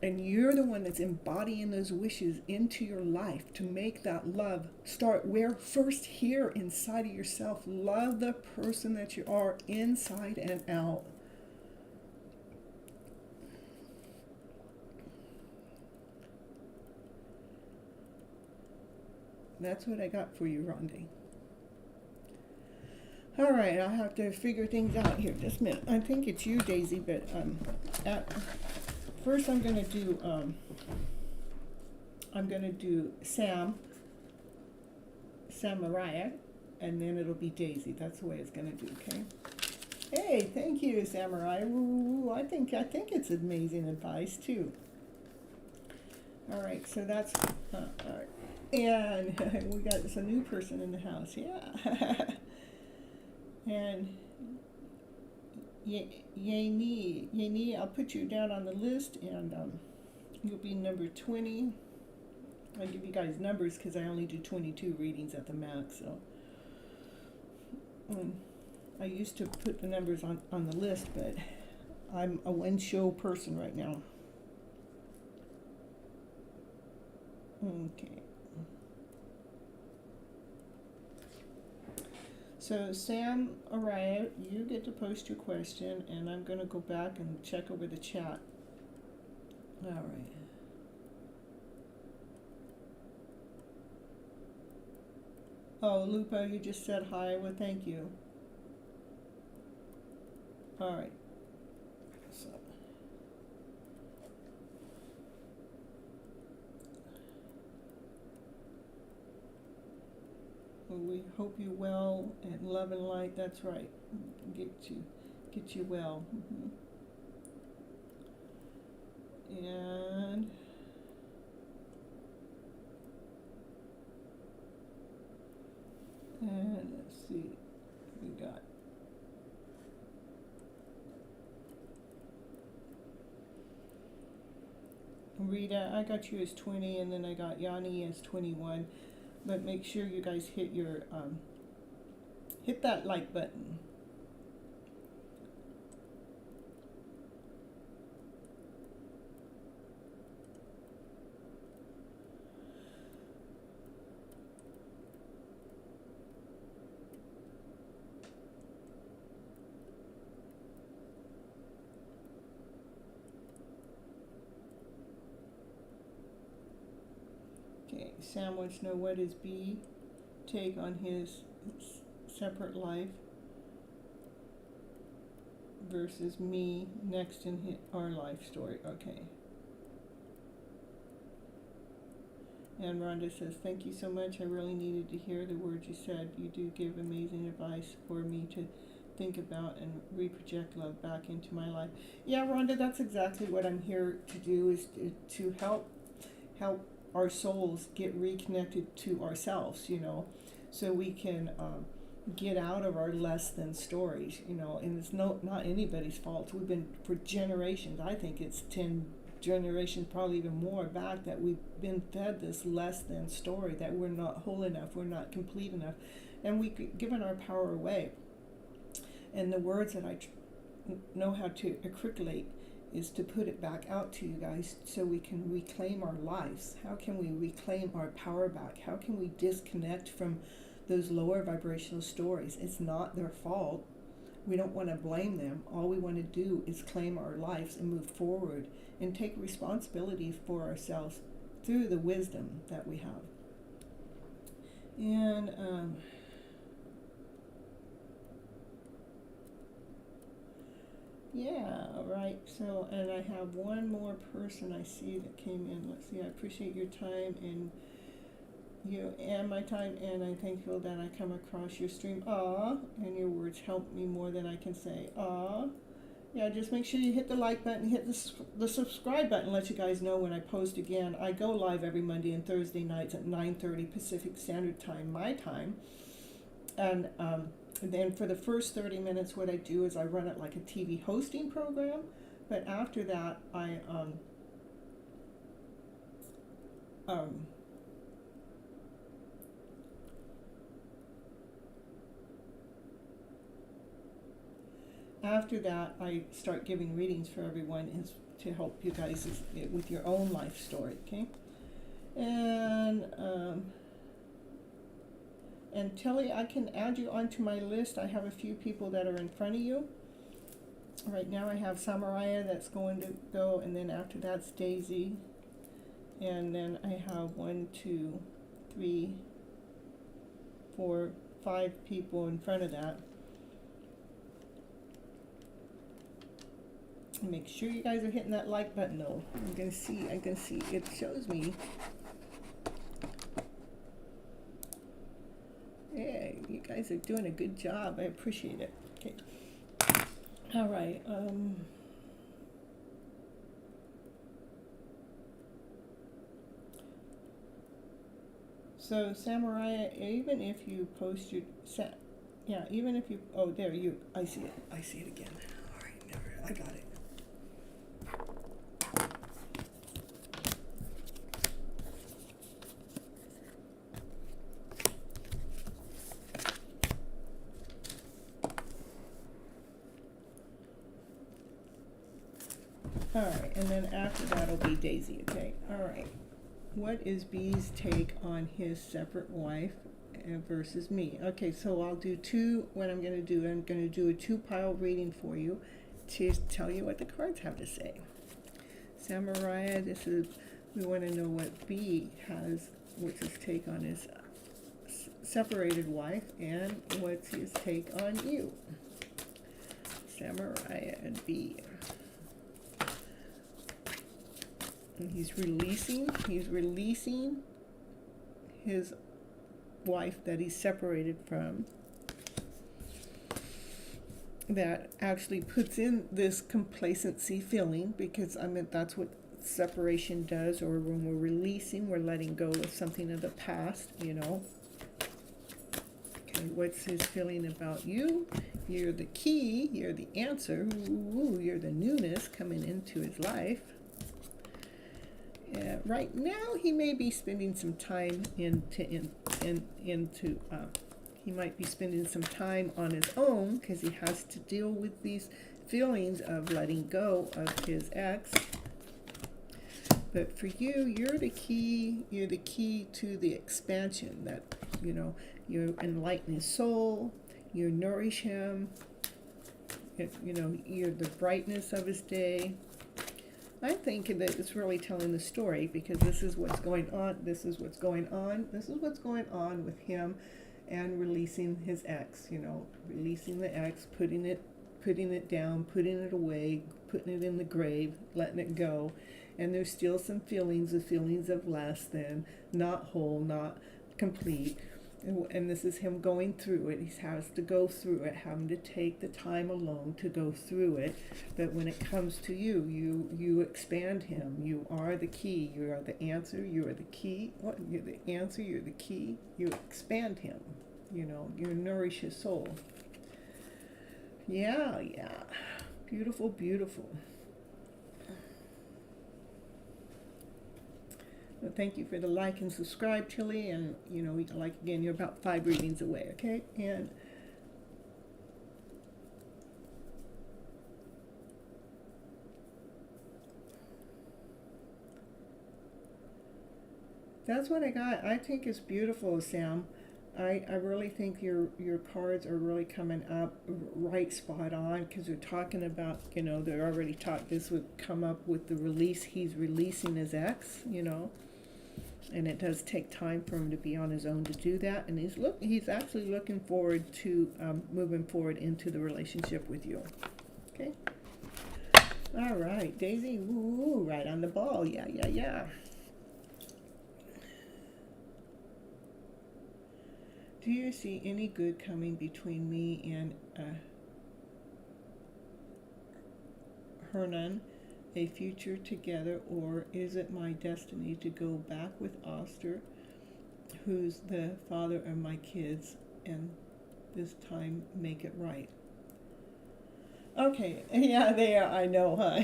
And you're the one that's embodying those wishes into your life to make that love start where? First, here inside of yourself. Love the person that you are inside and out. That's what I got for you, Rhonda. All right, I have to figure things out here. Just a minute. I think it's you, Daisy, but first I'm gonna do Sam Mariah, and then it'll be Daisy. That's the way it's gonna do. Okay. Hey, thank you, Samurai. Ooh, I think it's amazing advice too. All right, so that's all right, and we got a new person in the house. Yeah, and. Yeni, I'll put you down on the list, and you'll be number 20. I'll give you guys numbers because I only do 22 readings at the max. So I used to put the numbers on the list, but I'm a one-show person right now. Okay. So Sam Araya, you get to post your question, and I'm going to go back and check over the chat. All right. Oh, Lupa, you just said hi. Well, thank you. All right. So. We hope you well, and love and light. That's right. Get you well. And see. We got Rita, I got you as 20, and then I got Yanni as 21. But make sure you guys hit your hit that like button. Okay, Sam wants to know, what is B take on his separate life versus me next in our life story. Okay. And Rhonda says, thank you so much. I really needed to hear the words you said. You do give amazing advice for me to think about and reproject love back into my life. Yeah, Rhonda, that's exactly what I'm here to do, is to help our souls get reconnected to ourselves, you know, so we can get out of our less than stories, you know. And it's not anybody's fault. We've been, for generations, I think it's 10 generations, probably even more back, that we've been fed this less than story, that we're not whole enough, we're not complete enough, and we've given our power away. And the words that I know how to articulate is to put it back out to you guys, so we can reclaim our lives. How can we reclaim our power back? How can we disconnect from those lower vibrational stories? It's not their fault. We don't want to blame them. All we want to do is claim our lives and move forward and take responsibility for ourselves through the wisdom that we have. And yeah, right. So, and I have one more person I see that came in. Let's see. I appreciate your time and you and my time, and I'm thankful that I come across your stream. And your words help me more than I can say. Yeah, just make sure you hit the like button, hit the subscribe button, let you guys know when I post again. I go live every Monday and Thursday nights at 9:30 Pacific Standard Time, my time. And then for the first 30 minutes, what I do is I run it like a TV hosting program. But after that, after that, I start giving readings for everyone, is to help you guys with your own life story, okay? And Tilly, I can add you onto my list. I have a few people that are in front of you. Right now I have Samaraya that's going to go, and then after that's Daisy. And then I have 1, 2, 3, 4, 5 people in front of that. Make sure you guys are hitting that like button though. I can see, it shows me. Yeah, you guys are doing a good job. I appreciate it. Okay. All right. So Samurai, even if you post your even if you, oh, there you, I see it again. All right, I got it. Alright, and then after that'll be Daisy, okay? Alright. What is B's take on his separate wife versus me? Okay, so I'll do what I'm going to do a 2-pile reading for you to tell you what the cards have to say. Samurai, we want to know what B has, what's his take on his separated wife, and what's his take on you. Samurai and B. He's releasing his wife that he's separated from, that actually puts in this complacency feeling, because that's what separation does, or when we're releasing, we're letting go of something of the past, you know. Okay, what's his feeling about you? You're the key, you're the answer, ooh, you're the newness coming into his life. Right now, he may be spending some time he might be spending some time on his own because he has to deal with these feelings of letting go of his ex. But for you, you're the key to the expansion that, you enlighten his soul, you nourish him, you're the brightness of his day. I think that it's really telling the story because this is what's going on with him and releasing his ex, releasing the ex, putting it down, putting it away, putting it in the grave, letting it go. And there's still some feelings of less than, not whole, not complete. And this is him going through it. He has to go through it, having to take the time alone to go through it. But when it comes to you, you expand him. You are the key. You are the answer. You are the key. You're the answer. You're the key. You expand him. You nourish his soul. Yeah. Beautiful, beautiful. Well, thank you for the like and subscribe, Tilly. And, again, you're about 5 readings away, okay? And that's what I got. I think it's beautiful, Sam. I really think your cards are really coming up right spot on because they're talking about, they're already taught this would come up with the release. He's releasing his ex, and it does take time for him to be on his own to do that. And he's actually looking forward to moving forward into the relationship with you. Okay. All right, Daisy. Ooh, right on the ball. Yeah. Do you see any good coming between me and Hernan? A future together, or is it my destiny to go back with Oster, who's the father of my kids, and this time make it right? Okay, yeah, there, I know, huh?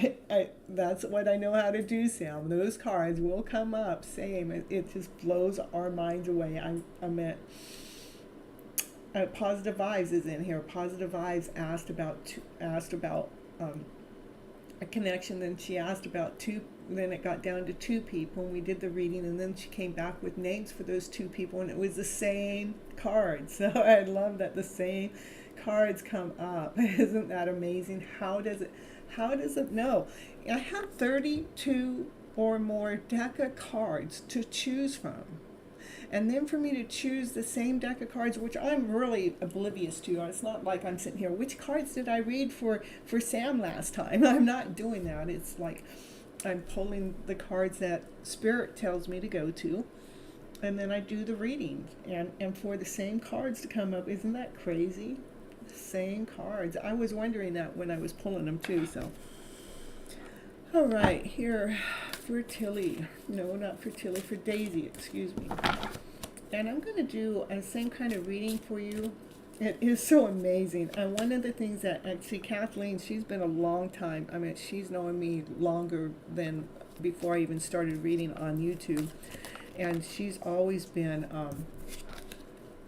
That's what I know how to do, Sam. Those cards will come up, same. It just blows our minds away. I meant Positive Vibes is in here. Positive Vibes asked about a connection, then she asked about 2, then it got down to 2 people, and we did the reading, and then she came back with names for those 2 people, and it was the same cards. So I love that the same cards come up. Isn't that amazing? How does it know? I have 32 or more deck of cards to choose from. And then for me to choose the same deck of cards, which I'm really oblivious to. It's not like I'm sitting here, which cards did I read for Sam last time? I'm not doing that. It's like I'm pulling the cards that Spirit tells me to go to, and then I do the reading. And for the same cards to come up, isn't that crazy? Same cards. I was wondering that when I was pulling them too, so. All right, here for Tilly. No, not for Tilly, for Daisy, excuse me. And I'm going to do the same kind of reading for you. It is so amazing. And one of the things that, see, Kathleen, she's been a long time. I mean, she's known me longer than before I even started reading on YouTube. And she's always been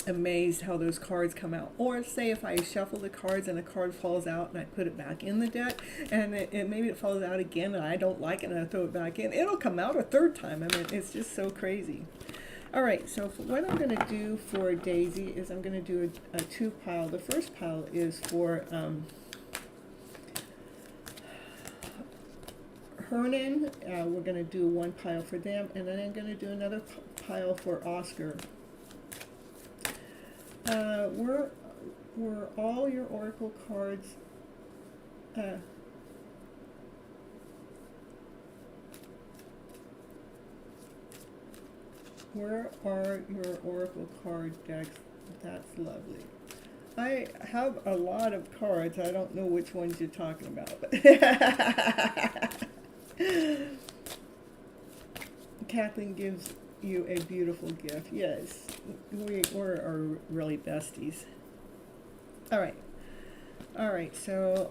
amazed how those cards come out. Or say if I shuffle the cards and a card falls out and I put it back in the deck, and maybe it falls out again and I don't like it and I throw it back in, it'll come out a 3rd time. I mean, it's just so crazy. All right, so what I'm going to do for Daisy is I'm going to do a 2 pile. The first pile is for Hernan. We're going to do 1 pile for them, and then I'm going to do another pile for Oscar. Were all your oracle cards where are your oracle card decks? That's lovely. I have a lot of cards. I don't know which ones you're talking about. Kathleen gives you a beautiful gift. Yes, we're really besties. All right. All right, so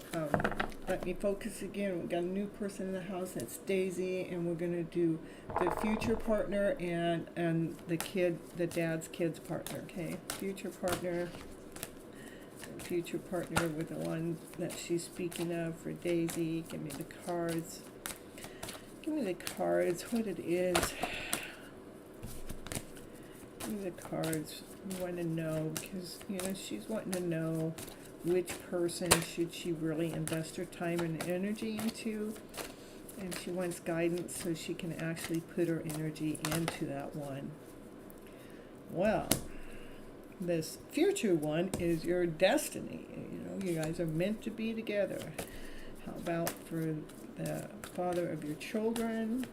let me focus again. We've got a new person in the house. That's Daisy, and we're gonna do the future partner and the dad's kid's partner. Okay, future partner with the one that she's speaking of for Daisy. Give me the cards. Give me the cards. What it is. Give me the cards. We want to know because she's wanting to know which person should she really invest her time and energy into, and she wants guidance so she can actually put her energy into that one. Well, this future one is your destiny. You guys are meant to be together. How about for the father of your children?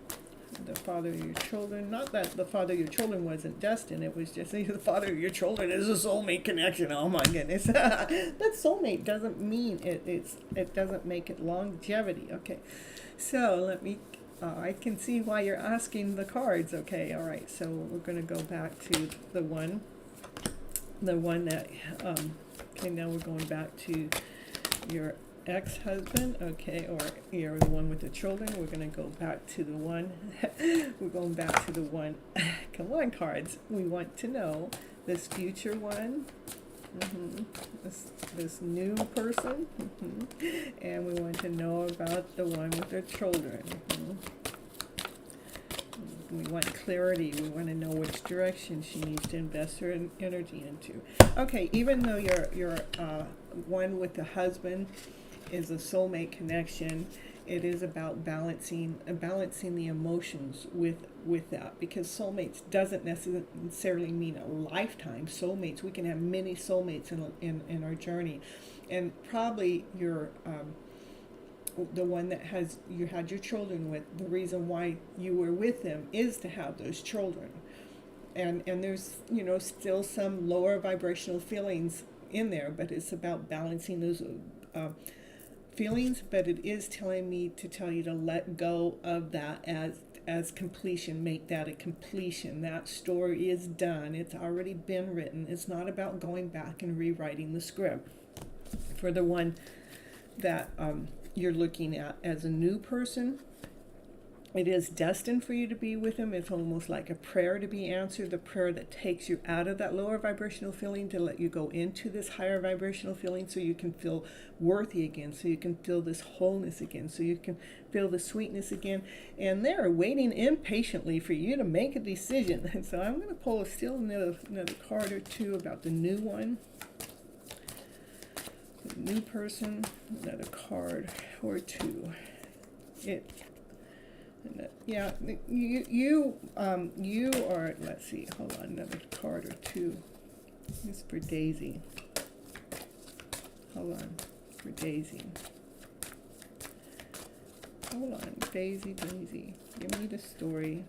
The father of your children, not that the father of your children wasn't destined, it was just the father of your children is a soulmate connection. Oh my goodness. That soulmate doesn't mean it doesn't make it longevity. Okay, so let me I can see why you're asking the cards. Okay, all right, so we're going to go back to the one that okay, now we're going back to your ex-husband, okay, or you're the one with the children. We're going to go back to the one we're going back to the one come on, cards. We want to know this future one, this new person, and we want to know about the one with their children. We want clarity. We want to know which direction she needs to invest her energy into. Okay, even though your one with the husband is a soulmate connection, it is about balancing the emotions with that, because soulmates doesn't necessarily mean a lifetime. Soulmates, we can have many soulmates in our journey, and probably your the one that you had your children with, the reason why you were with them is to have those children, and there's still some lower vibrational feelings in there, but it's about balancing those feelings. But it is telling me to tell you to let go of that as completion. Make that a completion. That story is done. It's already been written. It's not about going back and rewriting the script. For the one that you're looking at as a new person, it is destined for you to be with him. It's almost like a prayer to be answered, the prayer that takes you out of that lower vibrational feeling to let you go into this higher vibrational feeling, so you can feel worthy again, so you can feel this wholeness again, so you can feel the sweetness again. And they're waiting impatiently for you to make a decision. And so I'm going to pull another card or two about the new one. New person, another card or two. You are, let's see, hold on, another card or two. This is for Daisy. Hold on, for Daisy. Hold on, Daisy. Give me the story.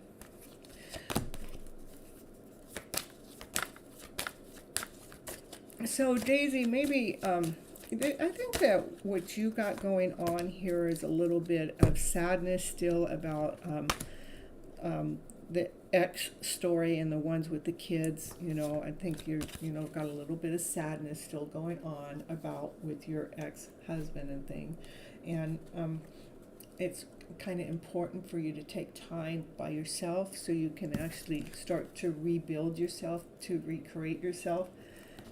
So Daisy, maybe I think that what you got going on here is a little bit of sadness still about the ex story and the ones with the kids. I think you're got a little bit of sadness still going on about with your ex-husband and thing, and it's kind of important for you to take time by yourself so you can actually start to rebuild yourself, to recreate yourself.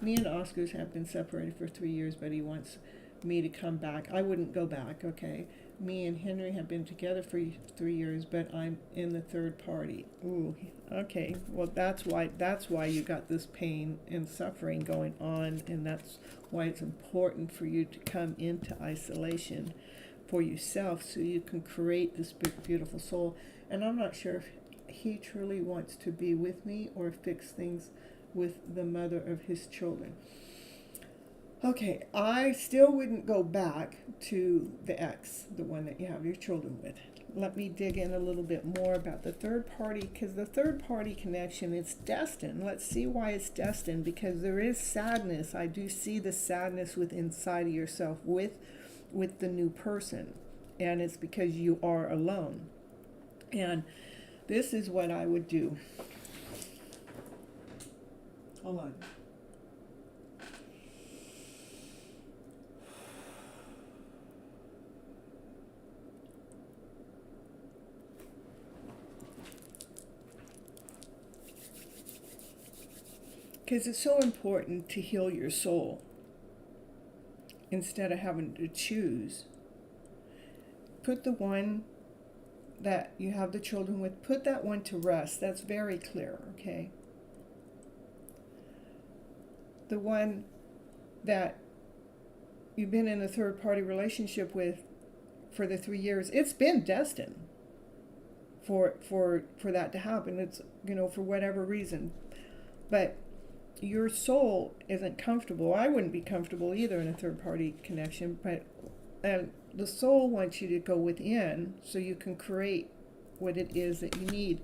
Me and Oscar have been separated for 3 years, but he wants me to come back. I wouldn't go back, okay? Me and Henry have been together for 3 years, but I'm in the third party. Ooh, okay. Well, that's why you got this pain and suffering going on, and that's why it's important for you to come into isolation for yourself so you can create this big, beautiful soul. And I'm not sure if he truly wants to be with me or fix things with the mother of his children. Okay, I still wouldn't go back to the ex, the one that you have your children with. Let me dig in a little bit more about the third party, because the third party connection, it's destined. Let's see why it's destined, because there is sadness. I do see the sadness within inside of yourself with the new person, and it's because you are alone. And this is what I would do. Hold on. Because it's so important to heal your soul instead of having to choose. Put the one that you have the children with, put that one to rest. That's very clear, okay? The one that you've been in a third-party relationship with for the 3 years, it's been destined for that to happen. It's, for whatever reason. But your soul isn't comfortable. I wouldn't be comfortable either in a third-party connection, but the soul wants you to go within so you can create what it is that you need.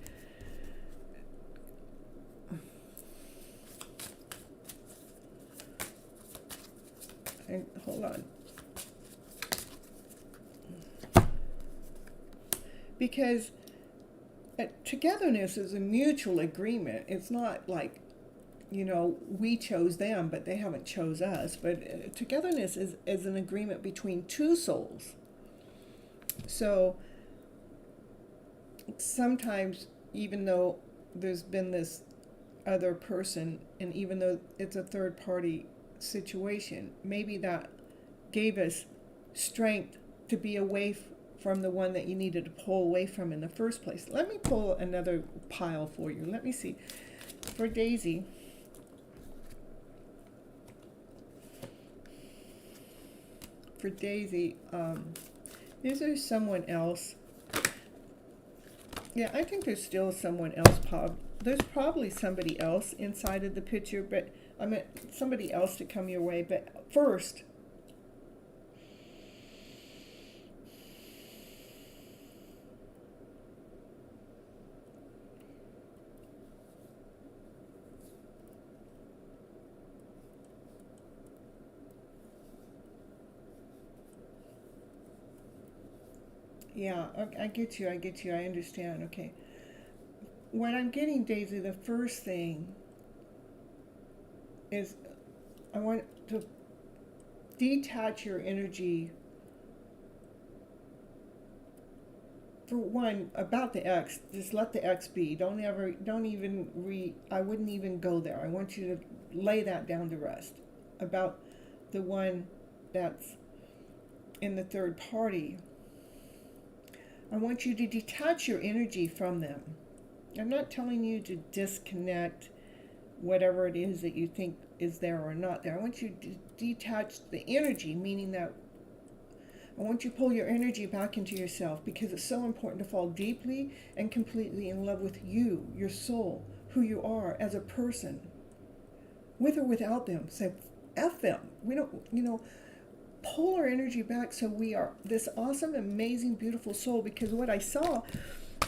And hold on. Because togetherness is a mutual agreement. It's not like, we chose them, but they haven't chose us. But togetherness is an agreement between two souls. So sometimes, even though there's been this other person, and even though it's a third party situation, maybe that gave us strength to be away from the one that you needed to pull away from in the first place. Let me pull another pile for you. Let me see. For Daisy, is there someone else? Yeah, I think there's still someone else. There's probably somebody else inside of the picture, but I meant somebody else to come your way. But first, yeah, I get you, I understand, okay. What I'm getting, Daisy, the first thing is I want to detach your energy, for one, about the ex. Just let the ex be. I wouldn't even go there. I want you to lay that down to rest. About the one that's in the third party, I want you to detach your energy from them. I'm not telling you to disconnect whatever it is that you think is there or not there. I want you to detach the energy, meaning that I want you to pull your energy back into yourself, because it's so important to fall deeply and completely in love with you, your soul, who you are as a person, with or without them. Say, F them. We don't, pull our energy back so we are this awesome, amazing, beautiful soul. Because what I saw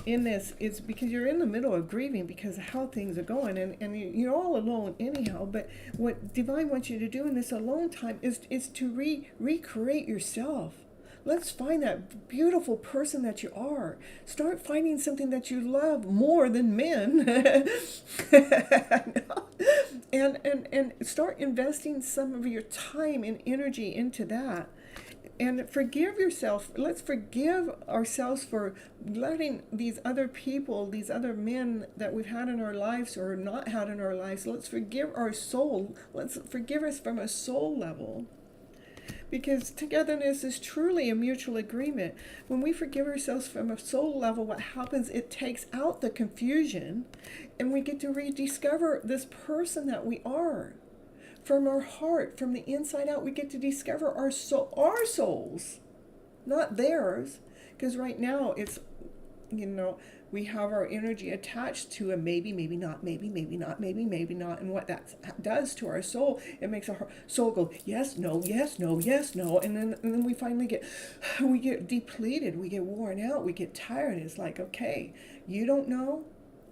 in this is, because you're in the middle of grieving because of how things are going, and you're all alone anyhow. But what Divine wants you to do in this alone time is to recreate yourself. Let's find that beautiful person that you are. Start finding something that you love more than men. and start investing some of your time and energy into that. And forgive yourself. Let's forgive ourselves for letting these other people, these other men that we've had in our lives or not had in our lives, let's forgive our soul. Let's forgive us from a soul level. Because togetherness is truly a mutual agreement. When we forgive ourselves from a soul level, what happens, it takes out the confusion, and we get to rediscover this person that we are. From our heart, from the inside out, we get to discover our souls, not theirs. Because right now it's, we have our energy attached to a maybe, maybe not, maybe, maybe not, maybe, maybe not. And what that does to our soul, it makes our soul go, yes, no, yes, no, yes, no. And then we finally get depleted, we get worn out, we get tired. It's like, okay, you don't know,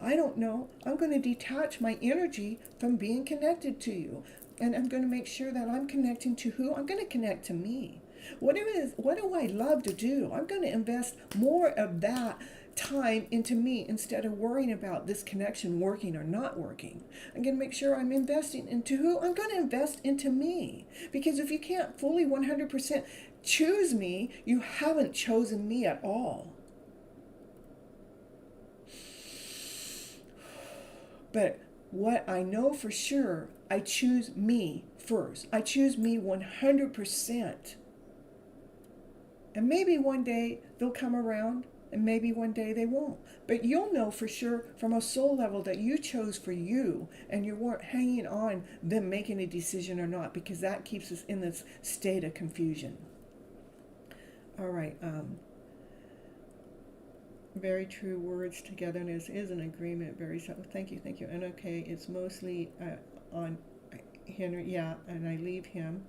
I don't know. I'm going to detach my energy from being connected to you. And I'm going to make sure that I'm connecting to who? I'm going to connect to me. What do I love to do? I'm going to invest more of that time into me instead of worrying about this connection working or not working. I'm going to make sure I'm investing into who? I'm going to invest into me. Because if you can't fully 100% choose me, you haven't chosen me at all. But what I know for sure, I choose me first. I choose me 100%. And maybe one day they'll come around, and maybe one day they won't. But you'll know for sure from a soul level that you chose for you, and you weren't hanging on them making a decision or not, because that keeps us in this state of confusion. All right. Very true words. Togetherness is an agreement. Very so. Thank you. And okay, it's mostly on Henry. Yeah, and I leave him,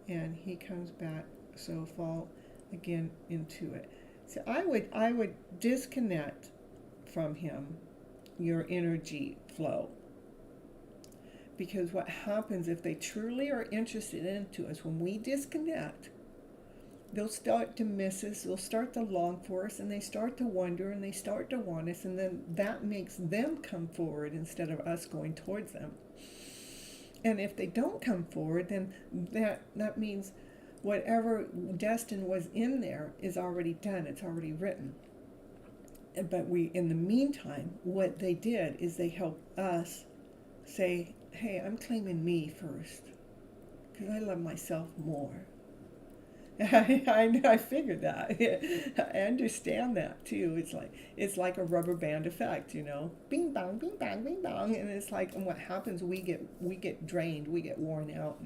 and he comes back. So fall again into it. So I would disconnect from him your energy flow. Because what happens if they truly are interested into us, when we disconnect, they'll start to miss us, they'll start to long for us, and they start to wonder, and they start to want us, and then that makes them come forward instead of us going towards them. And if they don't come forward, then that means whatever destined was in there is already done, it's already written. But in the meantime, what they did is they helped us say, hey, I'm claiming me first, because I love myself more. I figured that. I understand that too. It's like a rubber band effect, Bing bang, bing bang, bing bang, and it's like, and what happens? We get drained, we get worn out,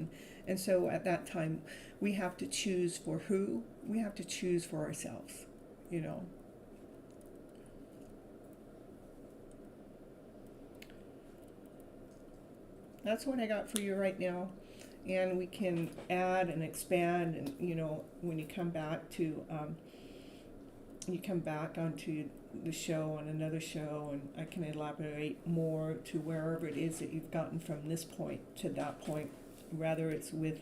and so at that time, we have to choose for who. We have to choose for ourselves, That's what I got for you right now. And we can add and expand, and when you come back onto the show on another show, and I can elaborate more to wherever it is that you've gotten from this point to that point, whether it's with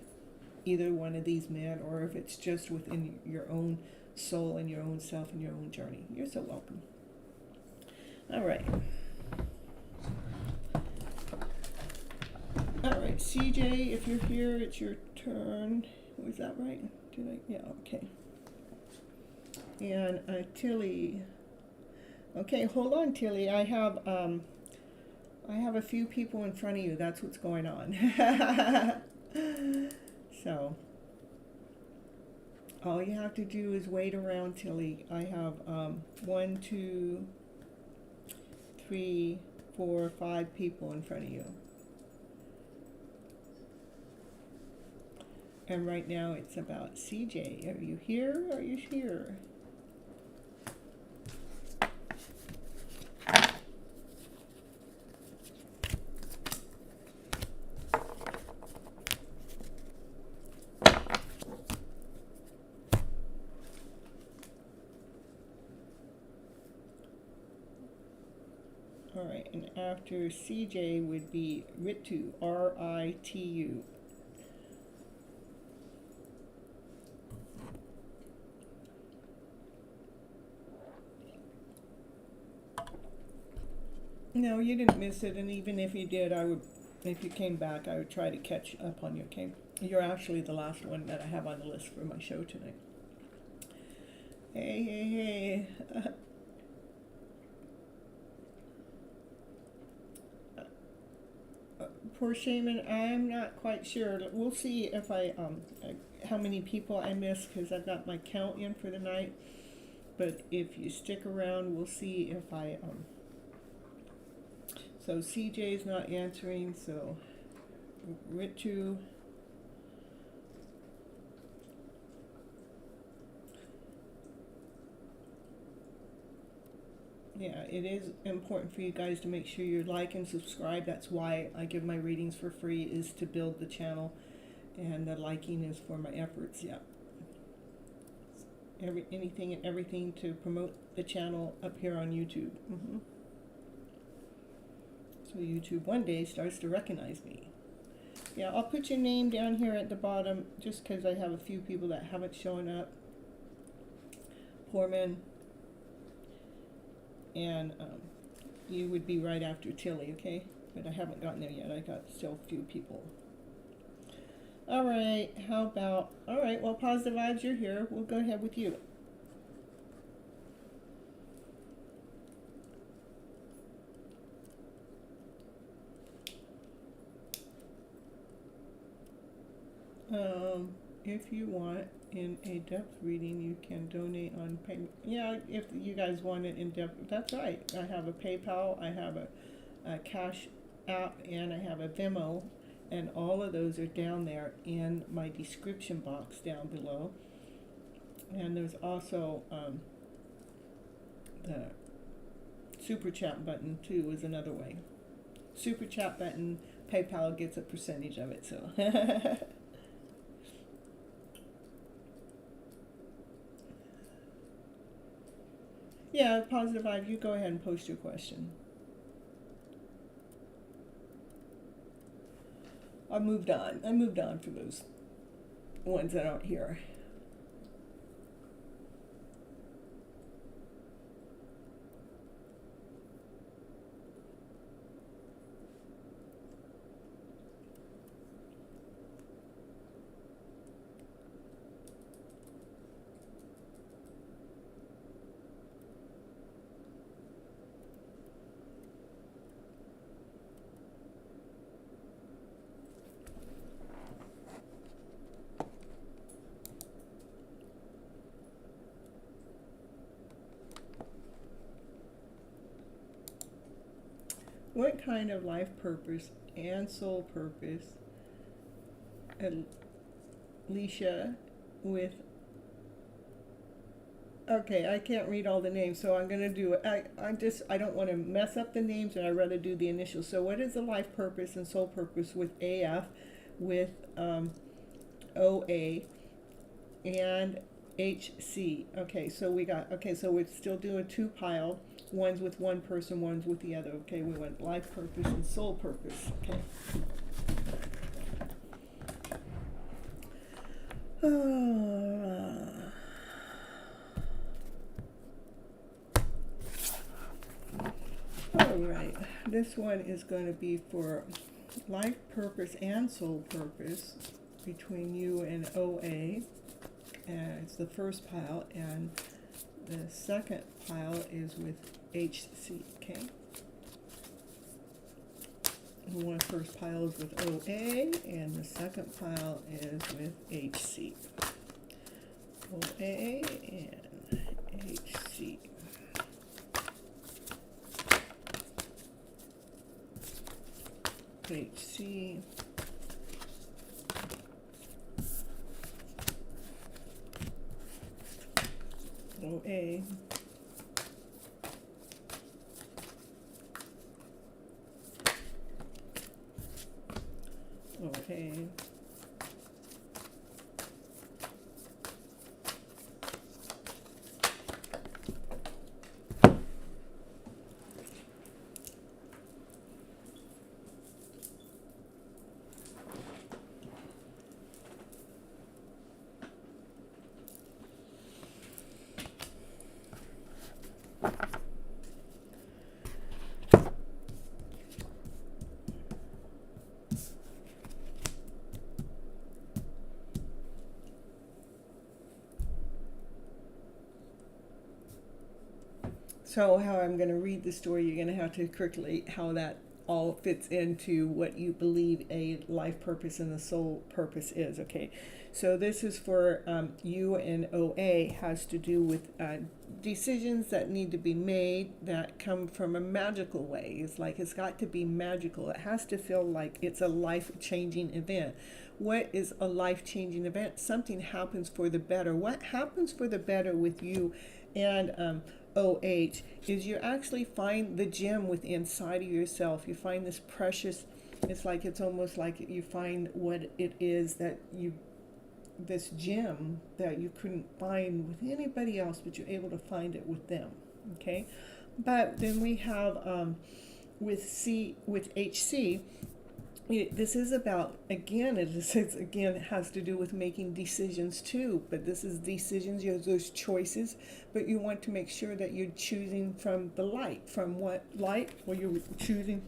either one of these men or if it's just within your own soul and your own self and your own journey. You're so welcome. All right. All right, CJ, if you're here, it's your turn. Was that right? Yeah, okay. And Tilly. Okay, hold on, Tilly. I have a few people in front of you. That's what's going on. So all you have to do is wait around, Tilly. I have 1, 2, 3, 4, 5 people in front of you. And right now it's about CJ. Are you here? Are you here? All right, and after CJ would be Ritu, R-I-T-U. No, you didn't miss it, and even if you did, if you came back, I would try to catch up on you, okay? You're actually the last one that I have on the list for my show tonight. Hey. Poor Shaman, I'm not quite sure. We'll see if how many people I missed, because I've got my count in for the night. But if you stick around, we'll see if So CJ's not answering, so Ritu. Yeah, it is important for you guys to make sure you like and subscribe. That's why I give my readings for free, is to build the channel, and the liking is for my efforts. Yeah. Anything and everything to promote the channel up here on YouTube. So YouTube one day starts to recognize me. Yeah, I'll put your name down here at the bottom, just because I have a few people that haven't shown up. Poor man. and you would be right after Tilly, okay? But I haven't gotten there yet. I got still a few people. All right, how about, all right, well, positive vibes, you're here. We'll go ahead with you. If you want in a depth reading, you can donate on payment. Yeah, if you guys want it in depth, that's right. I have a PayPal, I have a Cash App, and I have a Venmo, and all of those are down there in my description box down below. And there's also the super chat button too is another way. Super chat button, PayPal gets a percentage of it, so. Yeah, positive vibe, you go ahead and post your question. I moved on for those ones that aren't here. What kind of life purpose and soul purpose, Alicia, with, okay, I can't read all the names, so I'm going to do it. I don't want to mess up the names, and I'd rather do the initials. So what is the life purpose and soul purpose with AF, with OA, and HC? Okay, so we got, okay, so we're still doing two pile. One's with one person, one's with the other. Okay, we went life purpose and soul purpose. Okay. All right, this one is going to be for life purpose and soul purpose between you and OA. And it's the first pile, and the second pile is with HC, okay? The one first pile is with OA, and the second pile is with HC. OA and HC. HC. OA. Okay. So how I'm going to read the story, you're going to have to calculate how that all fits into what you believe a life purpose and the soul purpose is. Okay, so this is for you and OA, has to do with decisions that need to be made that come from a magical way. It's like it's got to be magical. It has to feel like it's a life-changing event. What is a life-changing event? Something happens for the better. What happens for the better with you and OH is you actually find the gem within inside of yourself. You find this precious, it's like, it's almost like you find what it is that you, this gem that you couldn't find with anybody else, but you're able to find it with them. Okay, but then we have with HC, this is about, again, it has to do with making decisions too, but this is decisions, those choices, but you want to make sure that you're choosing from the light. From what light? Well, you're choosing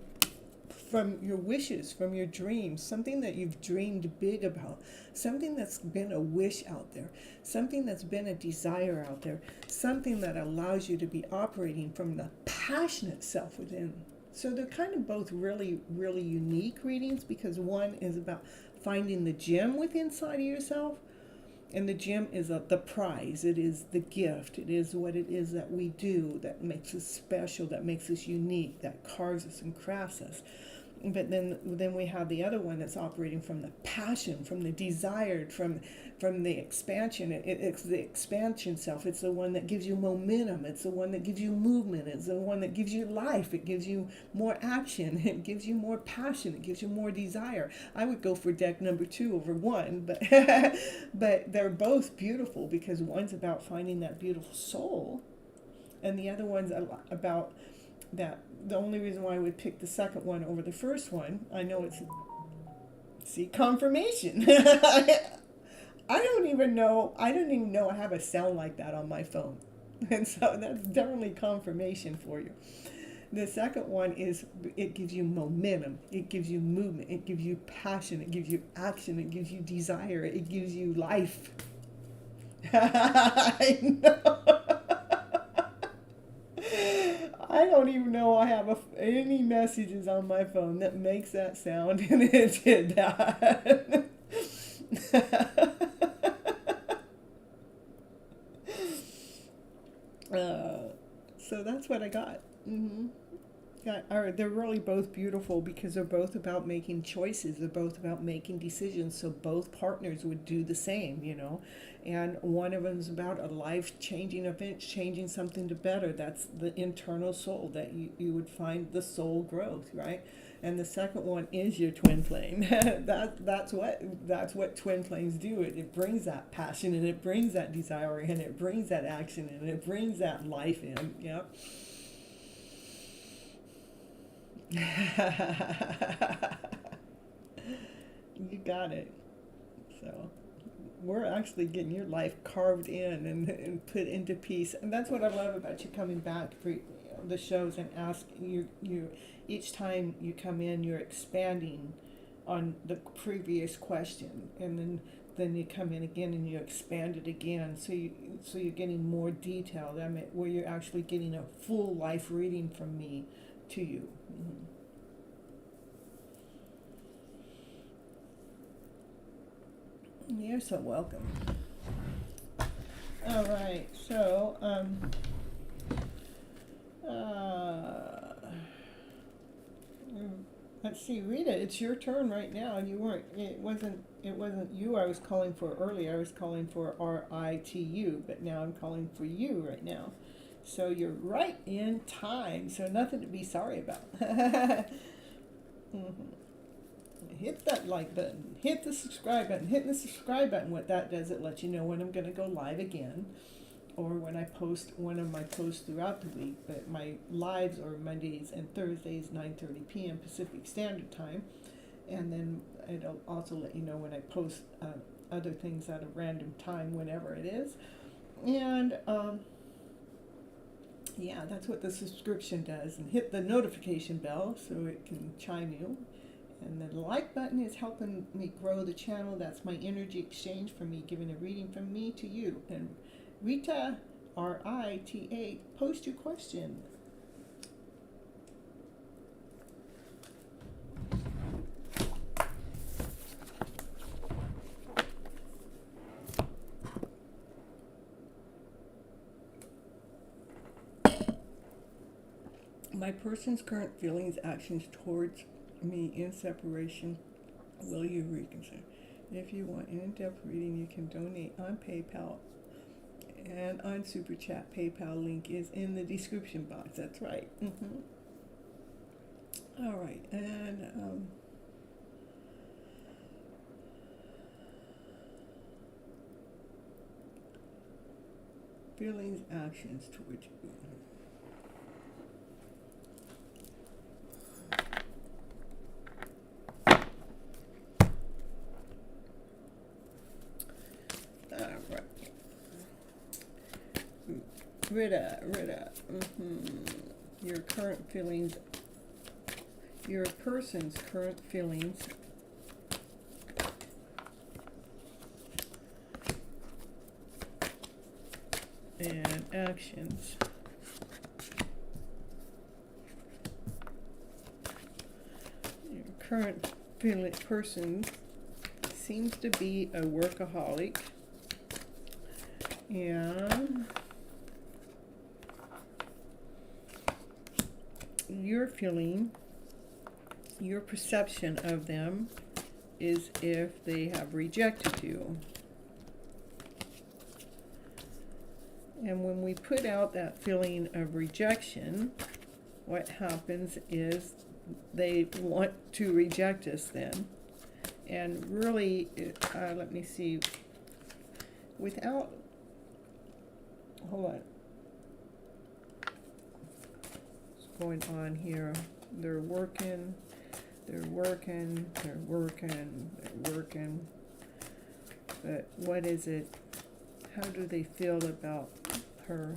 from your wishes, from your dreams, something that you've dreamed big about, something that's been a wish out there, something that's been a desire out there, something that allows you to be operating from the passionate self within. So they're kind of both really, really unique readings, because one is about finding the gem within inside of yourself, and the gem is the prize. It is the gift. It is what it is that we do that makes us special, that makes us unique, that carves us and crafts us. But then we have the other one that's operating from the passion, from the desired, from the expansion. It's the expansion self. It's the one that gives you momentum. It's the one that gives you movement. It's the one that gives you life. It gives you more action. It gives you more passion. It gives you more desire. I would go for deck number 2 over 1, but but they're both beautiful, because one's about finding that beautiful soul, and the other one's about that. The only reason why I would pick the second one over the first one, I know it's, see, confirmation. I don't even know I have a sound like that on my phone. And so that's definitely confirmation for you. The second one is, it gives you momentum, it gives you movement, it gives you passion, it gives you action, it gives you desire, it gives you life. I know. I don't even know I have any messages on my phone that makes that sound, and it did that. So that's what I got. They're really both beautiful, because they're both about making choices. They're both about making decisions. So both partners would do the same, And one of them is about a life-changing event, changing something to better. That's the internal soul, that you would find the soul growth, right? And the second one is your twin flame. That's what twin flames do. It brings that passion, and it brings that desire, and it brings that action, and it brings that life in. Yeah. You got it. So we're actually getting your life carved in and put into peace, and that's what I love about you coming back for the shows and asking you each time you come in, you're expanding on the previous question, and then you come in again and you expand it again, so you're getting more detailed. I mean, where you're actually getting a full life reading from me to you. You're so welcome. All right, so let's see, Rita, it's your turn right now. It wasn't you I was calling for earlier. I was calling for RITU, but now I'm calling for you right now. So you're right in time, so nothing to be sorry about. Hit that like button, hit the subscribe button, hit the subscribe button. What that does, it lets you know when I'm going to go live again, or when I post one of my posts throughout the week. But my lives are Mondays and Thursdays, 9:30 p.m. Pacific Standard Time, and then it'll also let you know when I post other things at a random time, whenever it is. And yeah, that's what the subscription does. And hit the notification bell so it can chime you. And the like button is helping me grow the channel. That's my energy exchange for me giving a reading from me to you. And Rita, R-I-T-A, post your question. My person's current feelings, actions towards me in separation, will you reconsider? If you want an in-depth reading, you can donate on PayPal and on Super Chat. PayPal link is in the description box. That's right. All right, and feelings, actions towards you. Rita. Your current feelings, your person's current feelings and actions. Your current person seems to be a workaholic, and your feeling, your perception of them is if they have rejected you. And when we put out that feeling of rejection, what happens is they want to reject us then. And really, let me see, without, hold on, what's going on here? They're working, but what is it? How do they feel about her?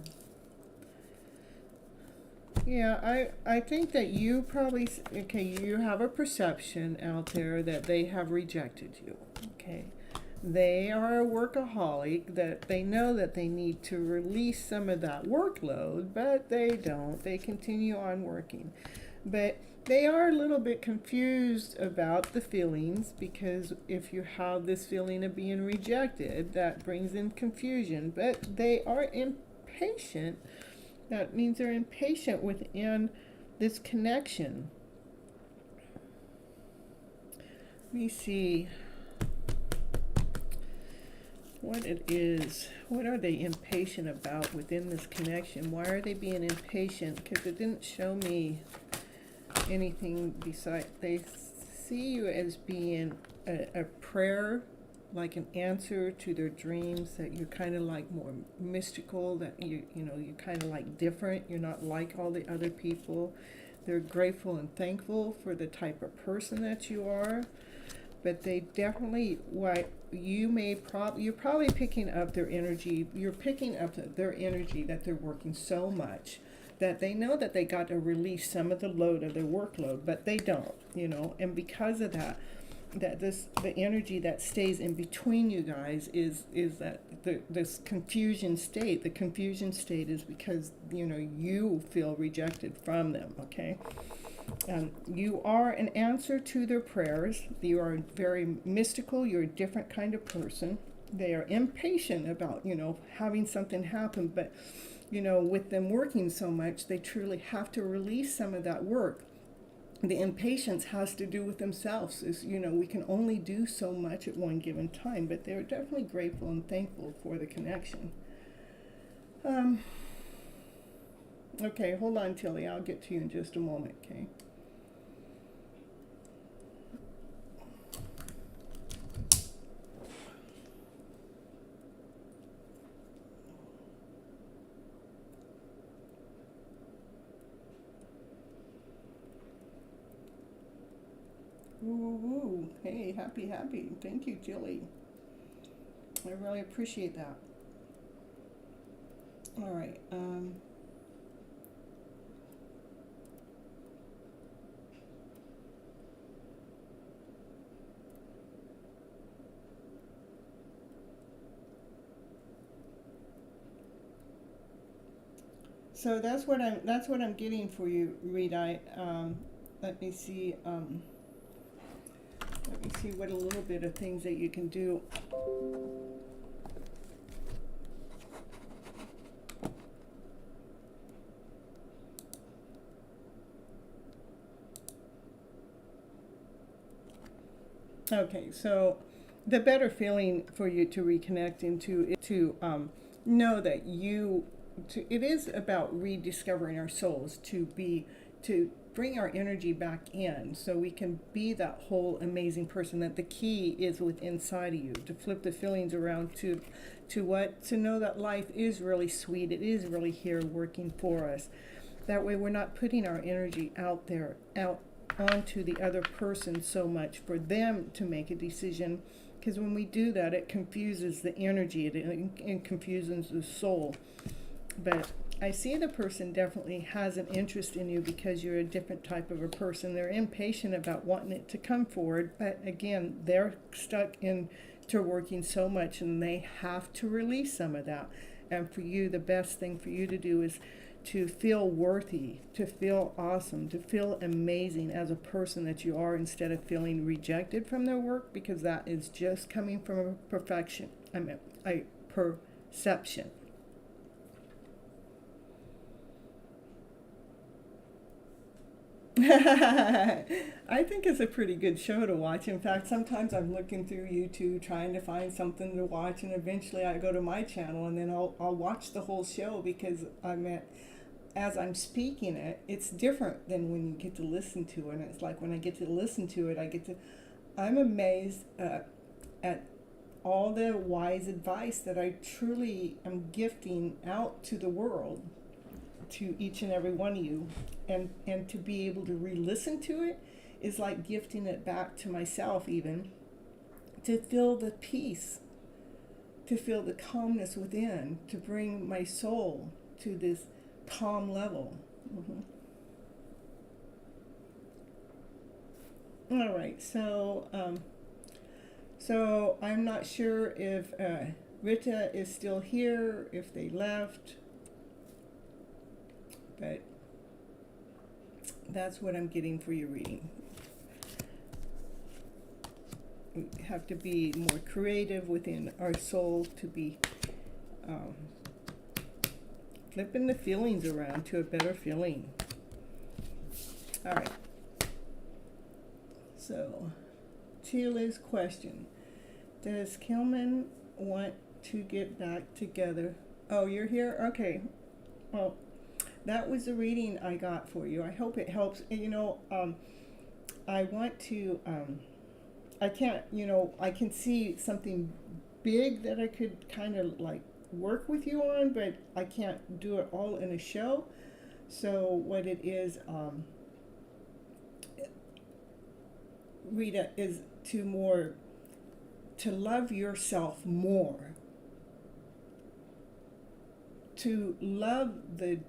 Yeah, I think that you probably, okay, you have a perception out there that they have rejected you, okay? They are a workaholic, that they know that they need to release some of that workload, but they don't. They continue on working. But they are a little bit confused about the feelings, because if you have this feeling of being rejected, that brings in confusion. But they are impatient. That means they're impatient within this connection. Let me see what it is. What are they impatient about within this connection? Why are they being impatient? Because it didn't show me anything besides, they see you as being a prayer, like an answer to their dreams, that you're kind of like more mystical, that you know, you're kind of like different, you're not like all the other people. They're grateful and thankful for the type of person that you are, but they definitely, what you may you're probably picking up their energy, you're picking up their energy, that they're working so much that they know that they got to release some of the load of their workload, but they don't, you know. And because of that, the energy that stays in between you guys is that this confusion state. The confusion state is because, you know, you feel rejected from them, okay? You are an answer to their prayers. You are very mystical. You're a different kind of person. They are impatient about, you know, having something happen, but, you know, with them working so much, they truly have to release some of that work. The impatience has to do with themselves. Is, you know, we can only do so much at one given time, but they're definitely grateful and thankful for the connection. Okay, hold on, Tilly. I'll get to you in just a moment, okay? Ooh, hey, happy. Thank you, Tilly. I really appreciate that. All right. So that's what I'm getting for you, Rita. Let me see. Let me see what a little bit of things that you can do. Okay, so the better feeling for you to reconnect into is to know that it is about rediscovering our souls, to bring our energy back in so we can be that whole amazing person, that the key is within inside of you, to flip the feelings around to know that life is really sweet, it is really here working for us. That way we're not putting our energy out onto the other person so much for them to make a decision, because when we do that, it confuses the energy, it confuses the soul. but I see the person definitely has an interest in you because you're a different type of a person. They're impatient about wanting it to come forward, but again, they're stuck into working so much and they have to release some of that. And for you, the best thing for you to do is to feel worthy, to feel awesome, to feel amazing as a person that you are, instead of feeling rejected from their work, because that is just coming from a perception. I think it's a pretty good show to watch. In fact, sometimes I'm looking through YouTube trying to find something to watch, and eventually I go to my channel and then I'll watch the whole show, because as I'm speaking it, it's different than when you get to listen to it. And it's like when I get to listen to it, I'm amazed at all the wise advice that I truly am gifting out to the world, to each and every one of you, and to be able to re-listen to it is like gifting it back to myself, even to feel the peace, to feel the calmness within, to bring my soul to this calm level. All right, so I'm not sure if Rita is still here, if they left, but that's what I'm getting for your reading. We have to be more creative within our soul to be flipping the feelings around to a better feeling. All right. So, Teila's question. Does Kilman want to get back together? Oh, you're here? Okay. Well, that was the reading I got for you. I hope it helps. You know, I want to, I can't, I can see something big that I could kind of like work with you on, but I can't do it all in a show. So what it is, Rita, is to love yourself more, to love the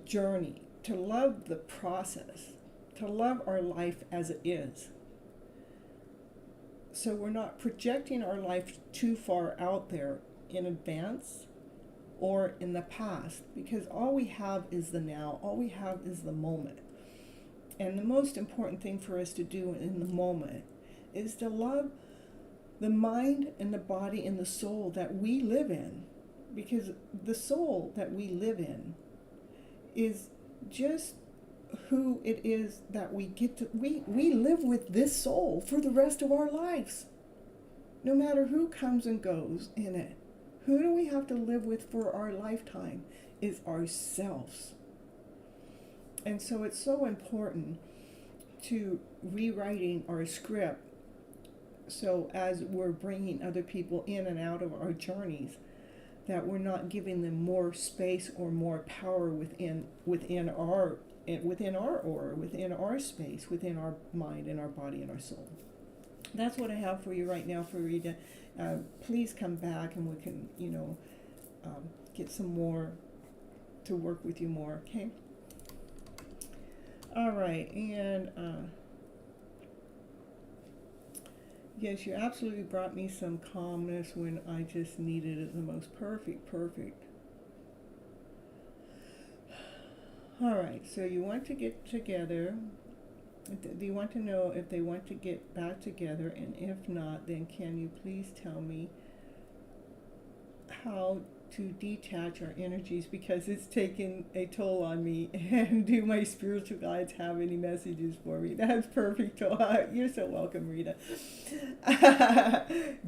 journey, to love the process, to love our life as it is. So we're not projecting our life too far out there in advance or in the past, because all we have is the now, all we have is the moment. And the most important thing for us to do in the moment is to love the mind and the body and the soul that we live in, because the soul that we live in is just who it is that we get to, we live with this soul for the rest of our lives. No matter who comes and goes in it, who do we have to live with for our lifetime is ourselves. And so it's so important to rewriting our script, so as we're bringing other people in and out of our journeys, that we're not giving them more space or more power within our aura, within our space, within our mind and our body and our soul. That's what I have for you right now, for Rita. Please come back and we can, get some more to work with you more, okay? All right, and yes, you absolutely brought me some calmness when I just needed it the most. Perfect. All right, so you want to get together. Do you want to know if they want to get back together? And if not, then can you please tell me how to detach our energies, because it's taken a toll on me. And do my spiritual guides have any messages for me? That's perfect. You're so welcome, Rita.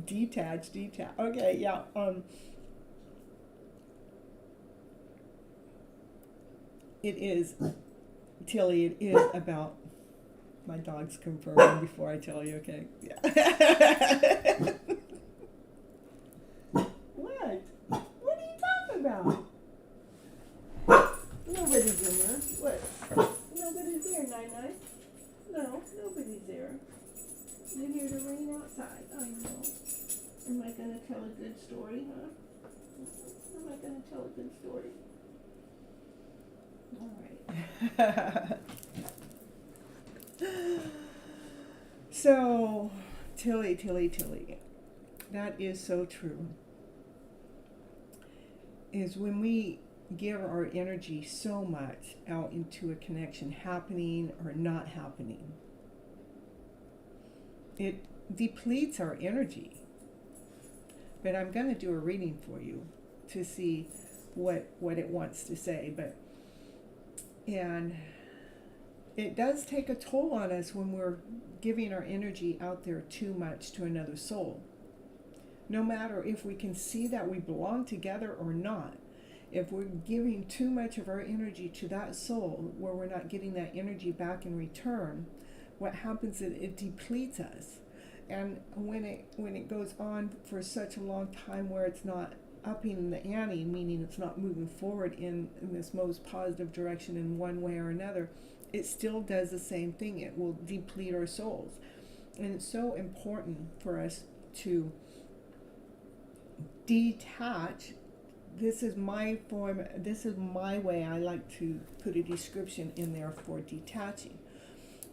Detach. Okay, yeah. It is, Tilly, it is about, my dog's confirming before I tell you, okay? Yeah. What? What are you talking about? Nobody's in there. What? Nobody's there, Nine. No, nobody's there. You hear the rain outside. I know. Am I going to tell a good story, huh? Am I going to tell a good story? So, Tilly, that is so true. Is when we give our energy so much out into a connection happening or not happening, it depletes our energy. But I'm going to do a reading for you to see what it wants to say. And it does take a toll on us when we're giving our energy out there too much to another soul. No matter if we can see that we belong together or not, if we're giving too much of our energy to that soul where we're not getting that energy back in return, what happens is it depletes us. And when it goes on for such a long time where it's not upping the ante, meaning it's not moving forward in this most positive direction in one way or another, it still does the same thing. It will deplete our souls. And it's so important for us to detach. This is my form, this is my way. I like to put a description in there for detaching.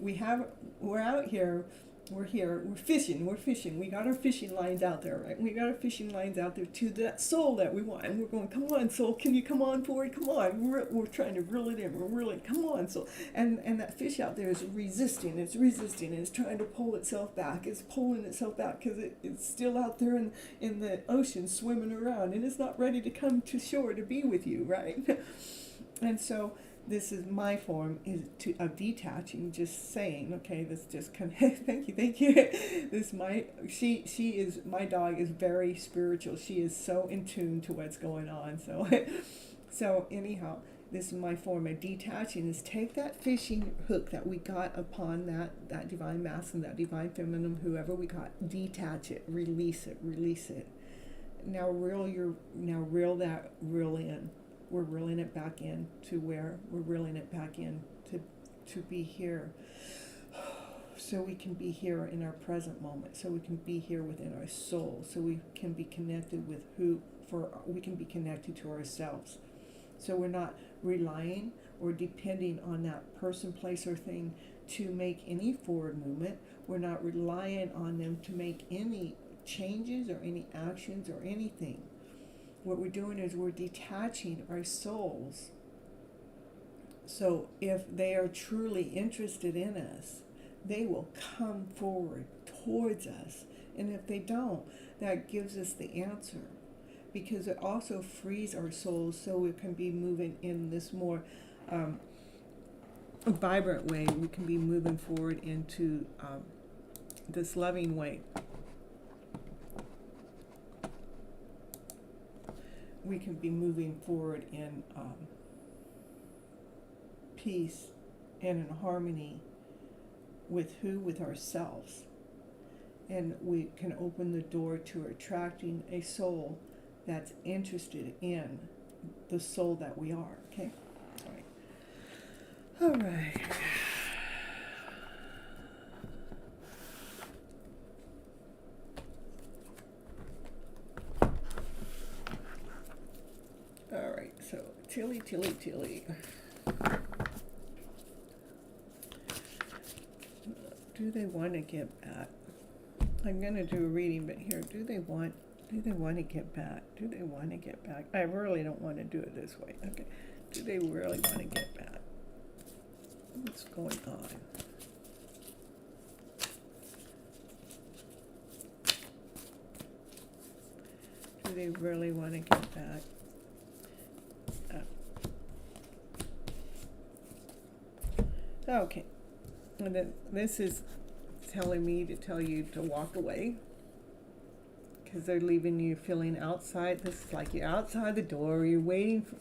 We're out here, we're fishing. We got our fishing lines out there, right? We got our fishing lines out there to that soul that we want. And we're going, come on, soul, can you come on forward? Come on. We're trying to reel it in. We're reeling, come on, soul. And that fish out there is resisting. It's trying to pull itself back. It's pulling itself back because it's still out there in the ocean swimming around. And it's not ready to come to shore to be with you, right? And so this is my form of detaching, just saying, okay, this just kind of, thank you. My dog is very spiritual. She is so in tune to what's going on. So anyhow, this is my form of detaching, is take that fishing hook that we got upon that divine masculine, that divine feminine, whoever we got, detach it, release it. Now reel in. We're reeling it back in to where we're reeling it back in to be here, so we can be here in our present moment, so we can be here within our soul, so we can be connected with we can be connected to ourselves, so we're not relying or depending on that person, place, or thing to make any forward movement. We're not relying on them to make any changes or any actions or anything. What we're doing is we're detaching our souls. So if they are truly interested in us, they will come forward towards us. And if they don't, that gives us the answer. Because it also frees our souls so we can be moving in this more vibrant way. We can be moving forward into this loving way. We can be moving forward in peace and in harmony with ourselves. And we can open the door to attracting a soul that's interested in the soul that we are, okay? All right. All right, so Tilly. Do they want to get back? I'm going to do a reading, but here, do they want to get back? Do they want to get back? I really don't want to do it this way. Okay. Do they really want to get back? What's going on? Do they really want to get back? Okay. And then this is telling me to tell you to walk away, because they're leaving you feeling outside. This is like you're outside the door, you're waiting for,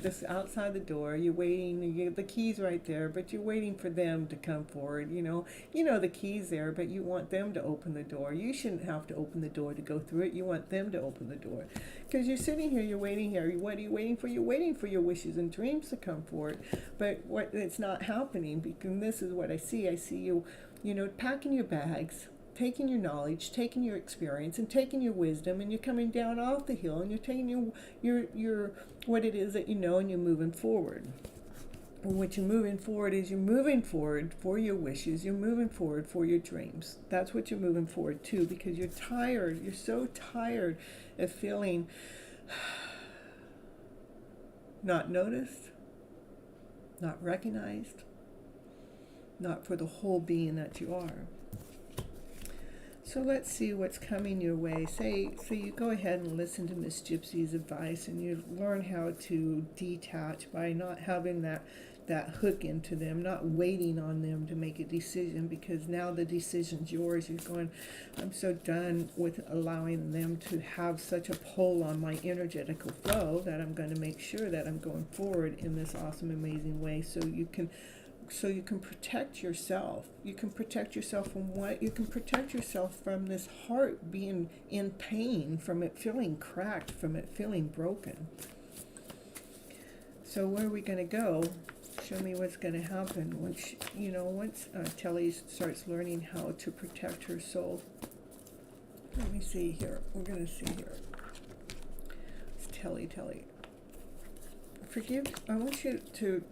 this outside the door, you're waiting, you get the keys right there, but you're waiting for them to come forward, the keys there, but you want them to open the door. You shouldn't have to open the door to go through it. You want them to open the door, because you're sitting here, you're waiting here. What are you waiting for? You're waiting for your wishes and dreams to come forward, but it's not happening, because this is what I see you, packing your bags, taking your knowledge, taking your experience, and taking your wisdom, and you're coming down off the hill, and you're taking your what it is that you know, and you're moving forward. what you're moving forward is you're moving forward for your wishes. You're moving forward for your dreams. That's what you're moving forward to, because you're tired. You're so tired of feeling not noticed, not recognized, not for the whole being that you are. So let's see what's coming your way. So you go ahead and listen to Miss Gypsy's advice, and you learn how to detach by not having that hook into them, not waiting on them to make a decision, because now the decision's yours. You're going, I'm so done with allowing them to have such a pull on my energetical flow that I'm going to make sure that I'm going forward in this awesome, amazing way, so you can protect yourself. You can protect yourself from what? You can protect yourself from this heart being in pain, from it feeling cracked, from it feeling broken. So where are we going to go? Show me what's going to happen once Telly starts learning how to protect her soul. Let me see here. We're going to see here. It's Telly. Forgive. I want you to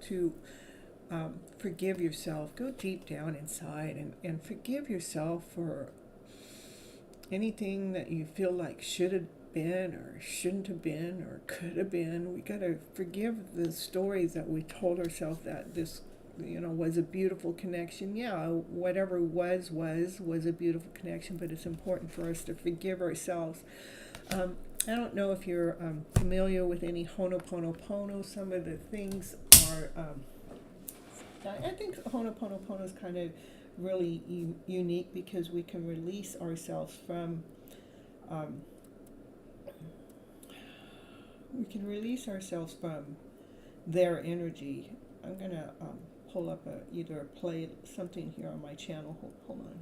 forgive yourself. Go deep down inside and forgive yourself for anything that you feel like should have been or shouldn't have been or could have been. We got to forgive the stories that we told ourselves that this was a beautiful connection. Yeah, whatever was a beautiful connection, but it's important for us to forgive ourselves. I don't know if you're familiar with any Ho'oponopono. Some of the things are I think Ho'oponopono is kind of really unique, because we can release ourselves from their energy. I'm gonna pull up either play something here on my channel. Hold on.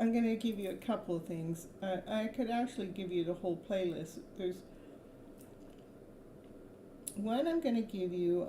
I'm going to give you a couple of things. I could actually give you the whole playlist. There's one I'm going to give you.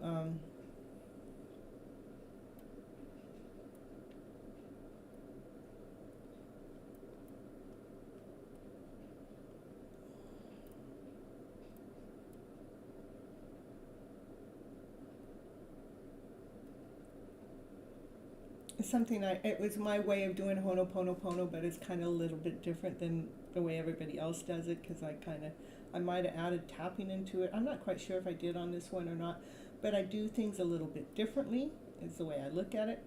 It was my way of doing Ho'oponopono, but it's kind of a little bit different than the way everybody else does it, because I might have added tapping into it. I'm not quite sure if I did on this one or not, but I do things a little bit differently, is the way I look at it.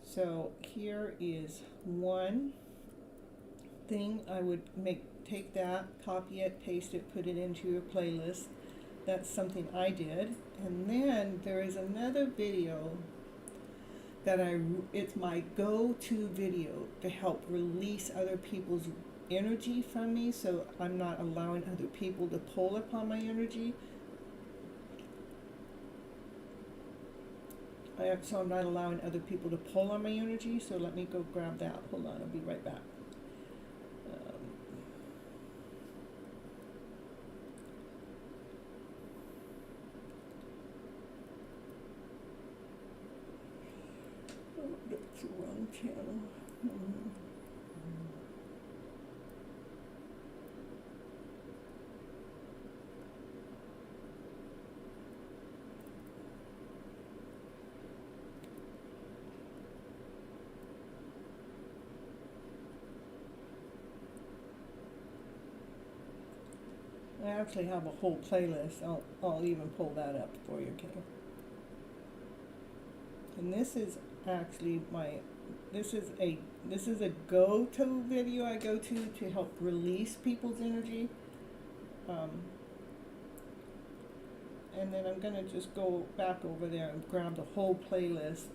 So here is one thing. I would take that, copy it, paste it, put it into your playlist. That's something I did. And then there is another video that it's my go-to video to help release other people's energy from me, so I'm not allowing other people to pull upon my energy. So I'm not allowing other people to pull on my energy, so let me go grab that. Hold on, I'll be right back. That's the wrong channel. I actually have a whole playlist. I'll even pull that up for you, okay? And this is actually this is a go-to video I go to help release people's energy. And then I'm gonna just go back over there and grab the whole playlist.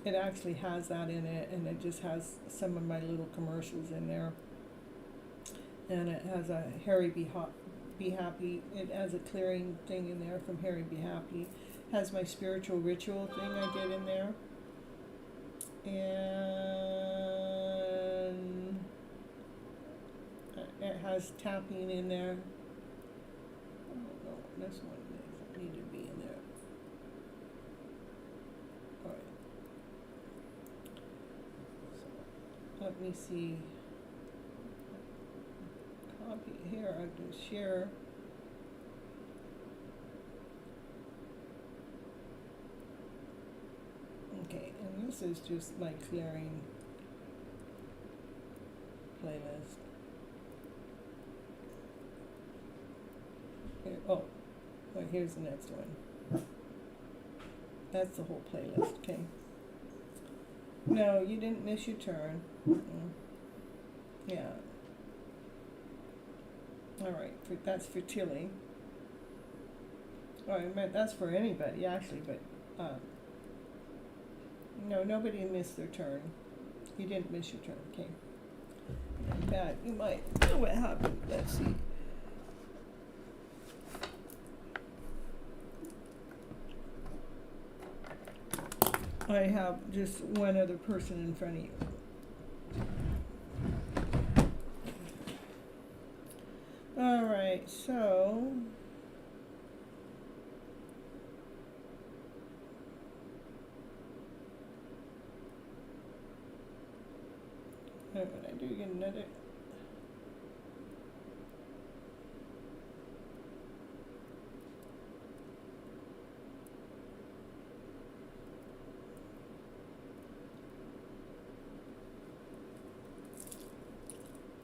it actually has that in it, and it just has some of my little commercials in there. And it has a Be Happy. It has a clearing thing in there from Harry Be Happy. Has my spiritual ritual thing I did in there. And it has tapping in there. I don't know what this one doesn't need to be in there. Alright. So let me see. Copy here, I can share. Okay, and this is just my clearing playlist. Here, oh, here's the next one. That's the whole playlist, okay. No, you didn't miss your turn. Yeah. Alright, that's for Tilly. Oh, I meant that's for anybody, actually, but, no, nobody missed their turn. You didn't miss your turn, okay. In fact, you might know what happened. Let's see. I have just one other person in front of you. Alright, so what would I do? Get another.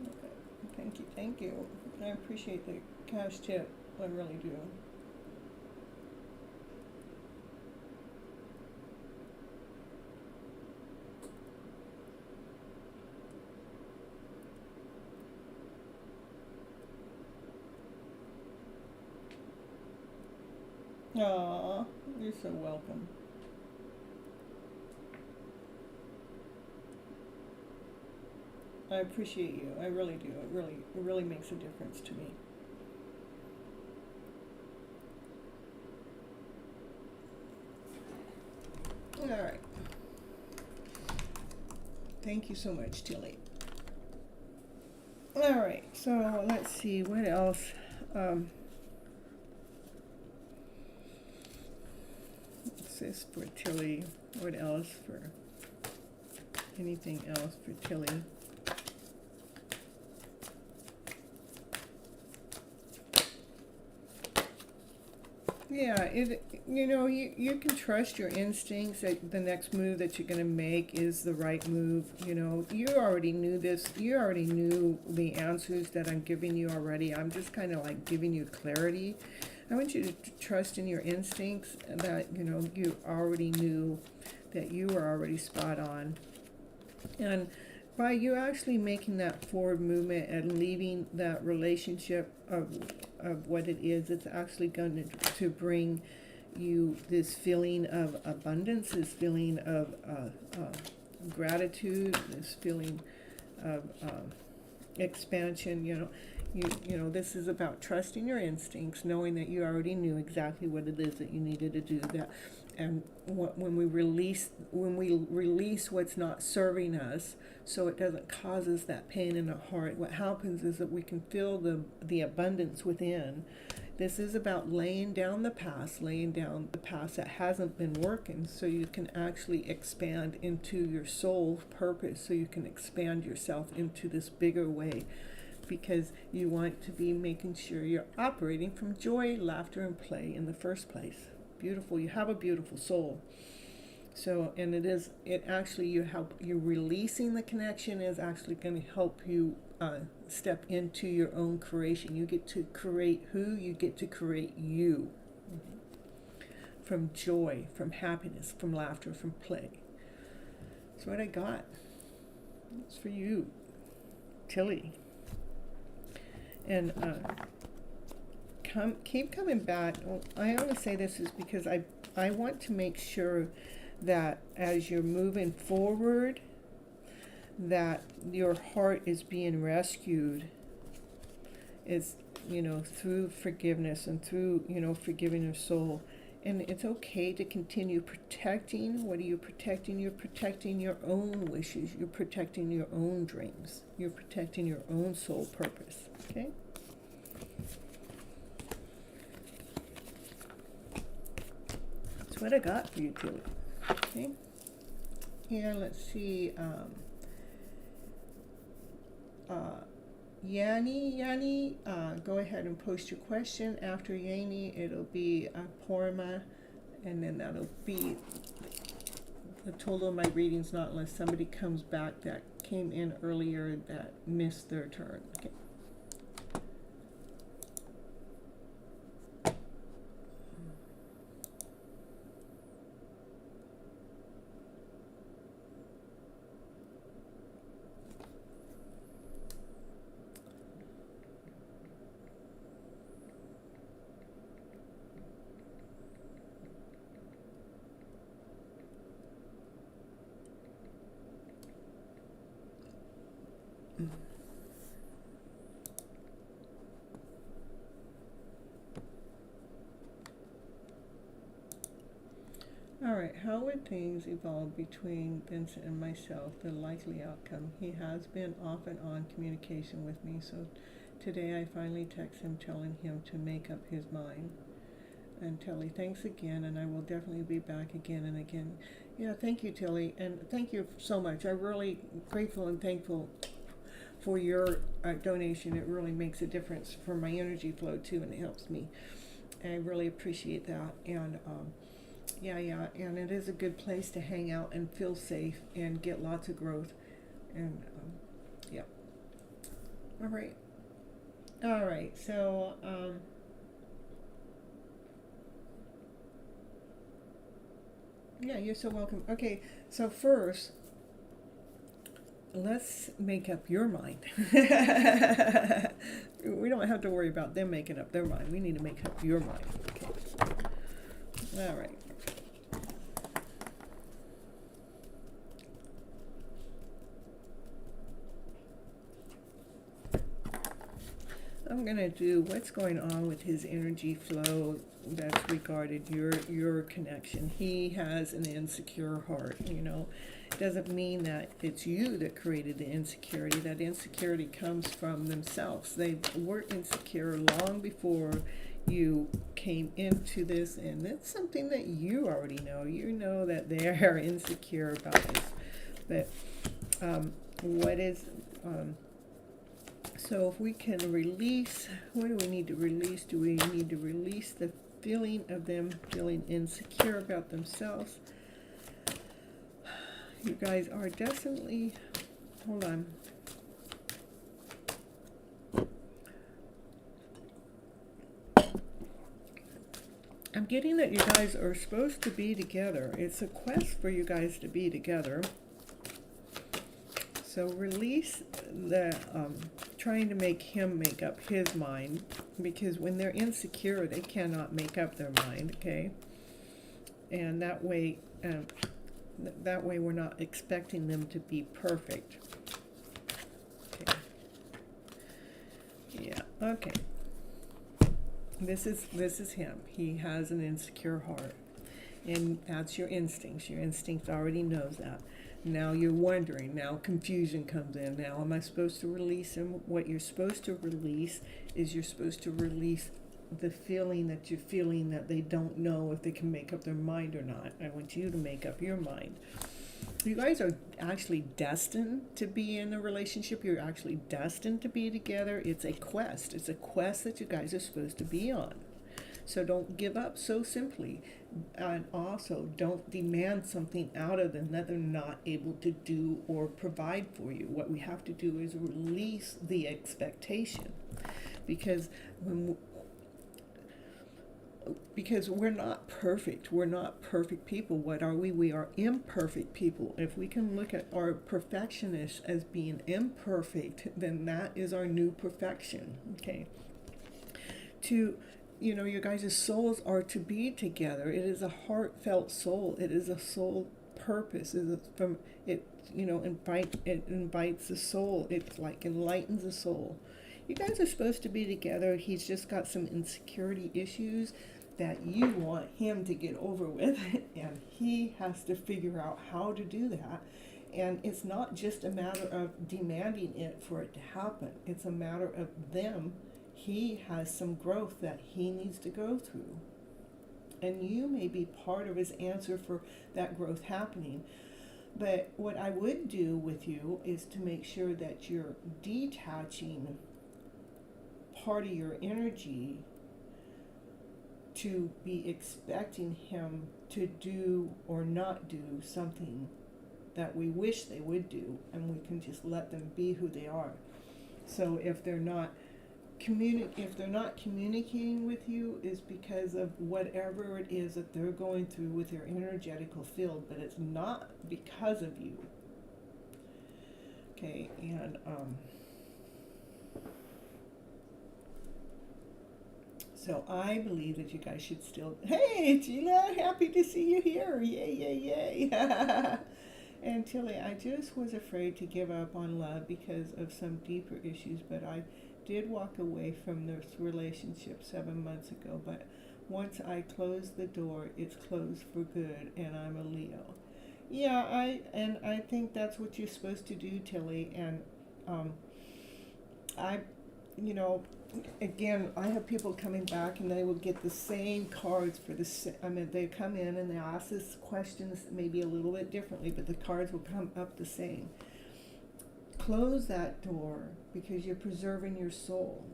Okay. Thank you. I appreciate the cash tip. I really do. Aw, you're so welcome. I appreciate you. I really do. It really makes a difference to me. All right. Thank you so much, Tilly. All right. So let's see what else. What's this for Tilly? What else for? Anything else for Tilly? Yeah, you can trust your instincts that the next move that you're going to make is the right move. You already knew this. You already knew the answers that I'm giving you already. I'm just kind of like giving you clarity. I want you to trust in your instincts that, you already knew that you were already spot on. And by you actually making that forward movement and leaving that relationship of what it is, it's actually going to bring you this feeling of abundance, this feeling of gratitude, this feeling of expansion. This is about trusting your instincts, knowing that you already knew exactly what it is that you needed to do. That, and when we release what's not serving us, so it doesn't cause us that pain in our heart, what happens is that we can feel the abundance within. This is about laying down the past that hasn't been working, so you can actually expand into your soul's purpose, so you can expand yourself into this bigger way, because you want to be making sure you're operating from joy, laughter, and play in the first place. Beautiful. You have a beautiful soul. So, and you're releasing the connection is actually going to help you step into your own creation. You get to create you get to create you. From joy, from happiness, from laughter, from play. That's what I got. It's for you, Tilly. And keep coming back. I only say this is because I want to make sure that as you're moving forward, that your heart is being rescued, is, through forgiveness and through, forgiving your soul. And it's okay to continue protecting. What are you protecting? You're protecting your own wishes. You're protecting your own dreams. You're protecting your own soul purpose. Okay? That's what I got for you, Tilly. Okay? Here, let's see. Yanni, go ahead and post your question. After Yanni, it'll be Porma, and then that'll be the total of my readings, not unless somebody comes back that came in earlier that missed their turn. Okay. All right, how would things evolve between Vincent and myself, the likely outcome? He has been off and on communication with me, so today I finally text him telling him to make up his mind. And Tilly, thanks again, and I will definitely be back again and again. Yeah, thank you, Tilly, and thank you so much. I'm really grateful and thankful for your donation. It really makes a difference for my energy flow, too, and it helps me. I really appreciate that, and yeah, and it is a good place to hang out and feel safe and get lots of growth, and yeah. All right, so yeah, you're so welcome. Okay, so first, let's make up your mind. We don't have to worry about them making up their mind. We need to make up your mind. Okay. All right. I'm going to do what's going on with his energy flow that's regarded your connection. He has an insecure heart, Doesn't mean that it's you that created the insecurity. That insecurity comes from themselves. They were insecure long before you came into this, and that's something that you already know. You know that they are insecure about this. But what is... So if we can release, what do we need to release? Do we need to release the feeling of them feeling insecure about themselves? You guys are definitely, hold on. I'm getting that you guys are supposed to be together. It's a quest for you guys to be together. So release the trying to make him make up his mind, because when they're insecure, they cannot make up their mind, okay? And that way we're not expecting them to be perfect. Okay. Yeah, okay. This is him. He has an insecure heart. And that's your instincts. Your instinct already knows that. Now you're wondering. Now confusion comes in. Now am I supposed to release him? What you're supposed to release is you're supposed to release the feeling that you're feeling that they don't know if they can make up their mind or not. I want you to make up your mind. You guys are actually destined to be in a relationship. You're actually destined to be together. It's a quest. It's a quest that you guys are supposed to be on. So don't give up so simply. And also don't demand something out of them that they're not able to do or provide for you. What we have to do is release the expectation. Because we're not perfect. We're not perfect people. What are we? We are imperfect people. If we can look at our perfectionists as being imperfect, then that is our new perfection. Okay. your guys' souls are to be together. It is a heartfelt soul. It is a soul purpose. It is from it, it invites the soul. It like enlightens the soul. You guys are supposed to be together. He's just got some insecurity issues that you want him to get over with, and he has to figure out how to do that. And it's not just a matter of demanding it for it to happen. It's a matter of them. He has some growth that he needs to go through. And you may be part of his answer for that growth happening. But what I would do with you is to make sure that you're detaching part of your energy to be expecting him to do or not do something that we wish they would do, and we can just let them be who they are. So if they're not communicating with you, is because of whatever it is that they're going through with their energetical field, but it's not because of you. Okay, and so I believe that you guys should still. Hey, Gila, happy to see you here! Yay, yay, yay! And Tilly, I just was afraid to give up on love because of some deeper issues, but I did walk away from this relationship 7 months ago. But once I close the door, it's closed for good, and I'm a Leo. Yeah, I think that's what you're supposed to do, Tilly. And again, I have people coming back and they will get the same cards for they come in and they ask this questions maybe a little bit differently, but the cards will come up the same. Close that door because you're preserving your soul.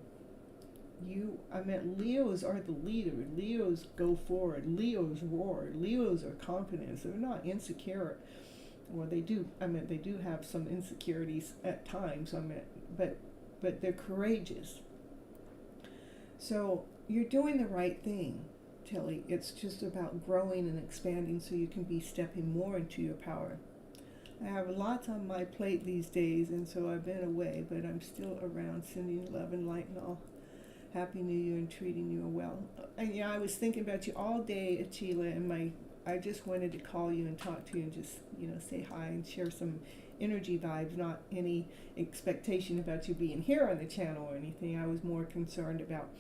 Leos are the leader. Leos go forward. Leos roar. Leos are confident. They're not insecure. Well, they do have some insecurities at times. But they're courageous. So you're doing the right thing, Tilly. It's just about growing and expanding so you can be stepping more into your power. I have lots on my plate these days, and so I've been away, but I'm still around, sending love and light and all. Happy New Year and treating you well. And I was thinking about you all day, Achila, and I just wanted to call you and talk to you and just, say hi and share some energy vibes, not any expectation about you being here on the channel or anything. I was more concerned about,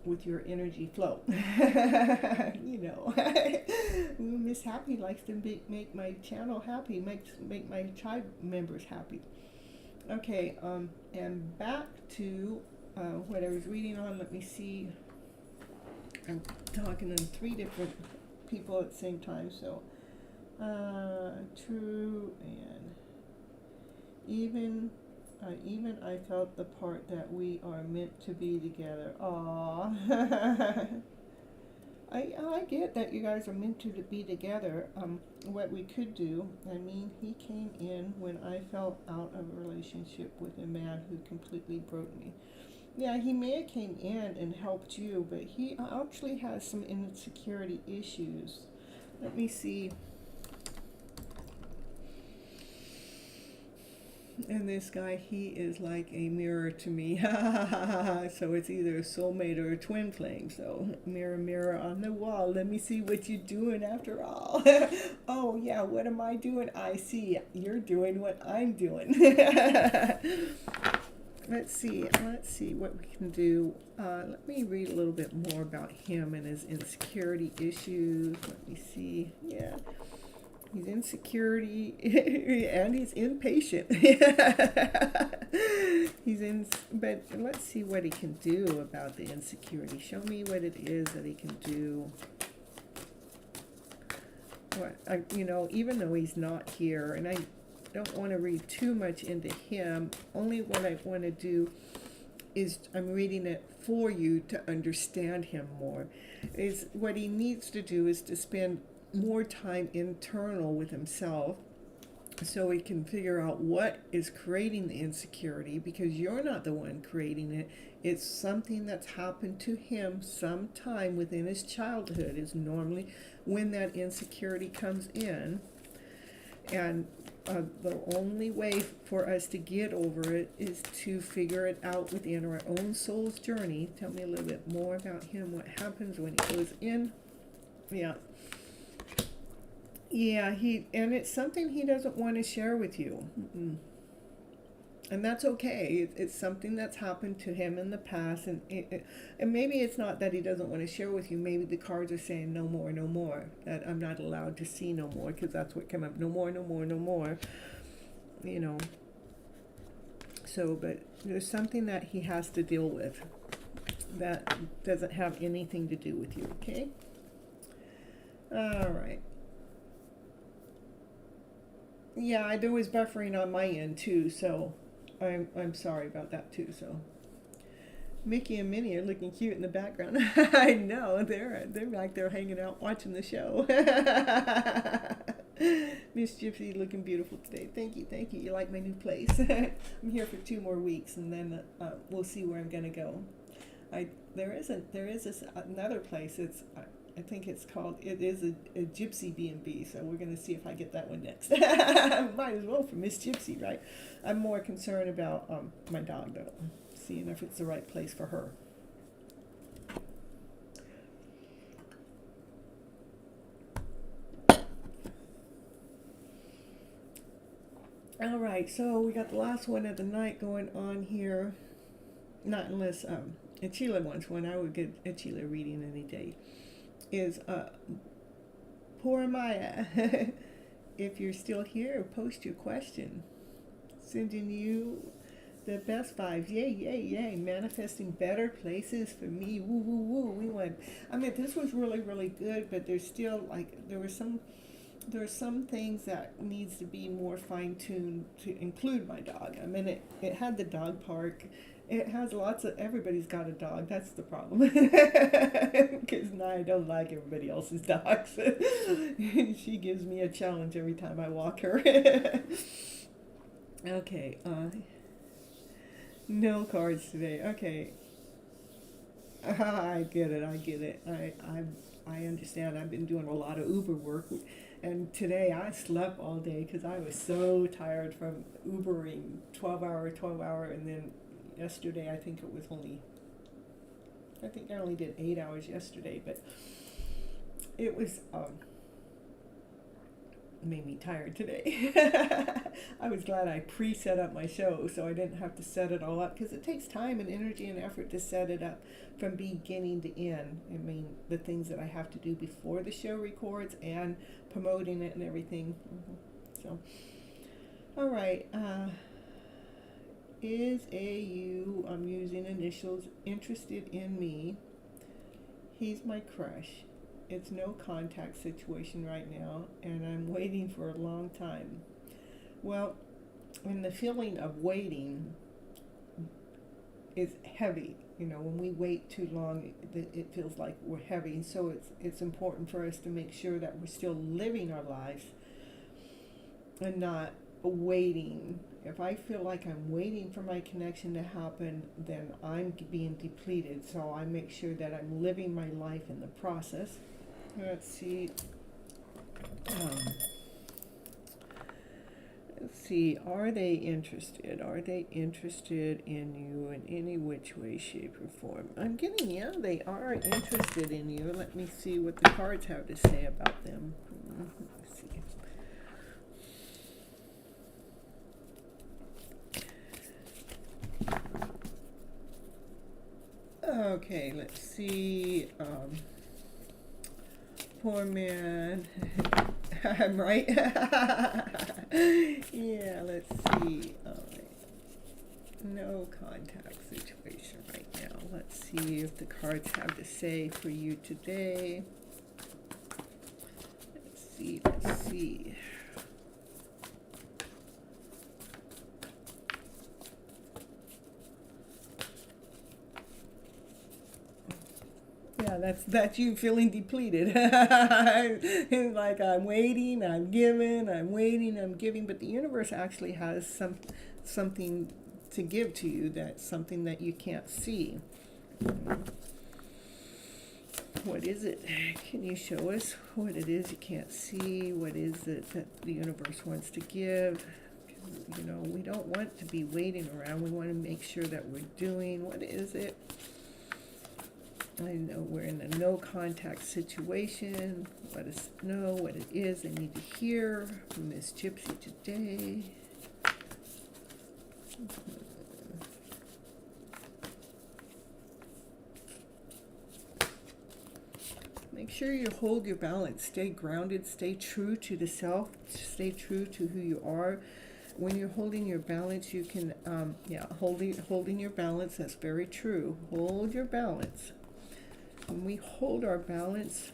with your energy flow. Miss Happy likes to make my channel happy, make my tribe members happy. Okay, and back to what I was reading on. Let me see. I'm talking to 3 different people at the same time, so true, and even I felt the part that we are meant to be together. Aww. I get that you guys are meant to be together. What we could do, he came in when I fell out of a relationship with a man who completely broke me. Yeah, he may have came in and helped you, but he actually has some insecurity issues. Let me see. And this guy, he is like a mirror to me. So it's either a soulmate or a twin flame. So mirror, mirror on the wall, let me see what you're doing after all. Oh yeah, what am I doing? I see you're doing what I'm doing. Let's see what we can do. Let me read a little bit more about him and his insecurity issues. Let me see. Yeah. He's insecurity and he's impatient. But let's see what he can do about the insecurity. Show me what it is that he can do. Even though he's not here, and I don't want to read too much into him, only what I want to do is I'm reading it for you to understand him more. Is what he needs to do is to spend more time internal with himself so he can figure out what is creating the insecurity, because you're not the one creating it. It's something that's happened to him sometime within his childhood is normally when that insecurity comes in. And the only way for us to get over it is to figure it out within our own soul's journey. Tell me a little bit more about him. What happens when he goes in? Yeah. Yeah, and it's something he doesn't want to share with you. And that's okay. It's something that's happened to him in the past, and maybe it's not that he doesn't want to share with you. Maybe the cards are saying no more, no more. That I'm not allowed to see no more, because that's what came up. No more, no more, no more. You know. So, but there's something that he has to deal with that doesn't have anything to do with you. Okay. All right. Yeah, there was buffering on my end too, so I'm sorry about that too. So Mickey and Minnie are looking cute in the background. I know, they're back there hanging out watching the show. Miss Gypsy looking beautiful today. Thank you, thank you. You like my new place? I'm here for 2 more weeks, and then we'll see where I'm gonna go. There is another place. I think it is a Gypsy B&B, so we're going to see if I get that one next. Might as well for Miss Gypsy, right? I'm more concerned about my dog, though, seeing if it's the right place for her. All right, so we got the last one of the night going on here. Not unless Achila wants one. I would get Achila reading any day. Is poor Maya. If you're still here, post your question. Sending you the best vibes. Yay, yay, yay. Manifesting better places for me. Woo, woo, woo. We went. I mean, this was really, really good, but there's still there are some things that needs to be more fine-tuned to include my dog. I mean, it had the dog park. It has everybody's got a dog. That's the problem. Because I don't like everybody else's dogs. She gives me a challenge every time I walk her. Okay. No cards today. Okay. I get it. I understand. I've been doing a lot of Uber work. And today I slept all day because I was so tired from Ubering 12 hour, and then yesterday I think I only did 8 hours yesterday, but it was made me tired today. I was glad I pre-set up my show so I didn't have to set it all up, because it takes time and energy and effort to set it up from beginning to end. I mean, the things that I have to do before the show records and promoting it and everything. So, all right. Is AU, I'm using initials, interested in me? He's my crush. It's no contact situation right now, and I'm waiting for a long time. Well, and the feeling of waiting is heavy. You know, when we wait too long, it feels like we're heavy. So it's important for us to make sure that we're still living our lives and not waiting. If I feel like I'm waiting for my connection to happen, then I'm being depleted. So I make sure that I'm living my life in the process. Let's see. Let's see. Are they interested? Are they interested in you in any which way, shape, or form? I'm getting, yeah, they are interested in you. Let me see what the cards have to say about them. Let's see. Okay, let's see. Poor man. I'm right. Yeah, let's see. No contact situation right now. Let's see if the cards have to say for you today. Let's see. Yeah, that's you feeling depleted. It's like I'm waiting, I'm giving, I'm waiting, I'm giving, but the universe actually has something to give to you. That's something that you can't see. What is it? Can you show us what it is you can't see? What is it that the universe wants to give? You know, we don't want to be waiting around. We want to make sure that we're doing. What is it? I know we're in a no contact situation. Let us know what it is they need to hear from Miss Gypsy today. Make sure you hold your balance. Stay grounded. Stay true to the self. Stay true to who you are. When you're holding your balance, you can, holding your balance. That's very true. Hold your balance. When we hold our balance,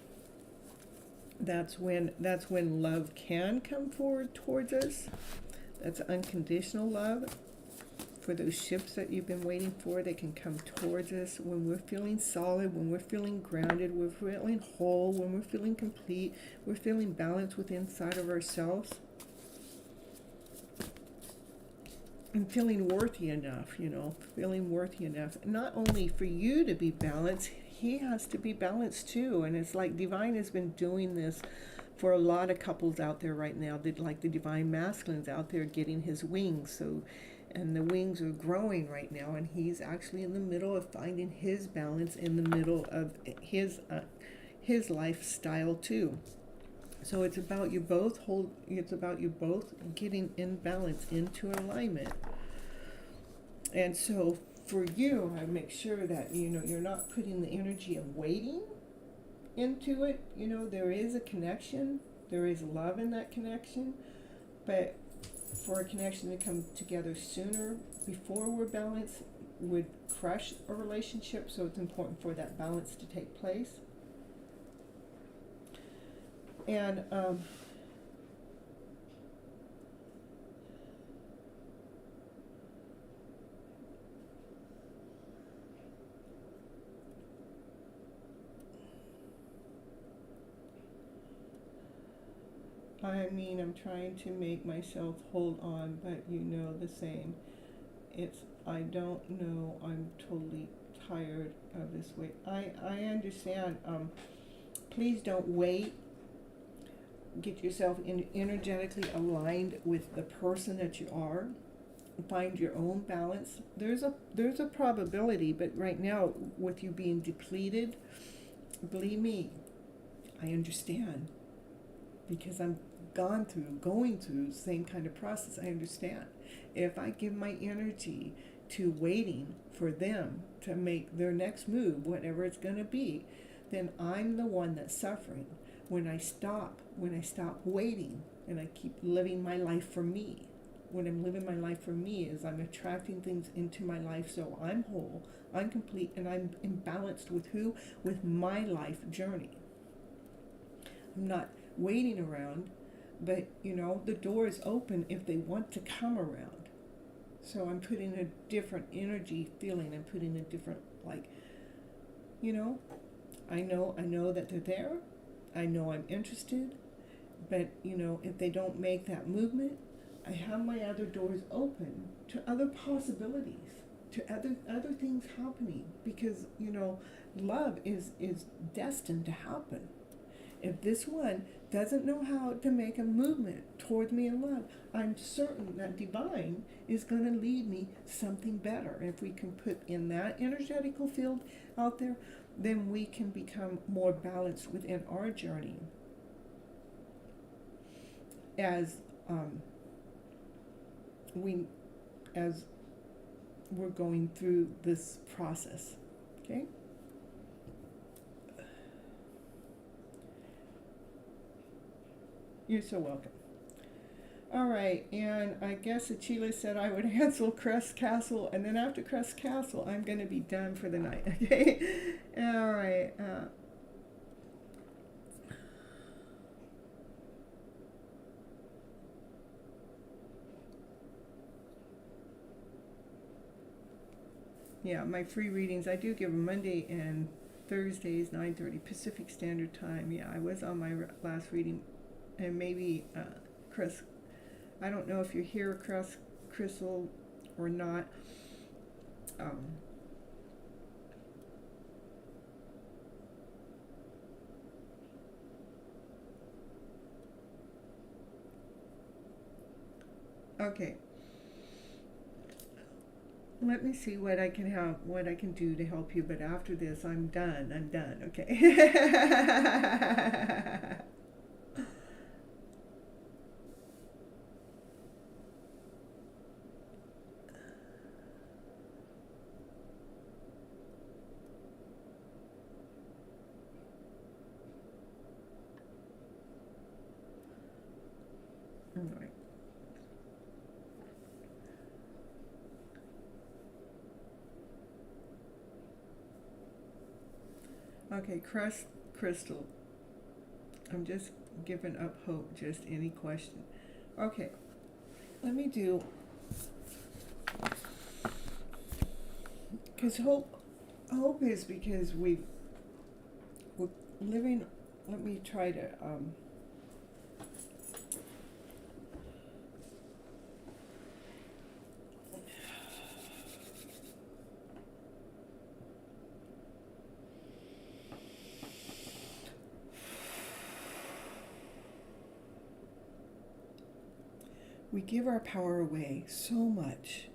that's when love can come forward towards us. That's unconditional love. For those ships that you've been waiting for, they can come towards us when we're feeling solid, when we're feeling grounded, we're feeling whole, when we're feeling complete, we're feeling balanced within inside of ourselves. And feeling worthy enough, feeling worthy enough. Not only for you to be balanced, he has to be balanced too. And it's like Divine has been doing this for a lot of couples out there right now. Like the Divine Masculine's out there getting his wings. And the wings are growing right now, and he's actually in the middle of finding his balance in the middle of his lifestyle too. So it's about you both getting in balance, into alignment. And so for you, I make sure that you're not putting the energy of waiting into it. There is a connection, there is love in that connection, but for a connection to come together sooner, before we're balanced, would crush a relationship. So it's important for that balance to take place. And I'm trying to make myself hold on, but the same. I don't know, I'm totally tired of this wait. I understand. Please don't wait. Get yourself energetically aligned with the person that you are. Find your own balance. There's a probability, but right now, with you being depleted, believe me, I understand. Because I'm going through the same kind of process. I understand. If I give my energy to waiting for them to make their next move, whatever it's going to be, then I'm the one that's suffering. When I stop waiting and I keep living my life for me, when I'm living my life for me is I'm attracting things into my life so I'm whole, I'm complete, and I'm imbalanced with who? With my life journey. I'm not waiting around, but the door is open if they want to come around. So I'm putting a different energy feeling. I'm putting a different, I know that they're there. I know I'm interested, but if they don't make that movement, I have my other doors open to other possibilities, to other things happening, because love is destined to happen. If this one doesn't know how to make a movement towards me in love, I'm certain that Divine is going to lead me something better. If we can put in that energetical field out there, then we can become more balanced within our journey as we're going through this process. Okay? You're so welcome. All right, and I guess Achila said I would answer Crest Castle, and then after Crest Castle, I'm going to be done for the night, okay? All right. Yeah, my free readings, I do give them Monday and Thursdays, 9:30 Pacific Standard Time. Yeah, I was on my last reading. And maybe Chris, I don't know if you're here, Crystal, or not. Okay. Let me see what I can have, what I can do to help you. But after this, I'm done. I'm done. Okay. All right. Okay, Crystal. I'm just giving up hope. Just any question. Okay. Let me do. Because hope is because we're living. Let me try to. We give our power away so much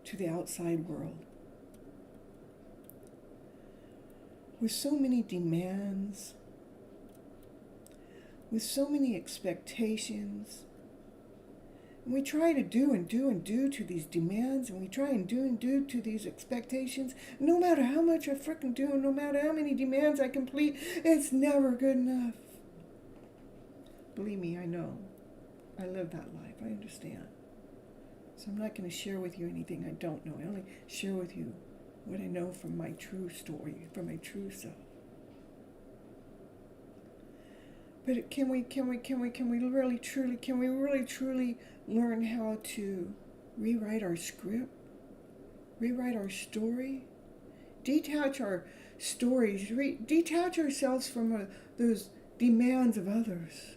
to the outside world with so many demands, with so many expectations. And we try to do and do and do to these demands, and we try and do to these expectations. No matter how much I frickin' do, and no matter how many demands I complete, it's never good enough. Believe me, I know. I live that life. I understand. So I'm not going to share with you anything I don't know. I only share with you what I know from my true story, from my true self. But can we really truly learn how to rewrite our script, rewrite our story, detach our stories, detach ourselves from those demands of others.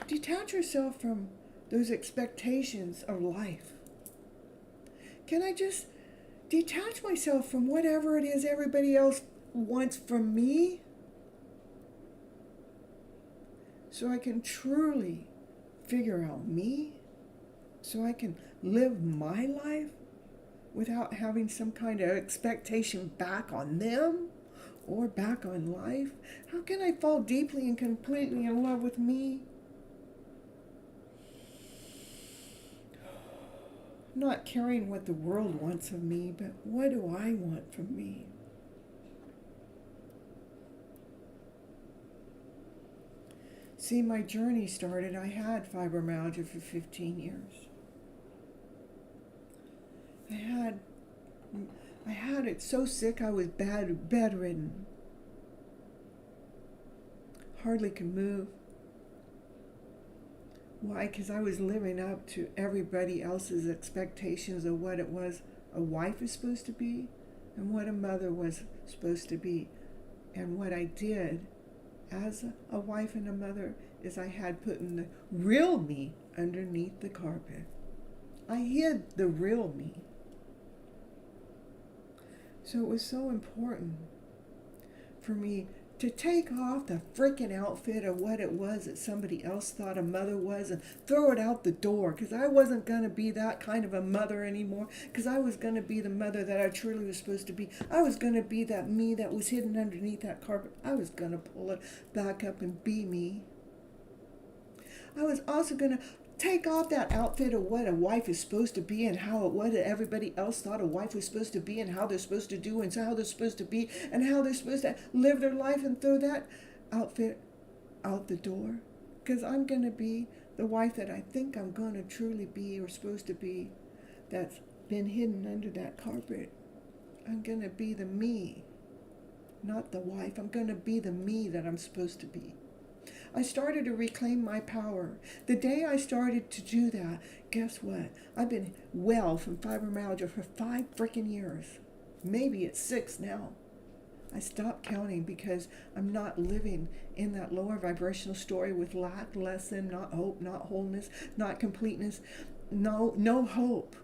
Detach yourself from those expectations of life. Can I just detach myself from whatever it is everybody else wants from me, so I can truly figure out me, so I can live my life without having some kind of expectation back on them or back on life? How can I fall deeply and completely in love with me? Not caring what the world wants of me, but what do I want from me? See, my journey started, I had fibromyalgia for 15 years. I had it so sick I was bedridden. Hardly could move. Why? Because I was living up to everybody else's expectations of what it was a wife is supposed to be and what a mother was supposed to be. And what I did as a wife and a mother is I had put the real me underneath the carpet. I hid the real me. So it was so important for me to take off the freaking outfit of what it was that somebody else thought a mother was and throw it out the door, because I wasn't going to be that kind of a mother anymore, because I was going to be the mother that I truly was supposed to be. I was going to be that me that was hidden underneath that carpet. I was going to pull it back up and be me. I was also going to take off that outfit of what a wife is supposed to be and how what everybody else thought a wife was supposed to be and how they're supposed to do and how they're supposed to be and how they're supposed to live their life, and throw that outfit out the door. Because I'm going to be the wife that I think I'm going to truly be or supposed to be, that's been hidden under that carpet. I'm going to be the me, not the wife. I'm going to be the me that I'm supposed to be. I started to reclaim my power. The day I started to do that, guess what? I've been well from fibromyalgia for 5 freaking years. Maybe it's 6 now. I stopped counting because I'm not living in that lower vibrational story with lack, lesson, not hope, not wholeness, not completeness, no hope.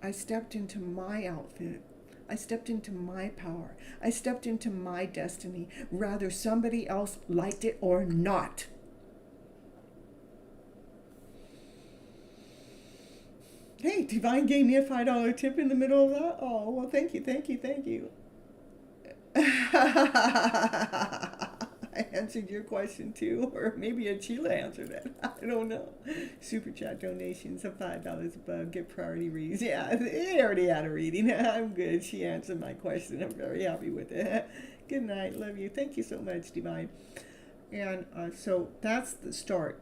I stepped into my outfit. I stepped into my power. I stepped into my destiny, whether somebody else liked it or not. Hey, Divine gave me a $5 tip in the middle of that. Oh, well, thank you, thank you, thank you. I answered your question too, or maybe Achila answered it. I don't know. Super chat donations of $5 above get priority reads. Yeah, they already had a reading. I'm good. She answered my question. I'm very happy with it. Good night. Love you. Thank you so much, Divine. And so that's the start.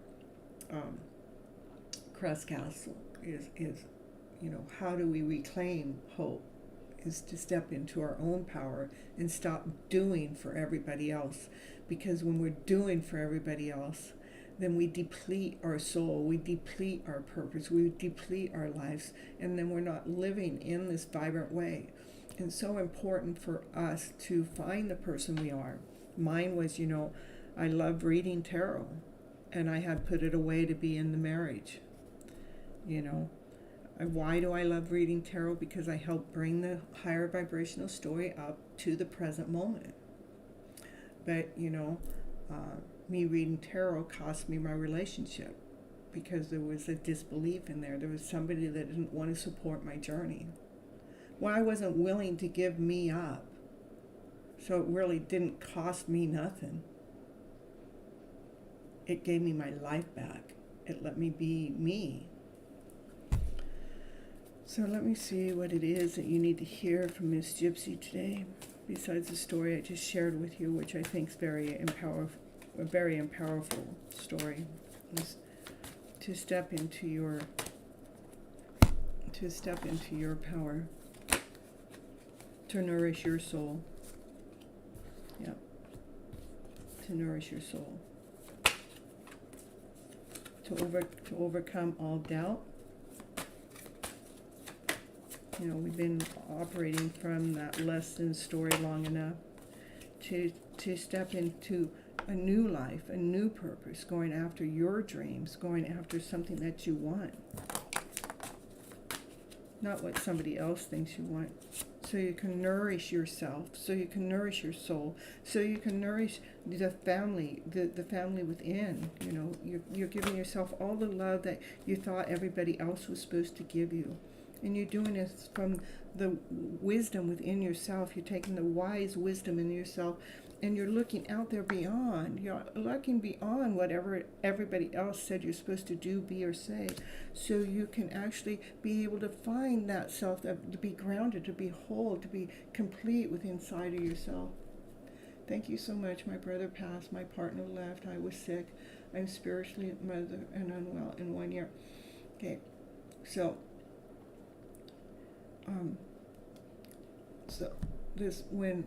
Crest Castle is, how do we reclaim hope? Is to step into our own power and stop doing for everybody else. Because when we're doing for everybody else, then we deplete our soul, we deplete our purpose, we deplete our lives, and then we're not living in this vibrant way. And so important for us to find the person we are. Mine was, I love reading tarot, and I had put it away to be in the marriage. Why do I love reading tarot? Because I help bring the higher vibrational story up to the present moment. But, me reading tarot cost me my relationship because there was a disbelief in there. There was somebody that didn't want to support my journey. Well, I wasn't willing to give me up. So it really didn't cost me nothing. It gave me my life back. It let me be me. So let me see what it is that you need to hear from Miss Gypsy today, besides the story I just shared with you, which I think is a very powerful story, is to step into your power, to nourish your soul. Yep. To nourish your soul. To overcome all doubt. We've been operating from that less than story long enough to step into a new life, a new purpose, going after your dreams, going after something that you want. Not what somebody else thinks you want. So you can nourish yourself, so you can nourish your soul, so you can nourish the family, the family within. You're giving yourself all the love that you thought everybody else was supposed to give you. And you're doing this from the wisdom within yourself. You're taking the wise wisdom in yourself, and you're looking out there beyond. You're looking beyond whatever everybody else said you're supposed to do, be, or say. So you can actually be able to find that self, to be grounded, to be whole, to be complete within inside of yourself. Thank you so much. My brother passed. My partner left. I was sick. I'm spiritually mother and unwell in 1 year. Okay, so this when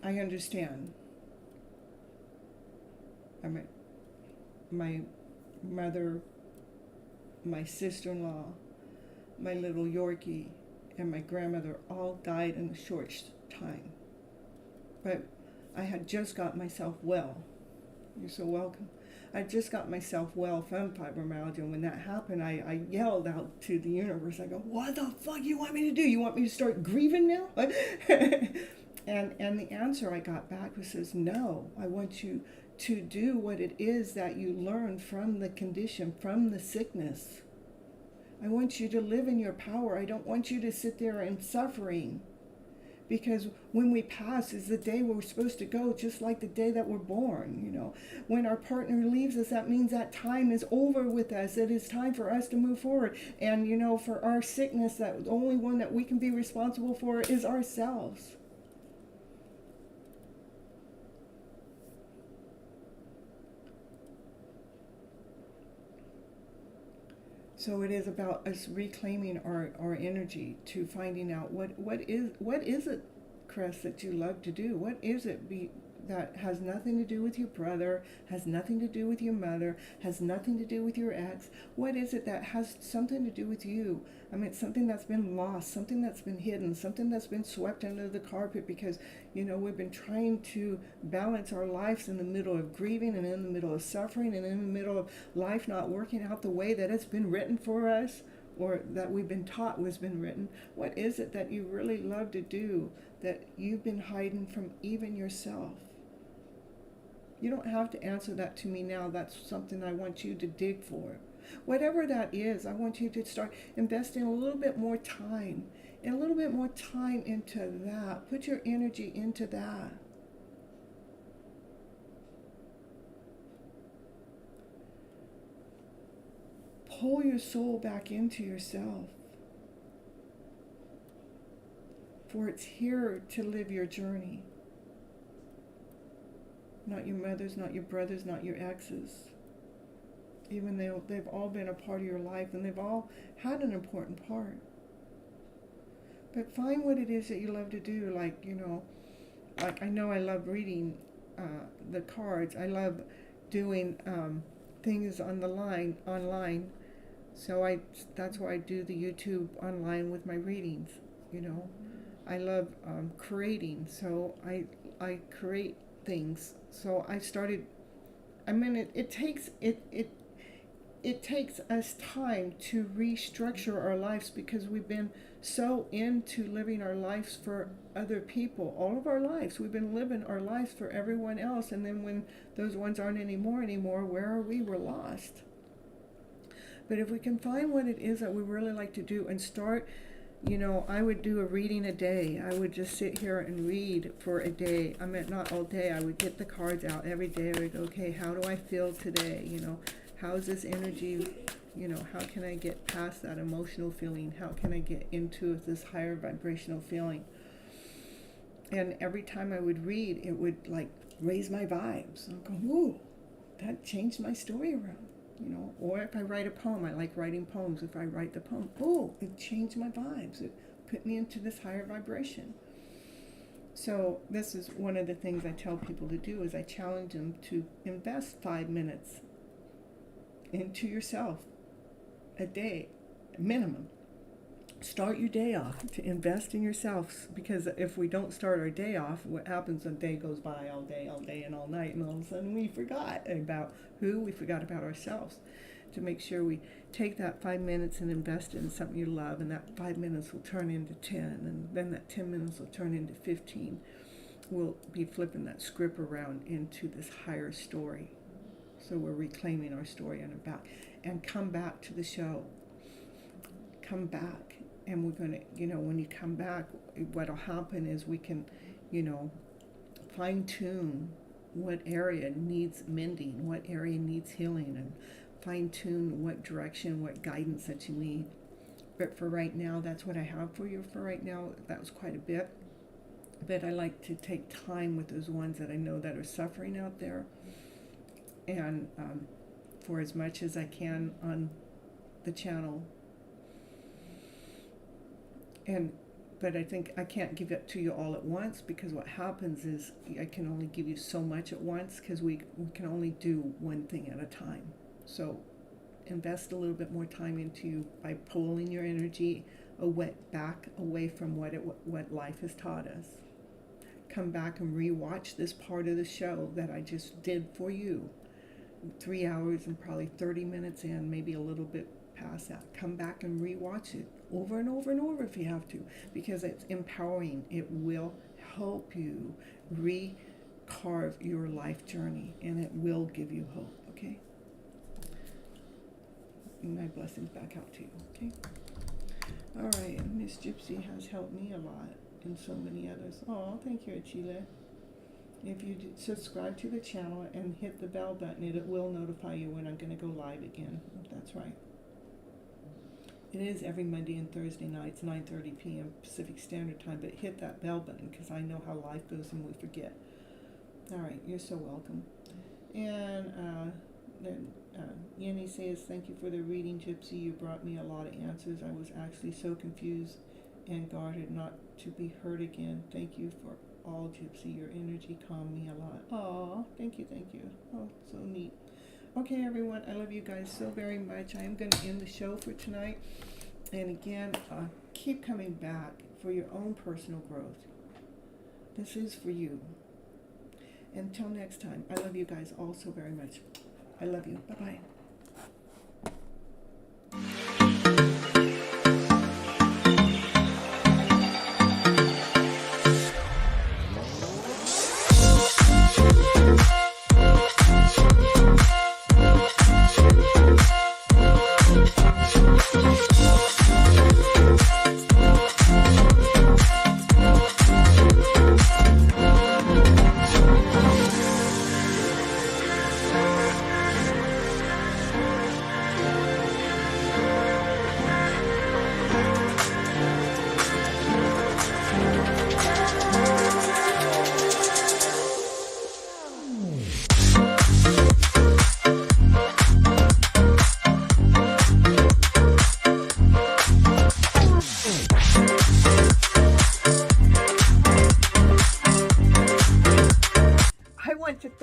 I understand. My mother, my sister-in-law, my little Yorkie, and my grandmother all died in a short time. But I had just got myself well. You're so welcome. I just got myself well from fibromyalgia, and when that happened, I yelled out to the universe. I go, what the fuck you want me to do? You want me to start grieving now? and the answer I got back was, no, I want you to do what it is that you learned from the condition, from the sickness. I want you to live in your power. I don't want you to sit there in suffering. Because when we pass is the day we're supposed to go, just like the day that we're born. When our partner leaves us, that means that time is over with us. It is time for us to move forward. And, for our sickness, that the only one that we can be responsible for is ourselves. So it is about us reclaiming our energy, to finding out what is it, Crest, that you love to do? What is it that has nothing to do with your brother, has nothing to do with your mother, has nothing to do with your ex? What is it that has something to do with you? I mean, something that's been lost, something that's been hidden, something that's been swept under the carpet because, we've been trying to balance our lives in the middle of grieving and in the middle of suffering and in the middle of life not working out the way that it's been written for us, or that we've been taught was been written. What is it that you really love to do that you've been hiding from even yourself? You don't have to answer that to me now. That's something I want you to dig for. Whatever that is, I want you to start investing a little bit more time and a little bit more time into that. Put your energy into that. Pull your soul back into yourself. For it's here to live your journey. Not your mothers, not your brothers, not your exes. Even though they've all been a part of your life and they've all had an important part. But find what it is that you love to do. Like, like I know I love reading the cards. I love doing things on the line, online. So that's why I do the YouTube online with my readings, I love creating, so I create things. So I started, it takes us time to restructure our lives because we've been so into living our lives for other people. All of our lives, we've been living our lives for everyone else, and then when those ones aren't anymore, where are we? We're lost. But if we can find what it is that we really like to do and start, I would do a reading a day. I would just sit here and read for a day. Not all day. I would get the cards out every day. I would go, okay, how do I feel today? How's this energy? How can I get past that emotional feeling? How can I get into this higher vibrational feeling? And every time I would read, it would like raise my vibes. I'm going, ooh, that changed my story around. Or if I write a poem, I like writing poems. If I write the poem, oh, it changed my vibes. It put me into this higher vibration. So this is one of the things I tell people to do is I challenge them to invest 5 minutes into yourself a day, minimum. Start your day off to invest in yourself, because if we don't start our day off, what happens, a day goes by all day and all night, and all of a sudden we forgot about we forgot about ourselves. To make sure we take that 5 minutes and invest in something you love, and that 5 minutes will turn into 10, and then that 10 minutes will turn into 15. We'll be flipping that script around into this higher story. So we're reclaiming our story on our back. And come back to the show. Come back. And we're going to, when you come back, what'll happen is we can, fine tune what area needs mending, what area needs healing, and fine tune what direction, what guidance that you need. But for right now, that's what I have for you for right now. That was quite a bit. But I like to take time with those ones that I know that are suffering out there. And for as much as I can on the channel. But I think I can't give it to you all at once, because what happens is I can only give you so much at once, because we can only do one thing at a time. So invest a little bit more time into you by pulling your energy back away from what life has taught us. Come back and rewatch this part of the show that I just did for you. 3 hours and probably 30 minutes in, maybe a little bit past that. Come back and rewatch it over and over and over if you have to, because it's empowering. It will help you recarve your life journey, and it will give you hope, okay? My blessings back out to you, okay? All right, Miss Gypsy has helped me a lot, and so many others. Oh, thank you, Achille. If you subscribe to the channel and hit the bell button, it will notify you when I'm going to go live again. That's right. It is every Monday and Thursday nights, 9:30 p.m. Pacific Standard Time, but hit that bell button, because I know how life goes and we forget. All right, you're so welcome. And then Yenny says, thank you for the reading, Gypsy. You brought me a lot of answers. I was actually so confused and guarded not to be hurt again. Thank you for all, Gypsy. Your energy calmed me a lot. Aw, thank you. Oh, so neat. Okay, everyone, I love you guys so very much. I am going to end the show for tonight. And again, keep coming back for your own personal growth. This is for you. Until next time, I love you guys all so very much. I love you. Bye-bye.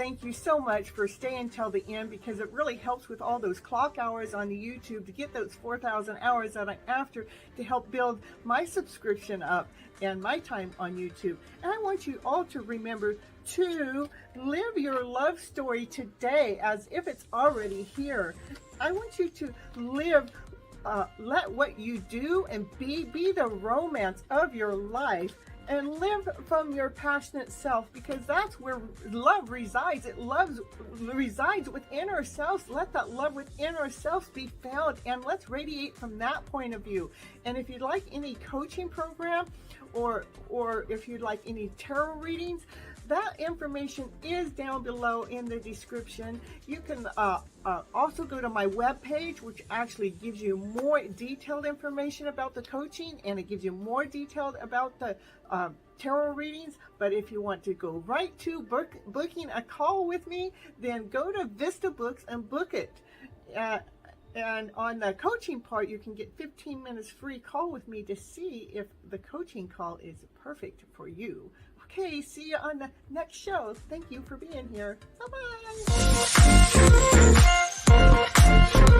thank you so much for staying till the end, because it really helps with all those clock hours on the YouTube to get those 4,000 hours that I'm after to help build my subscription up and my time on YouTube. And I want you all to remember to live your love story today as if it's already here. I want you to live, let what you do and be the romance of your life, and live from your passionate self, because that's where love resides. It resides within ourselves. Let that love within ourselves be found, and let's radiate from that point of view. And if you'd like any coaching program, or if you'd like any tarot readings, that information is down below in the description. You can also go to my webpage, which actually gives you more detailed information about the coaching, and it gives you more detailed about the tarot readings. But if you want to go right to booking a call with me, then go to Vista Books and book it. And on the coaching part, you can get 15 minutes free call with me to see if the coaching call is perfect for you. Okay, see you on the next show. Thank you for being here. Bye-bye.